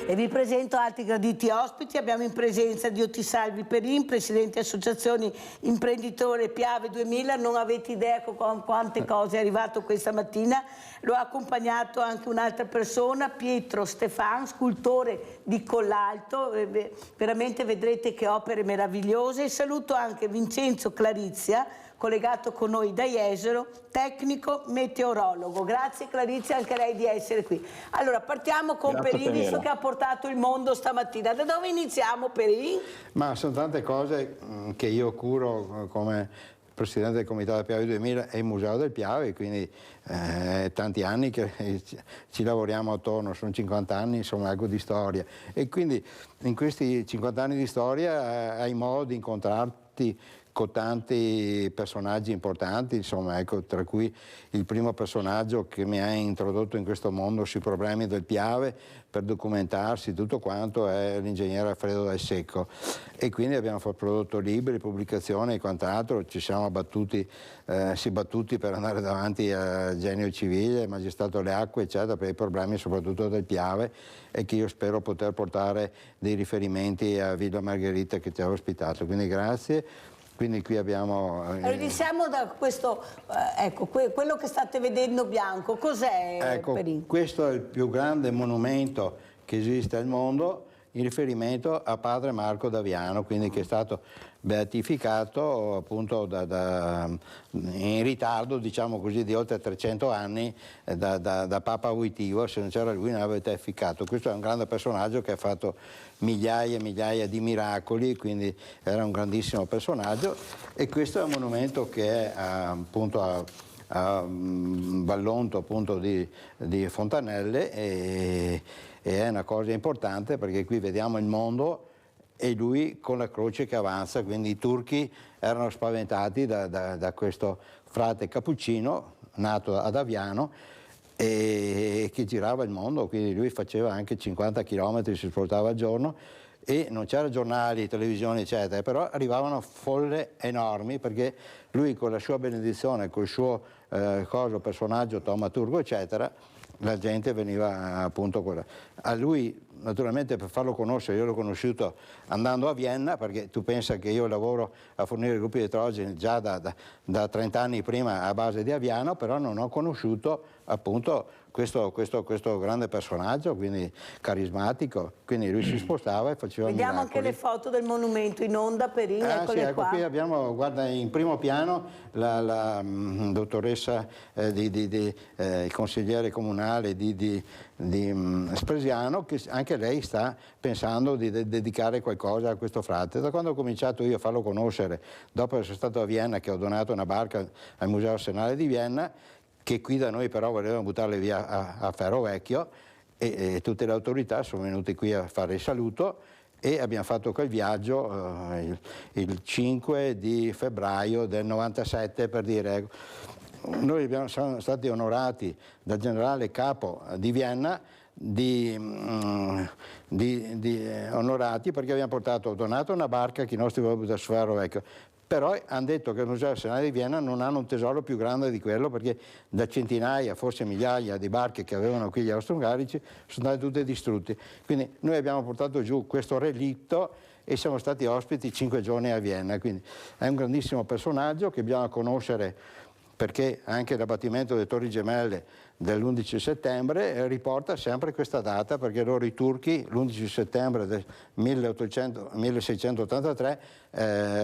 Speaker 3: E vi presento altri graditi ospiti. Abbiamo in presenza Diotti Salvi Perin, presidente associazioni imprenditore Piave 2000. Non avete idea con quante cose è arrivato questa mattina. Lo ha accompagnato anche un'altra persona, Pietro Stefan, scultore di Collalto. Veramente vedrete che opere meravigliose. E saluto anche Vincenzo Clarizia, collegato con noi da Jesolo, tecnico meteorologo. Grazie Clarizia anche lei di essere qui. Allora partiamo con Perin, visto che ha portato il mondo stamattina. Da dove iniziamo, Perin?
Speaker 20: Ma sono tante cose che io curo come presidente del Comitato Piave 2000 e il Museo del Piave, quindi tanti anni che ci lavoriamo attorno, sono 50 anni, insomma, algo di storia. E quindi in questi 50 anni di storia hai modo di incontrarti con tanti personaggi importanti, insomma, ecco, tra cui il primo personaggio che mi ha introdotto in questo mondo sui problemi del Piave per documentarsi tutto quanto è l'ingegnere Alfredo Dal Secco, e quindi abbiamo prodotto libri, pubblicazioni e quant'altro. Ci siamo battuti per andare davanti a Genio Civile, Magistrato alle Acque, eccetera, per i problemi soprattutto del Piave, e che io spero poter portare dei riferimenti a Villa Margherita che ci ha ospitato, quindi grazie. Quindi qui abbiamo...
Speaker 3: Iniziamo da questo, ecco, quello che state vedendo bianco, cos'è?
Speaker 20: Ecco, questo è il più grande monumento che esiste al mondo in riferimento a padre Marco d'Aviano, quindi che è stato beatificato appunto in ritardo, diciamo così, di oltre 300 anni da Papa Wojtyła. Se non c'era lui non aveva beatificato. Questo è un grande personaggio che ha fatto migliaia e migliaia di miracoli, quindi era un grandissimo personaggio, e questo è un monumento che è appunto a Vallonto appunto di Fontanelle, e è una cosa importante perché qui vediamo il mondo e lui con la croce che avanza, quindi i turchi erano spaventati da questo frate cappuccino nato ad Aviano e che girava il mondo, quindi lui faceva anche 50 km, si spostava al giorno, e non c'erano giornali, televisione eccetera, però arrivavano folle enormi perché lui con la sua benedizione, col suo personaggio taumaturgo eccetera, la gente veniva appunto a lui. Naturalmente per farlo conoscere, io l'ho conosciuto andando a Vienna, perché tu pensa che io lavoro a fornire gruppi di elettrogeni già da 30 anni prima a base di Aviano, però non ho conosciuto appunto questo grande personaggio, quindi carismatico, quindi lui si spostava e faceva
Speaker 3: Vediamo
Speaker 20: miracoli.
Speaker 3: anche le foto del monumento in onda, Perin, eccole
Speaker 20: sì, ecco,
Speaker 3: qua.
Speaker 20: qui abbiamo, guarda, in primo piano la dottoressa, il consigliere comunale di Spresiano, che anche lei sta pensando di dedicare qualcosa a questo frate. Da quando ho cominciato io a farlo conoscere, dopo essere stato a Vienna, che ho donato una barca al Museo Arsenale di Vienna, che qui da noi però volevano buttarle via a Ferro Vecchio, e tutte le autorità sono venute qui a fare il saluto, e abbiamo fatto quel viaggio il 5 di febbraio del 97, per dire, noi siamo stati onorati dal generale capo di Vienna, onorati perché abbiamo donato una barca che i nostri volevano buttare su Ferro Vecchio. Però hanno detto che il Museo Arsenale di Vienna non hanno un tesoro più grande di quello, perché da centinaia, forse migliaia di barche che avevano qui gli austro-ungarici sono state tutte distrutte. Quindi noi abbiamo portato giù questo relitto e siamo stati ospiti 5 giorni a Vienna. Quindi è un grandissimo personaggio che bisogna conoscere, perché anche l'abbattimento delle Torri Gemelle dell'11 settembre riporta sempre questa data, perché loro i turchi l'11 settembre del 1683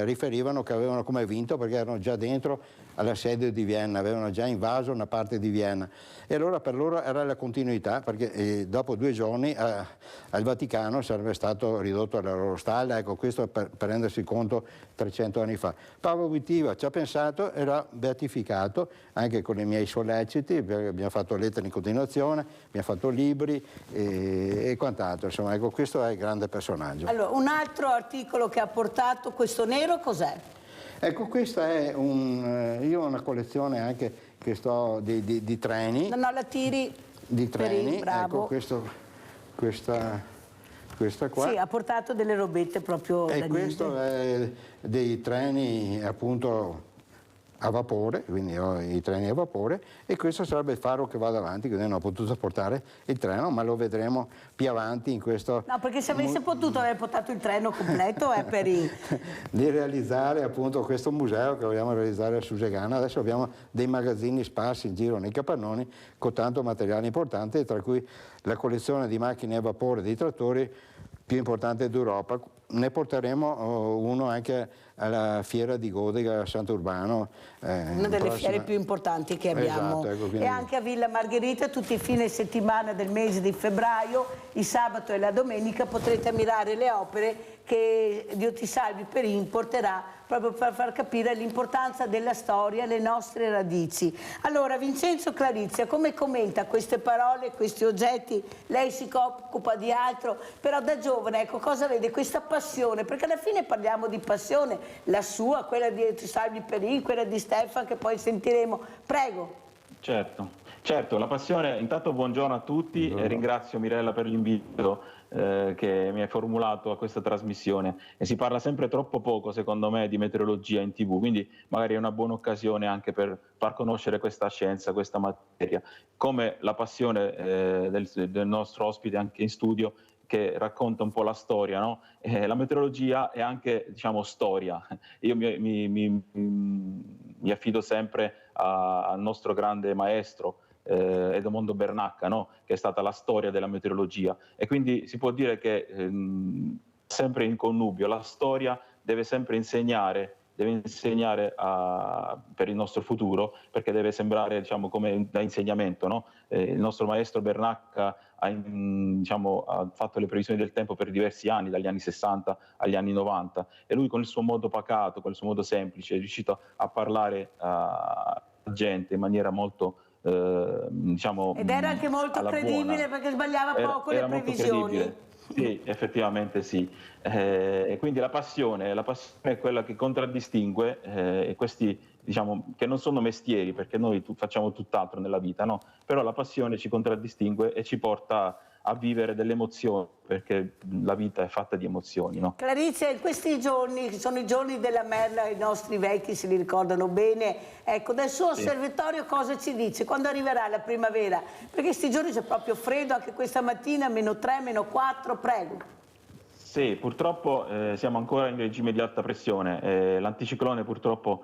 Speaker 20: riferivano che avevano come vinto, perché erano già dentro all'assedio di Vienna, avevano già invaso una parte di Vienna, e allora per loro era la continuità, perché dopo 2 giorni al Vaticano sarebbe stato ridotto alla loro stalla. Ecco, questo per rendersi conto 300 anni fa. Paolo Wojtyła ci ha pensato e l'ha beatificato anche con i miei solleciti, abbiamo fatto lettere in continuazione, abbiamo fatto libri e quant'altro. Insomma, ecco, questo è il grande personaggio.
Speaker 3: Allora, un altro articolo che ha portato questo nero cos'è?
Speaker 20: Ecco, questa è io ho una collezione anche che sto di treni.
Speaker 3: No, la tiri.
Speaker 20: Di treni,
Speaker 3: bravo.
Speaker 20: Ecco, questa qua.
Speaker 3: Sì, ha portato delle robette proprio
Speaker 20: e
Speaker 3: da
Speaker 20: questo
Speaker 3: niente.
Speaker 20: è dei treni appunto a vapore, quindi ho i treni a vapore, e questo sarebbe il faro che va davanti, quindi non ho potuto portare il treno, ma lo vedremo più avanti in questo...
Speaker 3: No, perché se avesse potuto aver portato il treno completo è per
Speaker 20: di realizzare appunto questo museo che vogliamo realizzare a Susegana. Adesso abbiamo dei magazzini sparsi in giro nei capannoni con tanto materiale importante, tra cui la collezione di macchine a vapore dei trattori più importante d'Europa. Ne porteremo uno anche alla fiera di Godega a Sant'Urbano.
Speaker 3: Una delle fiere più importanti che abbiamo.
Speaker 20: Esatto, ecco, quindi...
Speaker 3: E anche a Villa Margherita tutti i fine settimana del mese di febbraio, il sabato e la domenica, potrete ammirare le opere che Dio ti salvi Perin porterà, proprio per far capire l'importanza della storia, le nostre radici. Allora, Vincenzo Clarizia, come commenta queste parole, questi oggetti? Lei si occupa di altro, però da giovane, ecco, cosa vede? Questa passione, perché alla fine parliamo di passione, la sua, quella di Dio ti salvi Perin, quella di Stefan, che poi sentiremo. Prego.
Speaker 21: Certo, la passione, intanto buongiorno a tutti, e ringrazio Mirella per l'invito che mi hai formulato a questa trasmissione, e si parla sempre troppo poco secondo me di meteorologia in TV, quindi magari è una buona occasione anche per far conoscere questa scienza, questa materia, come la passione del nostro ospite anche in studio, che racconta un po' la storia, no? La meteorologia è anche, diciamo, storia. Io mi affido sempre al nostro grande maestro Edomondo Bernacca, no? Che è stata la storia della meteorologia, e quindi si può dire che sempre in connubio la storia deve sempre insegnare per il nostro futuro, perché deve sembrare, diciamo, come da insegnamento, no? Il nostro maestro Bernacca ha fatto le previsioni del tempo per diversi anni, dagli anni 60 agli anni 90, e lui con il suo modo pacato, con il suo modo semplice, è riuscito a parlare a gente in maniera molto
Speaker 3: ed era anche molto credibile, perché sbagliava poco le previsioni.
Speaker 21: Sì, effettivamente sì. E quindi la passione è quella che contraddistingue questi, diciamo, che non sono mestieri, perché noi facciamo tutt'altro nella vita, no? Però la passione ci contraddistingue e ci porta a vivere delle emozioni, perché la vita è fatta di emozioni, no?
Speaker 3: Clarizia, in questi giorni, sono i giorni della merla, i nostri vecchi se li ricordano bene, ecco, del suo osservatorio cosa ci dice? Quando arriverà la primavera? Perché questi giorni c'è proprio freddo, anche questa mattina, -3, -4, prego.
Speaker 21: Sì, purtroppo siamo ancora in regime di alta pressione, l'anticiclone purtroppo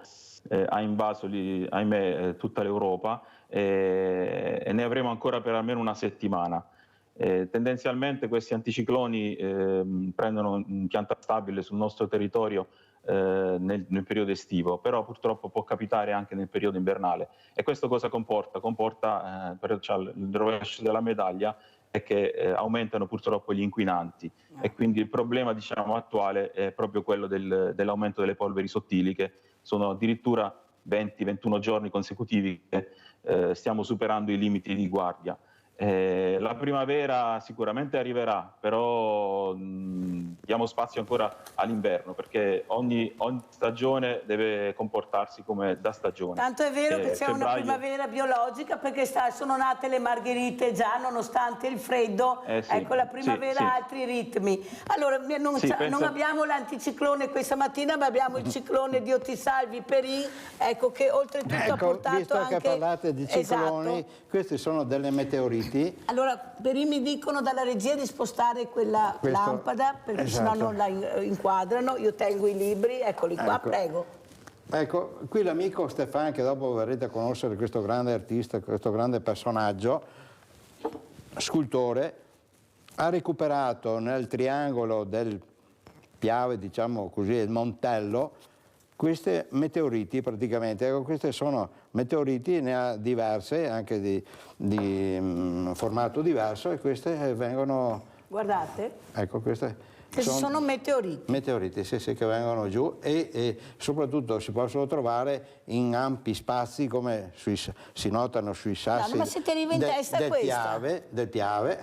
Speaker 21: ha invaso, ahimè, tutta l'Europa e ne avremo ancora per almeno una settimana. Tendenzialmente questi anticicloni prendono pianta stabile sul nostro territorio nel periodo estivo, però purtroppo può capitare anche nel periodo invernale. E questo cosa comporta? Comporta il rovescio della medaglia è che aumentano purtroppo gli inquinanti e quindi il problema, diciamo, attuale è proprio quello dell'aumento delle polveri sottili, che sono addirittura 20-21 giorni consecutivi che stiamo superando i limiti di guardia. La primavera sicuramente arriverà, però diamo spazio ancora all'inverno, perché ogni stagione deve comportarsi come da stagione.
Speaker 3: Tanto è vero che c'è una primavera biologica, perché sono nate le margherite già, nonostante il freddo.
Speaker 21: Sì,
Speaker 3: ecco, la primavera ha altri ritmi. Allora, non abbiamo l'anticiclone questa mattina, ma abbiamo il ciclone di Otisalvi Perin, ecco, che oltretutto ha portato
Speaker 20: visto
Speaker 3: anche...
Speaker 20: che parlate di cicloni, questi sono delle meteoriti.
Speaker 3: Allora, Perin mi dicono dalla regia di spostare quella lampada, perché sennò non la inquadrano. Io tengo i libri, eccoli qua, prego.
Speaker 20: Ecco, qui l'amico Stefan, che dopo verrete a conoscere, questo grande artista, questo grande personaggio, scultore, ha recuperato nel triangolo del Piave, diciamo così, il Montello, queste meteoriti praticamente. Ecco, queste sono meteoriti, ne ha diverse, anche di formato diverso, e queste vengono...
Speaker 3: Guardate.
Speaker 20: Ecco, queste...
Speaker 3: sono meteoriti.
Speaker 20: Meteoriti, sì, che vengono giù e soprattutto si possono trovare in ampi spazi, come si notano sui sassi del Piave,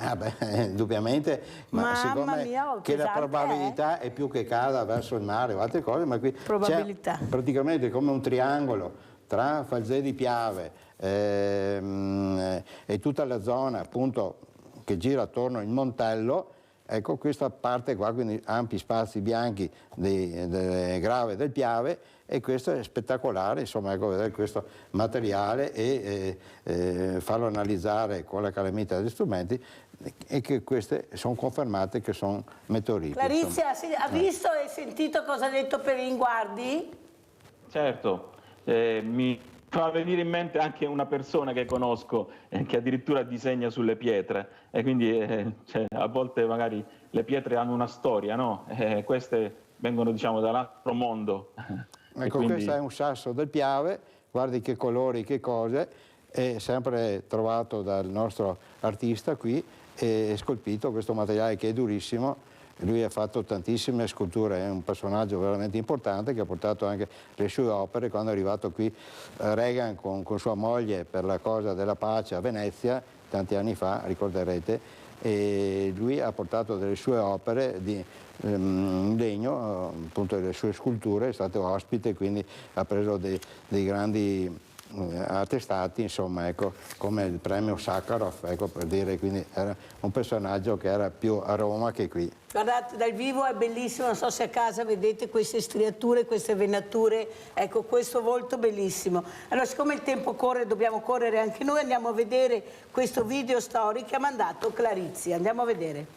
Speaker 20: indubbiamente, ma siccome che la probabilità è più che cada verso il mare o altre cose, ma qui c'è praticamente come un triangolo tra Falzè di Piave e tutta la zona appunto che gira attorno il Montello. Ecco, questa parte qua, quindi ampi spazi bianchi delle grave del Piave, e questo è spettacolare, insomma, ecco, vedere questo materiale e farlo analizzare con la calamita degli strumenti, e che queste sono confermate che sono meteoriti.
Speaker 3: Clarizia, ha visto e sentito cosa ha detto Perin, guardi?
Speaker 21: Certo, mi fa venire in mente anche una persona che conosco che addirittura disegna sulle pietre, e quindi a volte magari le pietre hanno una storia, no? Queste vengono, diciamo, dall'altro mondo.
Speaker 20: Ecco, quindi... questo è un sasso del Piave, guardi che colori, che cose, è sempre trovato dal nostro artista qui, e scolpito questo materiale che è durissimo. Lui ha fatto tantissime sculture, è un personaggio veramente importante che ha portato anche le sue opere. Quando è arrivato qui Reagan con sua moglie per la cosa della pace a Venezia, tanti anni fa, ricorderete, e lui ha portato delle sue opere di legno, appunto delle sue sculture, è stato ospite, quindi ha preso dei grandi attestati, insomma, ecco, come il premio Sakharov, ecco, per dire, quindi era un personaggio che era più a Roma che qui.
Speaker 3: Guardate, dal vivo è bellissimo, non so se a casa vedete queste striature, queste venature, ecco, questo volto bellissimo. Allora, siccome il tempo corre, dobbiamo correre anche noi, andiamo a vedere questo video story che ha mandato Clarizia, andiamo a vedere.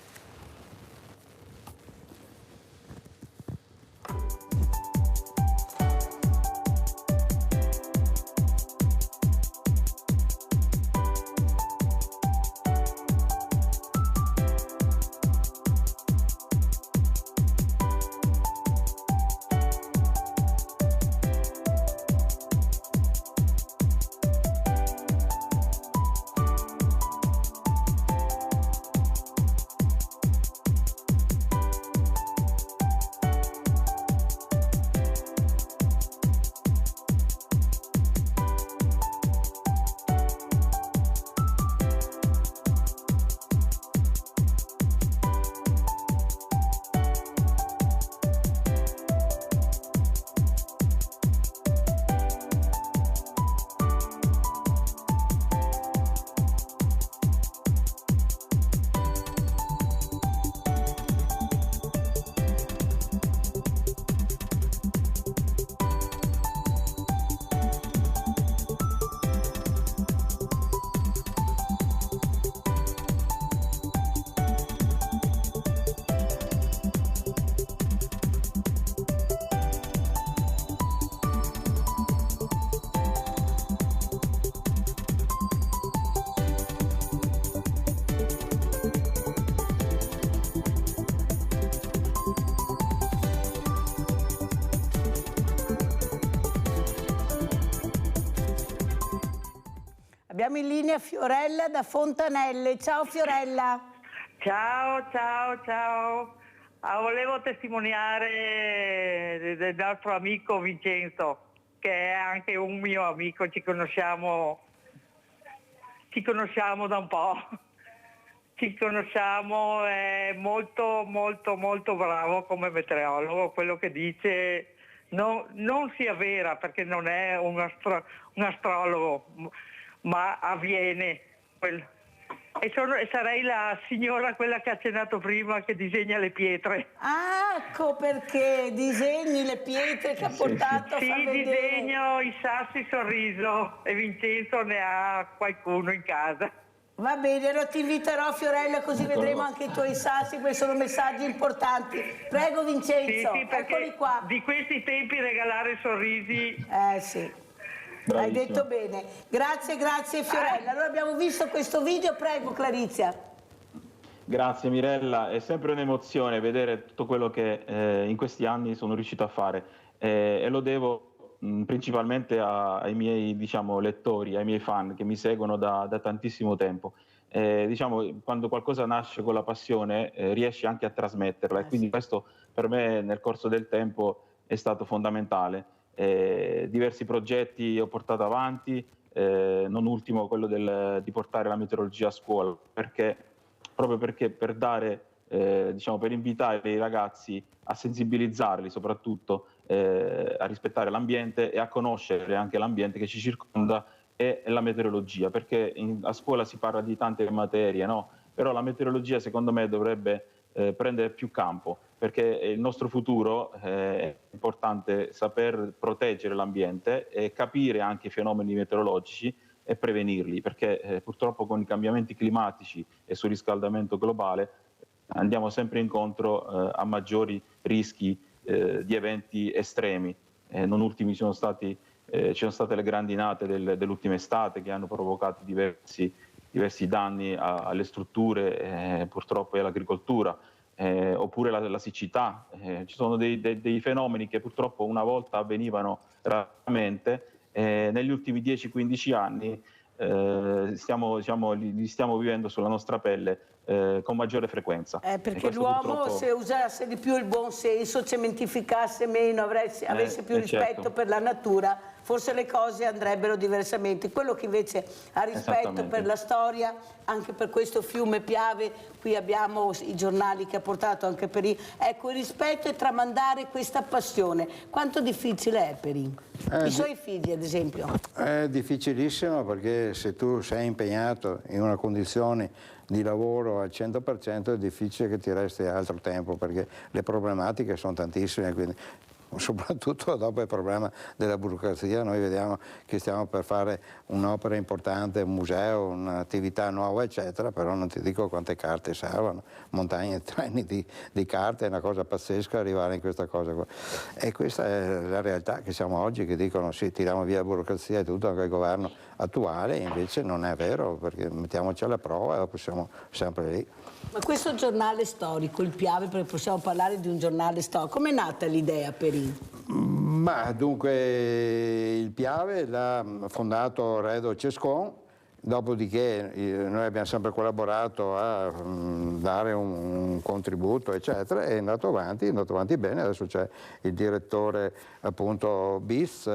Speaker 3: Abbiamo in linea Fiorella da Fontanelle. Ciao Fiorella.
Speaker 1: Ciao. Volevo testimoniare del nostro amico Vincenzo, che è anche un mio amico, ci conosciamo da un po'. Ci conosciamo, è molto bravo come meteorologo, quello che dice non si avvera perché non è un astrologo, ma avviene. E sarei la signora, quella che ha accennato prima, che disegna le pietre.
Speaker 3: Ah, ecco perché disegni le pietre che ha portato a far vedere.
Speaker 1: Disegno i sassi sorriso e Vincenzo ne ha qualcuno in casa.
Speaker 3: Va bene, allora ti inviterò Fiorella, così vedremo anche i tuoi sassi, questi sono messaggi importanti. Prego Vincenzo,
Speaker 1: sì,
Speaker 3: eccoli qua.
Speaker 1: Di questi tempi regalare sorrisi...
Speaker 3: Sì.
Speaker 21: Bravissimo.
Speaker 3: Hai detto bene. Grazie Fiorella. Allora abbiamo visto questo video, prego Clarizia.
Speaker 21: Grazie Mirella, è sempre un'emozione vedere tutto quello che in questi anni sono riuscito a fare e lo devo principalmente ai miei lettori, ai miei fan che mi seguono da tantissimo tempo. Quando qualcosa nasce con la passione riesci anche a trasmetterla e quindi questo per me nel corso del tempo è stato fondamentale. Diversi progetti ho portato avanti, non ultimo quello di portare la meteorologia a scuola, proprio perché per dare, per invitare i ragazzi a sensibilizzarli soprattutto a rispettare l'ambiente e a conoscere anche l'ambiente che ci circonda e la meteorologia, perché a scuola si parla di tante materie, no? Però la meteorologia secondo me dovrebbe prendere più campo, perché il nostro futuro è importante saper proteggere l'ambiente e capire anche i fenomeni meteorologici e prevenirli, perché purtroppo con i cambiamenti climatici e sul riscaldamento globale andiamo sempre incontro a maggiori rischi di eventi estremi. Non ultimi ci sono state le grandinate dell'ultima estate che hanno provocato diversi danni alle strutture purtroppo e all'agricoltura, oppure la siccità. Ci sono dei fenomeni che purtroppo una volta avvenivano raramente, negli ultimi 10-15 anni li stiamo vivendo sulla nostra pelle con maggiore frequenza.
Speaker 3: Perché l'uomo purtroppo... se usasse di più il buon senso, cementificasse meno, avesse più rispetto per la natura, forse le cose andrebbero diversamente. Quello che invece ha rispetto per la storia, anche per questo fiume Piave, qui abbiamo i giornali che ha portato anche Perin, ecco, il rispetto e tramandare questa passione. Quanto difficile è Perin? I suoi figli ad esempio?
Speaker 20: È difficilissimo, perché se tu sei impegnato in una condizione di lavoro al 100% è difficile che ti resti altro tempo, perché le problematiche sono tantissime, quindi soprattutto dopo il problema della burocrazia. Noi vediamo che stiamo per fare un'opera importante, un museo, un'attività nuova eccetera, però non ti dico quante carte servono, montagne e treni di carte, è una cosa pazzesca arrivare in questa cosa qua. E questa è la realtà che siamo oggi, che dicono sì, tiriamo via la burocrazia e tutto, anche il governo attuale, invece non è vero, perché mettiamoci alla prova e dopo siamo sempre lì.
Speaker 3: Ma questo giornale storico, il Piave, perché possiamo parlare di un giornale storico, com'è nata l'idea Perin?
Speaker 20: Ma dunque il Piave l'ha fondato Redo Cescon, dopodiché noi abbiamo sempre collaborato a dare un contributo eccetera, è andato avanti bene. Adesso c'è il direttore appunto BIS,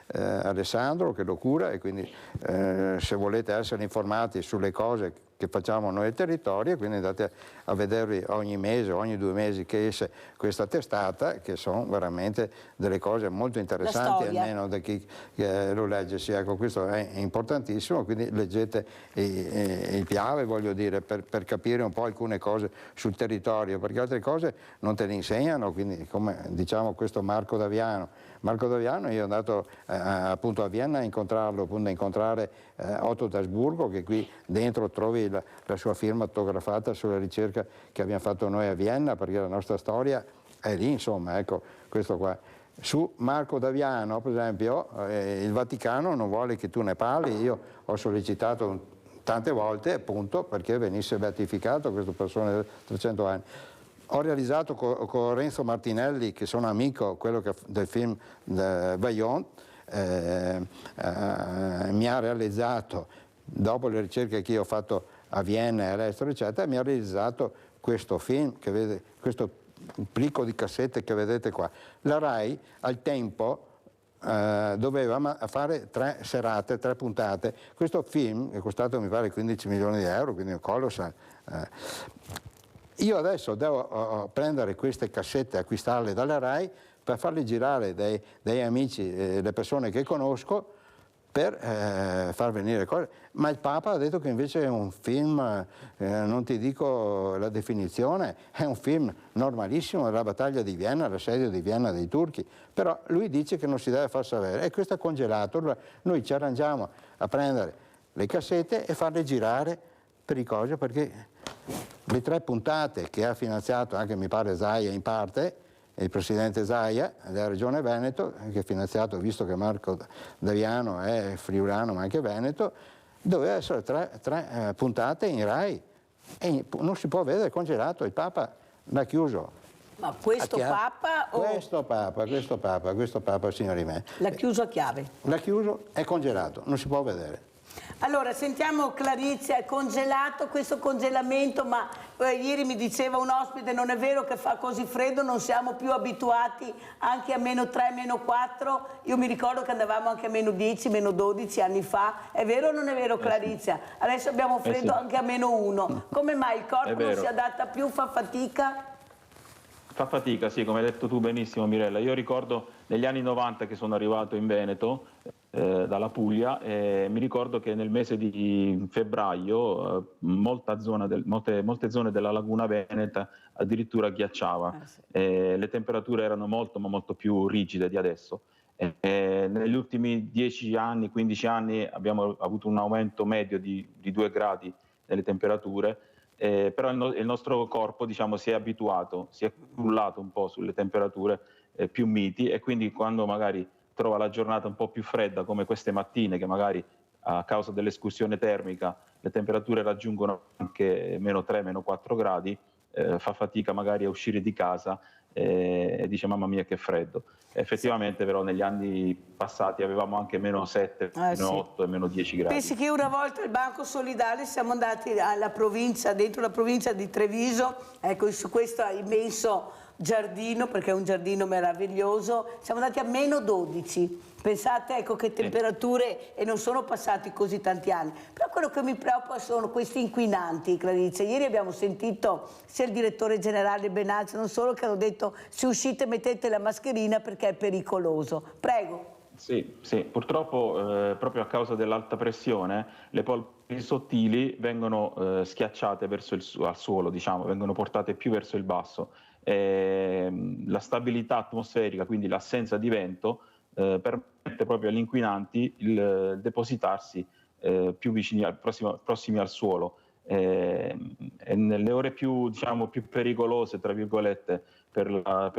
Speaker 20: Alessandro, che lo cura, e quindi se volete essere informati sulle cose che facciamo noi al territorio, quindi andate a vedervi ogni mese, ogni 2 mesi che esce questa testata, che sono veramente delle cose molto interessanti, almeno da chi lo legge. Sì, ecco, questo è importantissimo, quindi leggete il Piave, voglio dire, per capire un po' alcune cose sul territorio, perché altre cose non te le insegnano, quindi come diciamo questo Marco Daviano, io ero andato appunto a Vienna a incontrarlo, appunto a incontrare Otto d'Asburgo, che qui dentro trovi la sua firma autografata sulla ricerca che abbiamo fatto noi a Vienna, perché la nostra storia è lì, insomma, ecco, questo qua. Su Marco Daviano, per esempio, il Vaticano non vuole che tu ne parli, io ho sollecitato tante volte, appunto, perché venisse beatificato questa persona di 300 anni. Ho realizzato con Renzo Martinelli, che sono amico, quello del film Vaillant, mi ha realizzato dopo le ricerche che io ho fatto a Vienna e all'estero, eccetera, mi ha realizzato questo film, che vede, questo plico di cassette che vedete qua. La RAI al tempo doveva fare 3 serate, 3 puntate. Questo film è costato mi pare 15 milioni di euro, quindi è colossal. Io adesso devo prendere queste cassette e acquistarle dalla RAI per farle girare dai amici, le persone che conosco, per far venire cose. Ma il Papa ha detto che invece è un film, non ti dico la definizione, è un film normalissimo, è la battaglia di Vienna, l'assedio di Vienna dei turchi, però lui dice che non si deve far sapere, e questo è congelato. Allora noi ci arrangiamo a prendere le cassette e farle girare per i cose, perché le 3 puntate che ha finanziato anche mi pare Zaia in parte, il presidente Zaia della Regione Veneto, che ha finanziato, visto che Marco Daviano è friulano ma anche veneto, doveva essere 3 puntate in RAI e non si può vedere, congelato, il Papa l'ha chiuso.
Speaker 3: Ma questo Papa o...
Speaker 20: Questo Papa, signori miei.
Speaker 3: L'ha chiuso a chiave?
Speaker 20: L'ha chiuso, è congelato, non si può vedere.
Speaker 3: Allora, sentiamo Clarizia, è congelato questo congelamento, ma ieri mi diceva un ospite, non è vero che fa così freddo, non siamo più abituati anche a -3, -4, io mi ricordo che andavamo anche a -10, -12 anni fa, è vero o non è vero Clarizia? Adesso abbiamo freddo anche a -1, come mai il corpo non si adatta più, fa fatica?
Speaker 21: Fa fatica, sì, come hai detto tu benissimo Mirella. Io ricordo negli anni 90 che sono arrivato in Veneto, dalla Puglia, e mi ricordo che nel mese di febbraio molte zone della laguna veneta addirittura ghiacciava. Le temperature erano molto più rigide di adesso. Negli ultimi 10 anni, 15 anni abbiamo avuto un aumento medio di 2 gradi nelle temperature. Però il nostro corpo, diciamo, si è abituato, si è cullato un po' sulle temperature più miti, e quindi quando magari trova la giornata un po' più fredda, come queste mattine, che magari a causa dell'escursione termica le temperature raggiungono anche -3, -4 gradi, fa fatica magari a uscire di casa e dice mamma mia che freddo. Effettivamente però negli anni passati avevamo anche -7, -8 e -10 gradi.
Speaker 3: Pensi che una volta il Banco Solidale siamo andati alla provincia, dentro la provincia di Treviso, ecco, su questo immenso giardino, perché è un giardino meraviglioso, siamo andati a -12. Pensate, ecco, che temperature, e non sono passati così tanti anni. Però quello che mi preoccupa sono questi inquinanti, Clarizia. Ieri abbiamo sentito sia il direttore generale Benazzi, non solo, che hanno detto se uscite mettete la mascherina perché è pericoloso. Prego.
Speaker 21: Sì, purtroppo proprio a causa dell'alta pressione le polveri sottili vengono schiacciate verso al suolo, diciamo, vengono portate più verso il basso. La stabilità atmosferica, quindi l'assenza di vento, permette proprio agli inquinanti il depositarsi più vicini, prossimi al suolo. E nelle ore più, diciamo, più pericolose, tra virgolette, per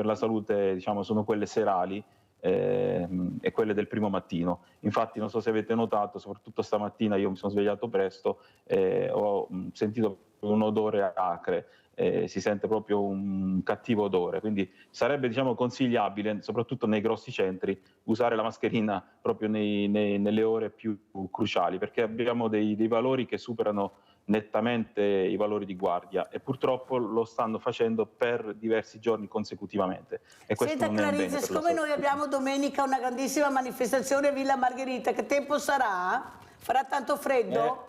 Speaker 21: la salute, diciamo, sono quelle serali e quelle del primo mattino. Infatti non so se avete notato, soprattutto stamattina io mi sono svegliato presto e ho sentito un odore acre. Si sente proprio un cattivo odore, quindi sarebbe, diciamo, consigliabile, soprattutto nei grossi centri, usare la mascherina proprio nelle ore più cruciali, perché abbiamo dei valori che superano nettamente i valori di guardia, e purtroppo lo stanno facendo per diversi giorni consecutivamente. E questo
Speaker 3: Senta
Speaker 21: non è un bene
Speaker 3: Clarizia,
Speaker 21: per la
Speaker 3: siccome
Speaker 21: salute.
Speaker 3: noi abbiamo domenica una grandissima manifestazione a Villa Margherita, che tempo sarà? Farà tanto freddo?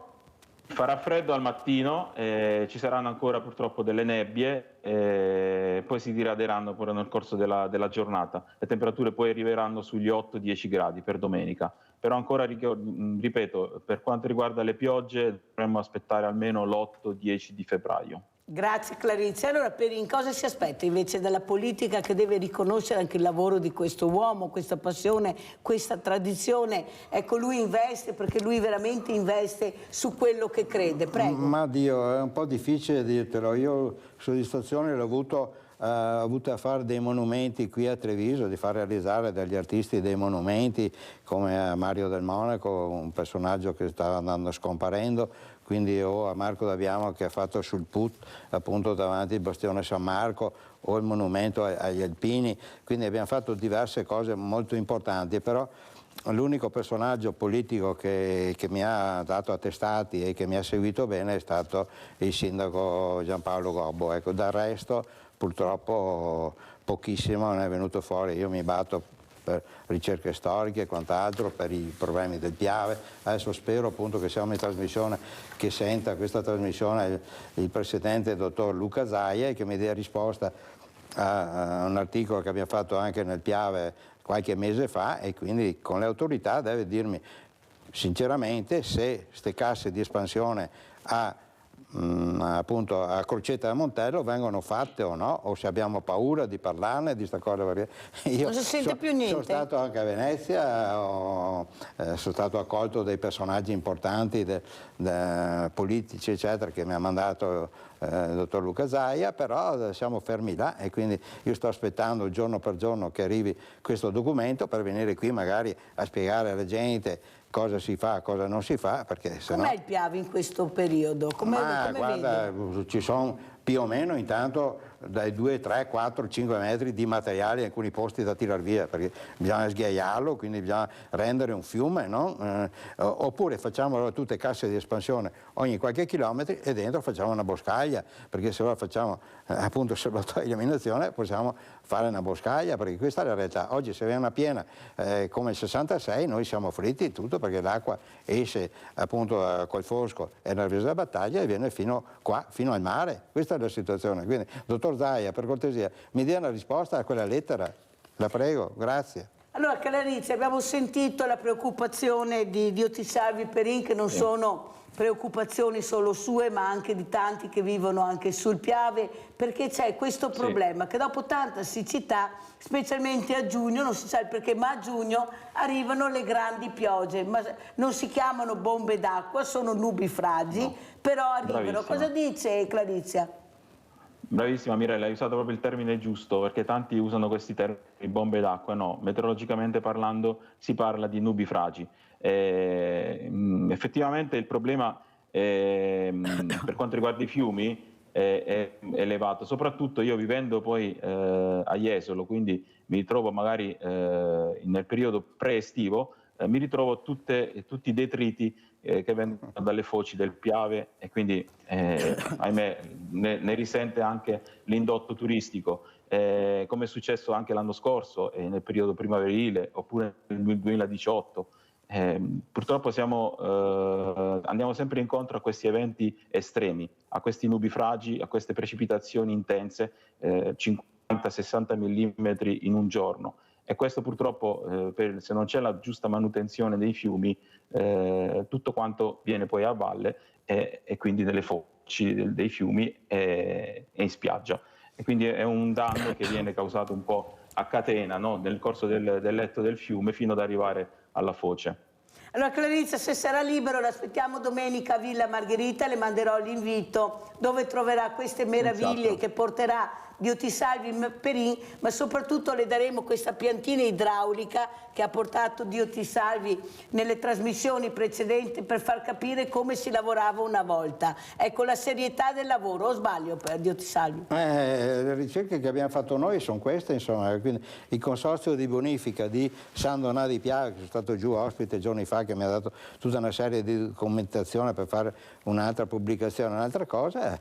Speaker 21: Farà freddo al mattino, ci saranno ancora purtroppo delle nebbie, poi si diraderanno pure nel corso della giornata. Le temperature poi arriveranno sugli 8-10 gradi per domenica. Però ancora, ripeto, per quanto riguarda le piogge dovremmo aspettare almeno l'8-10 di febbraio.
Speaker 3: Grazie Clarizia. Allora, in cosa si aspetta invece dalla politica, che deve riconoscere anche il lavoro di questo uomo, questa passione, questa tradizione? Ecco, lui investe, perché lui veramente investe su quello che crede. Prego.
Speaker 20: Ma Dio, è un po' difficile dirtelo. Io soddisfazione l'ho avuto a fare dei monumenti qui a Treviso, di far realizzare dagli artisti dei monumenti come a Mario del Monaco, un personaggio che stava andando scomparendo, quindi o a Marco Daviano che ha fatto sul Put, appunto davanti al bastione San Marco, o il monumento agli Alpini, quindi abbiamo fatto diverse cose molto importanti, però l'unico personaggio politico che mi ha dato attestati e che mi ha seguito bene è stato il sindaco Giampaolo Gobbo. Ecco, dal resto purtroppo pochissimo ne è venuto fuori. Io mi batto per ricerche storiche e quant'altro, per i problemi del Piave. Adesso spero appunto che siamo in trasmissione, che senta questa trasmissione il presidente dottor Luca Zaia e che mi dia risposta a un articolo che abbiamo fatto anche nel Piave qualche mese fa, e quindi con le autorità deve dirmi sinceramente se queste casse di espansione appunto a Crocetta del Montello vengono fatte o no, o se abbiamo paura di parlarne di questa cosa, perché io
Speaker 3: non si sente più niente.
Speaker 20: Sono stato anche a Venezia, sono stato accolto dai personaggi importanti politici eccetera che mi ha mandato il dottor Luca Zaia, però siamo fermi là e quindi io sto aspettando giorno per giorno che arrivi questo documento per venire qui magari a spiegare alla gente cosa si fa, cosa non si fa, perché se no...
Speaker 3: Com'è il Piave in questo periodo? Come
Speaker 20: guarda,
Speaker 3: vedi?
Speaker 20: ci sono più o meno intanto dai 2, 3, 4, 5 metri di materiali in alcuni posti da tirar via, perché bisogna sghiaiarlo, quindi bisogna rendere un fiume, no? Oppure facciamo tutte casse di espansione ogni qualche chilometro e dentro facciamo una boscaglia, perché se lo facciamo appunto serbatoio di eliminazione possiamo fare una boscaglia, perché questa è la realtà. Oggi se viene una piena come il 66 noi siamo fritti tutto, perché l'acqua esce appunto col fosco e nella via della battaglia e viene fino qua, fino al mare. Questa è la situazione. Quindi dottor Zaia, per cortesia, mi dia una risposta a quella lettera, la prego, grazie.
Speaker 3: Allora, Clarizia, abbiamo sentito la preoccupazione di Diotisalvi Perin, che non sono preoccupazioni solo sue, ma anche di tanti che vivono anche sul Piave, perché c'è questo problema che dopo tanta siccità, specialmente a giugno, non si sa il perché, ma a giugno arrivano le grandi piogge, ma non si chiamano bombe d'acqua, sono nubifragi, però arrivano.
Speaker 21: Bravissima.
Speaker 3: Cosa dice Clarizia?
Speaker 21: Bravissima Mirella, hai usato proprio il termine giusto, perché tanti usano questi termini, bombe d'acqua. No, meteorologicamente parlando si parla di nubifragi. Effettivamente il problema per quanto riguarda i fiumi è elevato, soprattutto io vivendo poi a Jesolo, quindi mi ritrovo magari nel periodo pre-estivo, mi ritrovo tutti i detriti che vengono dalle foci del Piave e quindi ahimè ne risente anche l'indotto turistico, come è successo anche l'anno scorso nel periodo primaverile oppure nel 2018. Purtroppo andiamo sempre incontro a questi eventi estremi, a questi nubifragi, a queste precipitazioni intense, 50-60 mm in un giorno. E questo purtroppo, se non c'è la giusta manutenzione dei fiumi, tutto quanto viene poi a valle e quindi nelle foci dei fiumi e in spiaggia. E quindi è un danno che viene causato un po' a catena, no? Nel corso del letto del fiume fino ad arrivare alla foce.
Speaker 3: Allora Clarizia, se sarà libero, l'aspettiamo domenica a Villa Margherita, le manderò l'invito dove troverà queste meraviglie che porterà Diotisalvi Perin, ma soprattutto le daremo questa piantina idraulica che ha portato Diotisalvi nelle trasmissioni precedenti per far capire come si lavorava una volta. Ecco, la serietà del lavoro, o sbaglio per Diotisalvi?
Speaker 20: Le ricerche che abbiamo fatto noi sono queste, insomma, quindi il consorzio di bonifica di San Donà di Piave, che sono stato giù ospite giorni fa, che mi ha dato tutta una serie di documentazione per fare un'altra pubblicazione, un'altra cosa,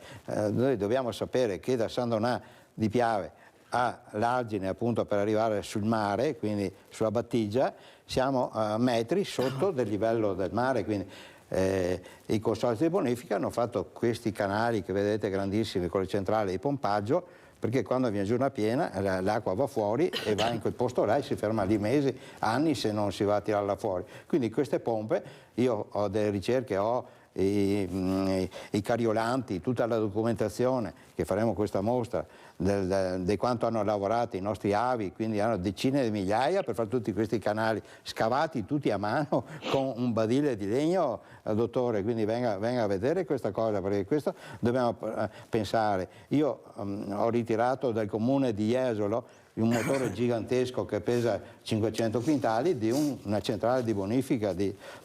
Speaker 20: noi dobbiamo sapere che da San Donà di Piave all'argine appunto per arrivare sul mare, quindi sulla battigia, siamo a metri sotto del livello del mare, quindi i consorzi di bonifica hanno fatto questi canali che vedete grandissimi con le centrali di pompaggio, perché quando viene giù una piena l'acqua va fuori e va in quel posto là e si ferma lì mesi, anni se non si va a tirarla fuori. Quindi queste pompe, io ho delle ricerche, ho i cariolanti, tutta la documentazione che faremo questa mostra di quanto hanno lavorato i nostri avi, quindi hanno decine di migliaia per fare tutti questi canali scavati tutti a mano con un badile di legno, dottore, quindi venga a vedere questa cosa, perché questo dobbiamo pensare. Io ho ritirato dal comune di Jesolo un motore gigantesco che pesa 500 quintali di una centrale di bonifica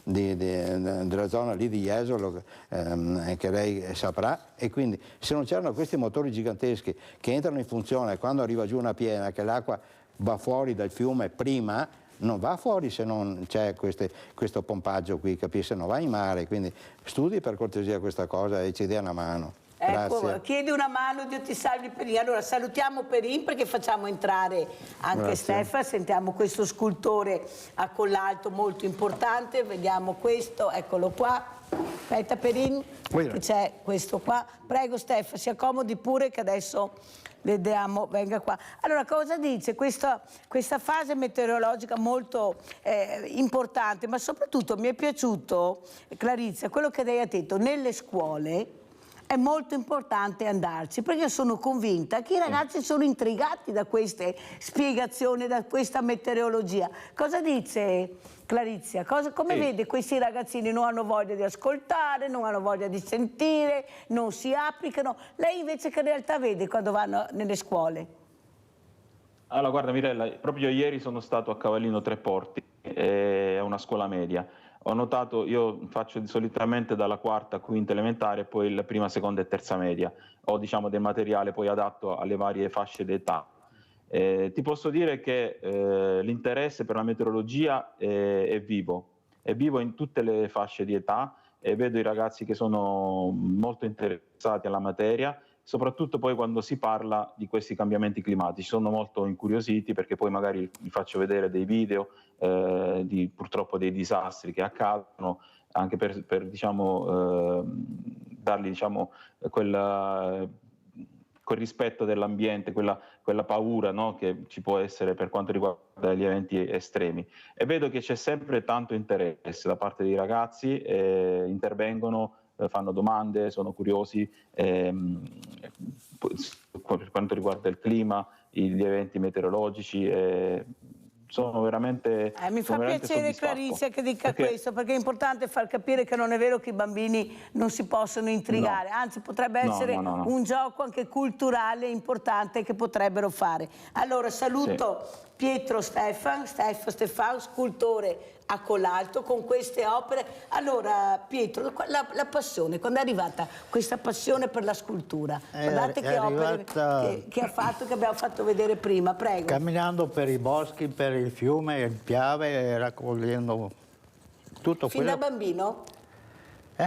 Speaker 20: della zona lì di Jesolo, che lei saprà, e quindi se non c'erano questi motori giganteschi che entrano in funzione quando arriva giù una piena, che l'acqua va fuori dal fiume prima, non va fuori se non c'è questo pompaggio qui, capisci? Se non va in mare, quindi studi per cortesia questa cosa e ci dia una mano.
Speaker 3: Ecco,
Speaker 20: Grazie.
Speaker 3: chiedi una mano, Dio ti salvi Perin. Allora salutiamo Perin perché facciamo entrare anche Stefano, sentiamo questo scultore a collalto molto importante, vediamo questo, eccolo qua. Aspetta Perin, che c'è questo qua. Prego Stefano, si accomodi pure che adesso vediamo, venga qua. Allora cosa dice questa fase meteorologica molto importante, ma soprattutto mi è piaciuto, Clarizia, quello che lei ha detto, nelle scuole è molto importante andarci, perché sono convinta che i ragazzi sono intrigati da queste spiegazioni, da questa meteorologia. Cosa dice Clarizia? Come vede questi ragazzini? Non hanno voglia di ascoltare, non hanno voglia di sentire, non si applicano. Lei invece che realtà vede quando vanno nelle scuole?
Speaker 21: Allora guarda Mirella, proprio ieri sono stato a Cavallino Tre Porti, è una scuola media. Ho notato, io faccio solitamente dalla quarta, quinta elementare, poi la prima, seconda e terza media. Ho diciamo del materiale poi adatto alle varie fasce d'età. Ti posso dire che l'interesse per la meteorologia è vivo in tutte le fasce di età e vedo i ragazzi che sono molto interessati alla materia, soprattutto poi quando si parla di questi cambiamenti climatici. Sono molto incuriositi perché poi magari gli faccio vedere dei video purtroppo dei disastri che accadono, anche per diciamo, dargli diciamo, quel rispetto dell'ambiente, quella paura, no, che ci può essere per quanto riguarda gli eventi estremi. E vedo che c'è sempre tanto interesse da parte dei ragazzi, intervengono, fanno domande, sono curiosi per quanto riguarda il clima, gli eventi meteorologici. Sono veramente
Speaker 3: mi fa piacere Clarizia che dica questo, perché è importante far capire che non è vero che i bambini non si possono intrigare, anzi potrebbe essere un gioco anche culturale importante che potrebbero fare. Allora saluto Pietro Stefano, scultore a Collalto con queste opere. Allora Pietro, la passione, quando è arrivata questa passione per la scultura? Guardate che opere che ha fatto, che abbiamo fatto vedere prima, prego.
Speaker 5: Camminando per i boschi, per il fiume, il Piave, raccogliendo tutto quello.
Speaker 3: Fin da bambino?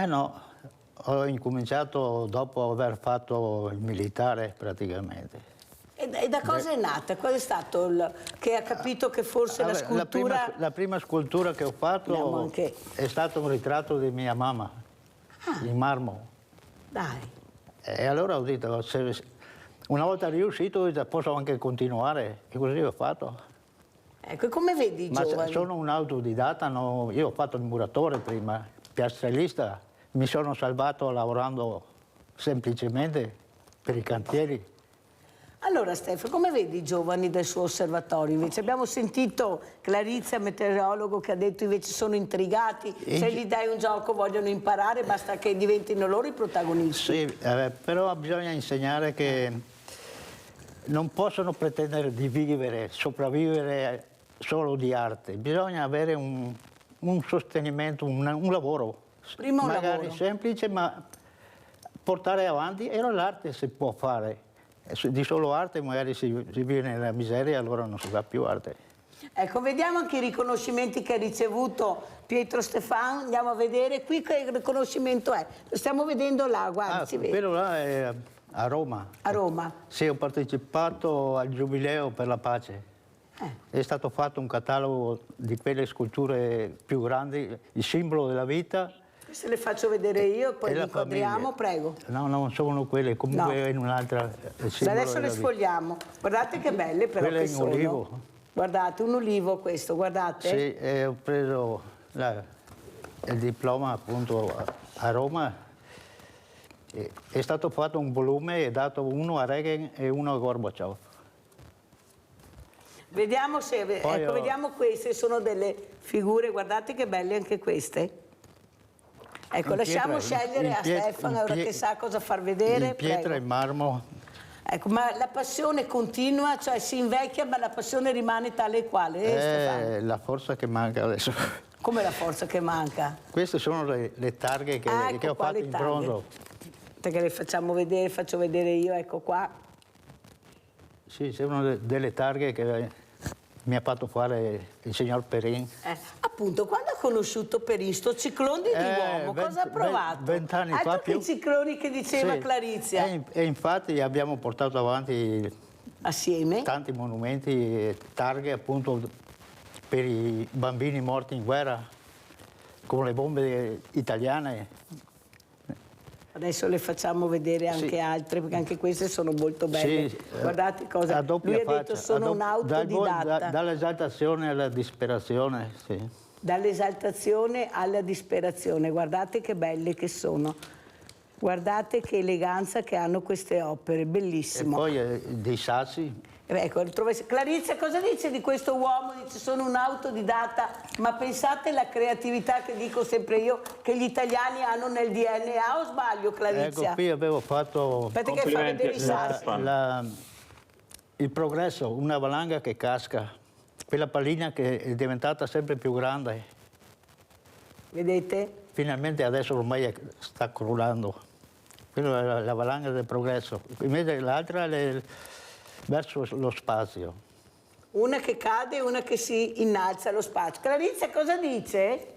Speaker 5: No, ho incominciato dopo aver fatto il militare praticamente.
Speaker 3: E da cosa è nata? Qual è stato che ha capito che forse la scultura...
Speaker 5: La prima scultura che ho fatto è stato un ritratto di mia mamma, in marmo.
Speaker 3: Dai.
Speaker 5: E allora ho detto, una volta riuscito posso anche continuare, e così ho fatto.
Speaker 3: Ecco, come vedi i giovani?
Speaker 5: Ma sono un autodidatta, io ho fatto il muratore prima, piastrellista, mi sono salvato lavorando semplicemente per i cantieri.
Speaker 3: Allora Stefano, come vedi i giovani del suo osservatorio? Invece abbiamo sentito Clarizia, meteorologo, che ha detto invece sono intrigati, se gli dai un gioco vogliono imparare, basta che diventino loro i protagonisti.
Speaker 5: Sì, però bisogna insegnare che non possono pretendere di sopravvivere solo di arte, bisogna avere un sostenimento, un lavoro, magari semplice, ma portare avanti, e l'arte si può fare. Di solo arte magari si vive nella miseria, allora non si fa più arte.
Speaker 3: Ecco, vediamo anche i riconoscimenti che ha ricevuto Pietro Stefano, andiamo a vedere qui che riconoscimento è. Lo stiamo vedendo là, guarda, si vede.
Speaker 5: Quello là è a Roma.
Speaker 3: A Roma?
Speaker 5: Sì, ho partecipato al Giubileo per la pace. È stato fatto un catalogo di quelle sculture più grandi, il simbolo della vita.
Speaker 3: Se le faccio vedere io, poi le inquadriamo, prego.
Speaker 5: No, non sono quelle, comunque in un'altra.
Speaker 3: Adesso le sfogliamo. Guardate che belle però
Speaker 5: quelle
Speaker 3: che
Speaker 5: in
Speaker 3: sono.
Speaker 5: olivo.
Speaker 3: Guardate, un olivo questo, guardate.
Speaker 5: Sì, ho preso il diploma appunto a Roma. È stato fatto un volume e dato uno a Reagan e uno a Gorbaciov.
Speaker 3: Vediamo se, ecco, vediamo queste, sono delle figure, guardate che belle anche queste. Ecco, lasciamo scegliere a Stefano, ora che sa cosa far vedere.
Speaker 5: In pietra e marmo.
Speaker 3: Ecco, ma la passione continua, cioè si invecchia, ma la passione rimane tale e quale, Stefano?
Speaker 5: La forza che manca adesso.
Speaker 3: Come la forza che manca?
Speaker 5: Queste sono le targhe che ho fatto in bronzo.
Speaker 3: Perché le facciamo vedere, faccio vedere io, ecco qua.
Speaker 5: Sì, sono delle targhe che mi ha fatto fare il signor Perin.
Speaker 3: Appunto, quando ha conosciuto Perin, sto ciclone di uomo, cosa ha provato?
Speaker 5: 20 anni fa
Speaker 3: tutti i cicloni che diceva
Speaker 5: sì.
Speaker 3: Clarizia.
Speaker 5: E infatti abbiamo portato avanti
Speaker 3: assieme
Speaker 5: tanti monumenti e targhe appunto per i bambini morti in guerra con le bombe italiane.
Speaker 3: Adesso le facciamo vedere anche altre, perché anche queste sono molto belle.
Speaker 5: Sì,
Speaker 3: guardate cosa. Lui ha detto sono un autodidatta.
Speaker 5: Dall'esaltazione alla disperazione, sì.
Speaker 3: Dall'esaltazione alla disperazione, guardate che belle che sono. Guardate che eleganza che hanno queste opere, bellissimo.
Speaker 5: E poi dei sassi.
Speaker 3: Ecco, Clarizia, cosa dice di questo uomo? Dice sono un autodidatta, ma pensate alla creatività che dico sempre io, che gli italiani hanno nel DNA, o sbaglio Clarizia?
Speaker 5: Ecco, qui avevo fatto
Speaker 3: aspetta che fa vedere i sassi.
Speaker 5: Il progresso, una valanga che casca, quella pallina che è diventata sempre più grande.
Speaker 3: Vedete?
Speaker 5: Finalmente adesso ormai sta crollando. Quella è la valanga del progresso. Invece l'altra è verso lo spazio.
Speaker 3: Una che cade e una che si innalza allo spazio. Clarizia cosa dice?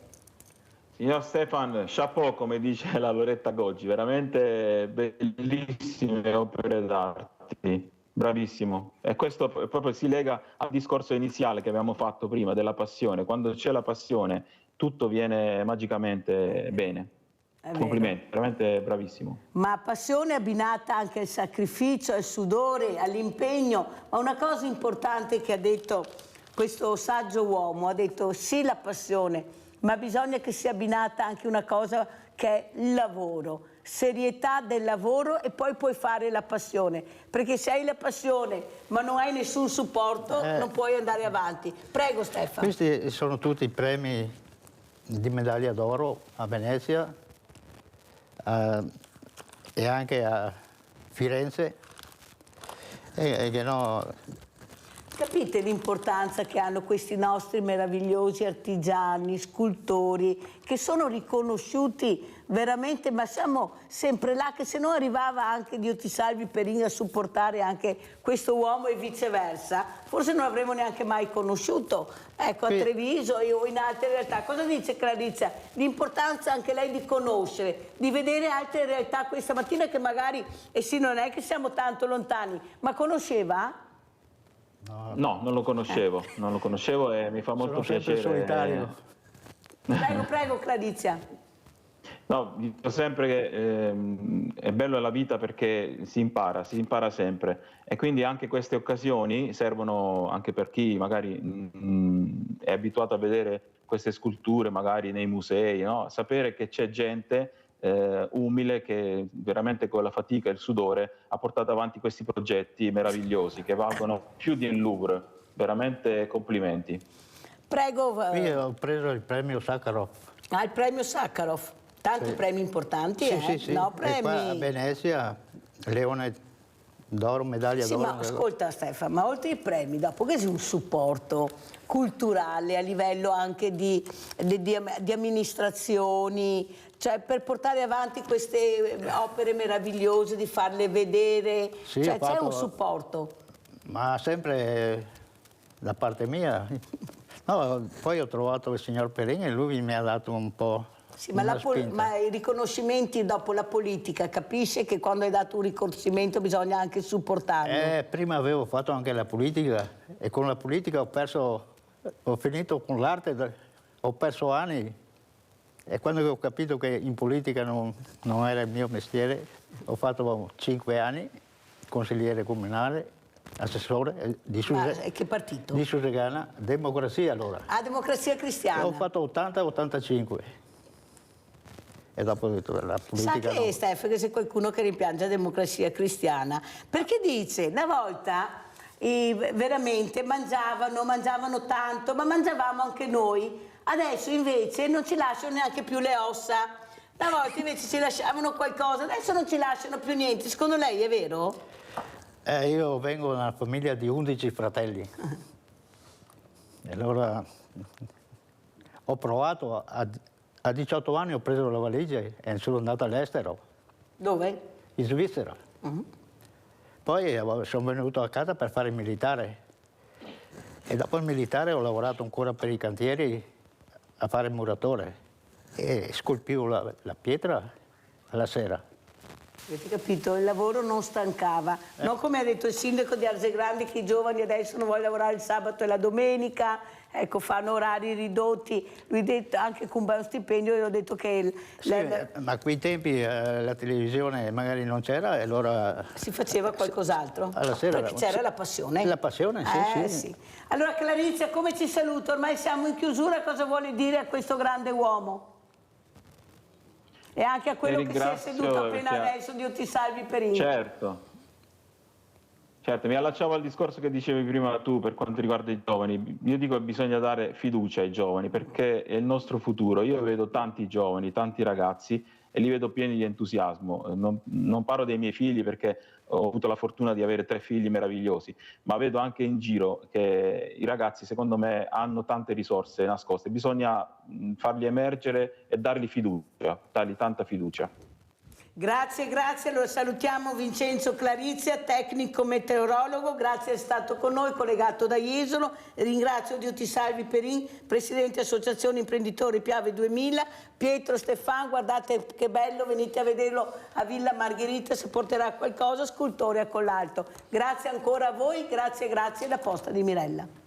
Speaker 21: Signor Stefan, chapeau come dice la Loretta Goggi, veramente bellissime opere d'arte, bravissimo. E questo proprio si lega al discorso iniziale che abbiamo fatto prima della passione. Quando c'è la passione tutto viene magicamente bene. Complimenti, veramente bravissimo.
Speaker 3: Ma passione abbinata anche al sacrificio, al sudore, all'impegno. Ma una cosa importante che ha detto questo saggio uomo, ha detto sì la passione, ma bisogna che sia abbinata anche una cosa che è il lavoro, serietà del lavoro, e poi puoi fare la passione. Perché se hai la passione ma non hai nessun supporto non puoi andare avanti. Prego Stefano.
Speaker 5: Questi sono tutti i premi di medaglia d'oro a Venezia, e anche a Firenze,
Speaker 3: Capite l'importanza che hanno questi nostri meravigliosi artigiani, scultori, che sono riconosciuti veramente, ma siamo sempre là, che se no arrivava anche, Dio ti salvi, Perin a supportare anche questo uomo e viceversa, forse non avremmo neanche mai conosciuto, ecco, a Treviso o in altre realtà. Cosa dice Clarizia? L'importanza anche lei di conoscere, di vedere altre realtà questa mattina che magari, e sì, non è che siamo tanto lontani, ma conosceva?
Speaker 21: No, non lo conoscevo e mi fa molto piacere.
Speaker 5: Solitario.
Speaker 3: Prego Clarizia.
Speaker 21: No, dico sempre che è bello la vita perché si impara sempre, e quindi anche queste occasioni servono anche per chi magari è abituato a vedere queste sculture magari nei musei, no? Sapere che c'è gente umile che veramente con la fatica e il sudore ha portato avanti questi progetti meravigliosi che valgono più di un Louvre, veramente complimenti.
Speaker 3: Prego.
Speaker 5: Io ho preso il premio Sakharov.
Speaker 3: Il premio Sakharov, tanti premi importanti,
Speaker 5: Sì.
Speaker 3: No,
Speaker 5: E qua a Venezia, Leone d'oro, medaglia d'oro.
Speaker 3: Ma ascolta Stefano, ma oltre ai premi, dopo che c'è un supporto culturale a livello anche di amministrazioni, cioè per portare avanti queste opere meravigliose, di farle vedere, cioè c'è un supporto?
Speaker 5: Ma sempre da parte mia. No, poi ho trovato il signor Perin e lui mi ha dato un po'.
Speaker 3: Sì, ma i riconoscimenti dopo la politica, capisce che quando hai dato un riconoscimento bisogna anche supportarlo?
Speaker 5: Prima avevo fatto anche la politica e con la politica ho finito con l'arte, ho perso anni, e quando ho capito che in politica non era il mio mestiere, ho fatto 5 anni, consigliere comunale, assessore di
Speaker 3: che partito?
Speaker 5: Di Susegana, Democrazia allora.
Speaker 3: Democrazia Cristiana.
Speaker 5: Ho fatto 80-85. E dopo ho detto la politica.
Speaker 3: Sa che Stefano, che c'è qualcuno che rimpiange la Democrazia Cristiana, perché dice una volta veramente mangiavano tanto, ma mangiavamo anche noi, adesso invece non ci lasciano neanche più le ossa, una volta invece ci lasciavano qualcosa, adesso non ci lasciano più niente. Secondo lei è vero?
Speaker 5: Io vengo da una famiglia di 11 fratelli. E allora ho provato, a 18 anni ho preso la valigia e sono andato all'estero.
Speaker 3: Dove?
Speaker 5: In Svizzera. Poi sono venuto a casa per fare il militare. E dopo il militare ho lavorato ancora per i cantieri a fare il muratore e scolpivo la pietra alla sera.
Speaker 3: Avete capito? Il lavoro non stancava, non come ha detto il sindaco di Arzegrande che i giovani adesso non vogliono lavorare il sabato e la domenica, ecco, fanno orari ridotti. Lui ha detto anche con un buon stipendio, io ho detto che...
Speaker 5: ma a quei tempi la televisione magari non c'era e allora...
Speaker 3: Si faceva qualcos'altro?
Speaker 5: Alla sera
Speaker 3: perché c'era la passione.
Speaker 5: La passione, sì.
Speaker 3: Allora Clarizia, come ci saluta? Ormai siamo in chiusura, cosa vuole dire a questo grande uomo? E anche a quello che si è seduto appena adesso, Dio ti salvi per il...
Speaker 21: Certo, mi allacciavo al discorso che dicevi prima tu per quanto riguarda i giovani. Io dico che bisogna dare fiducia ai giovani perché è il nostro futuro. Io vedo tanti giovani, tanti ragazzi e li vedo pieni di entusiasmo. Non parlo dei miei figli perché ho avuto la fortuna di avere 3 figli meravigliosi, ma vedo anche in giro che i ragazzi secondo me hanno tante risorse nascoste, bisogna farli emergere e dargli fiducia, dargli tanta fiducia.
Speaker 3: Grazie, allora salutiamo Vincenzo Clarizia, tecnico meteorologo, grazie, è stato con noi, collegato da Jesolo. Ringrazio Dio ti salvi Perin, presidente associazione imprenditori Piave 2000, Pietro Stefan, guardate che bello, venite a vederlo a Villa Margherita se porterà qualcosa, scultore a Collalto. Grazie ancora a voi, grazie, la posta di Mirella.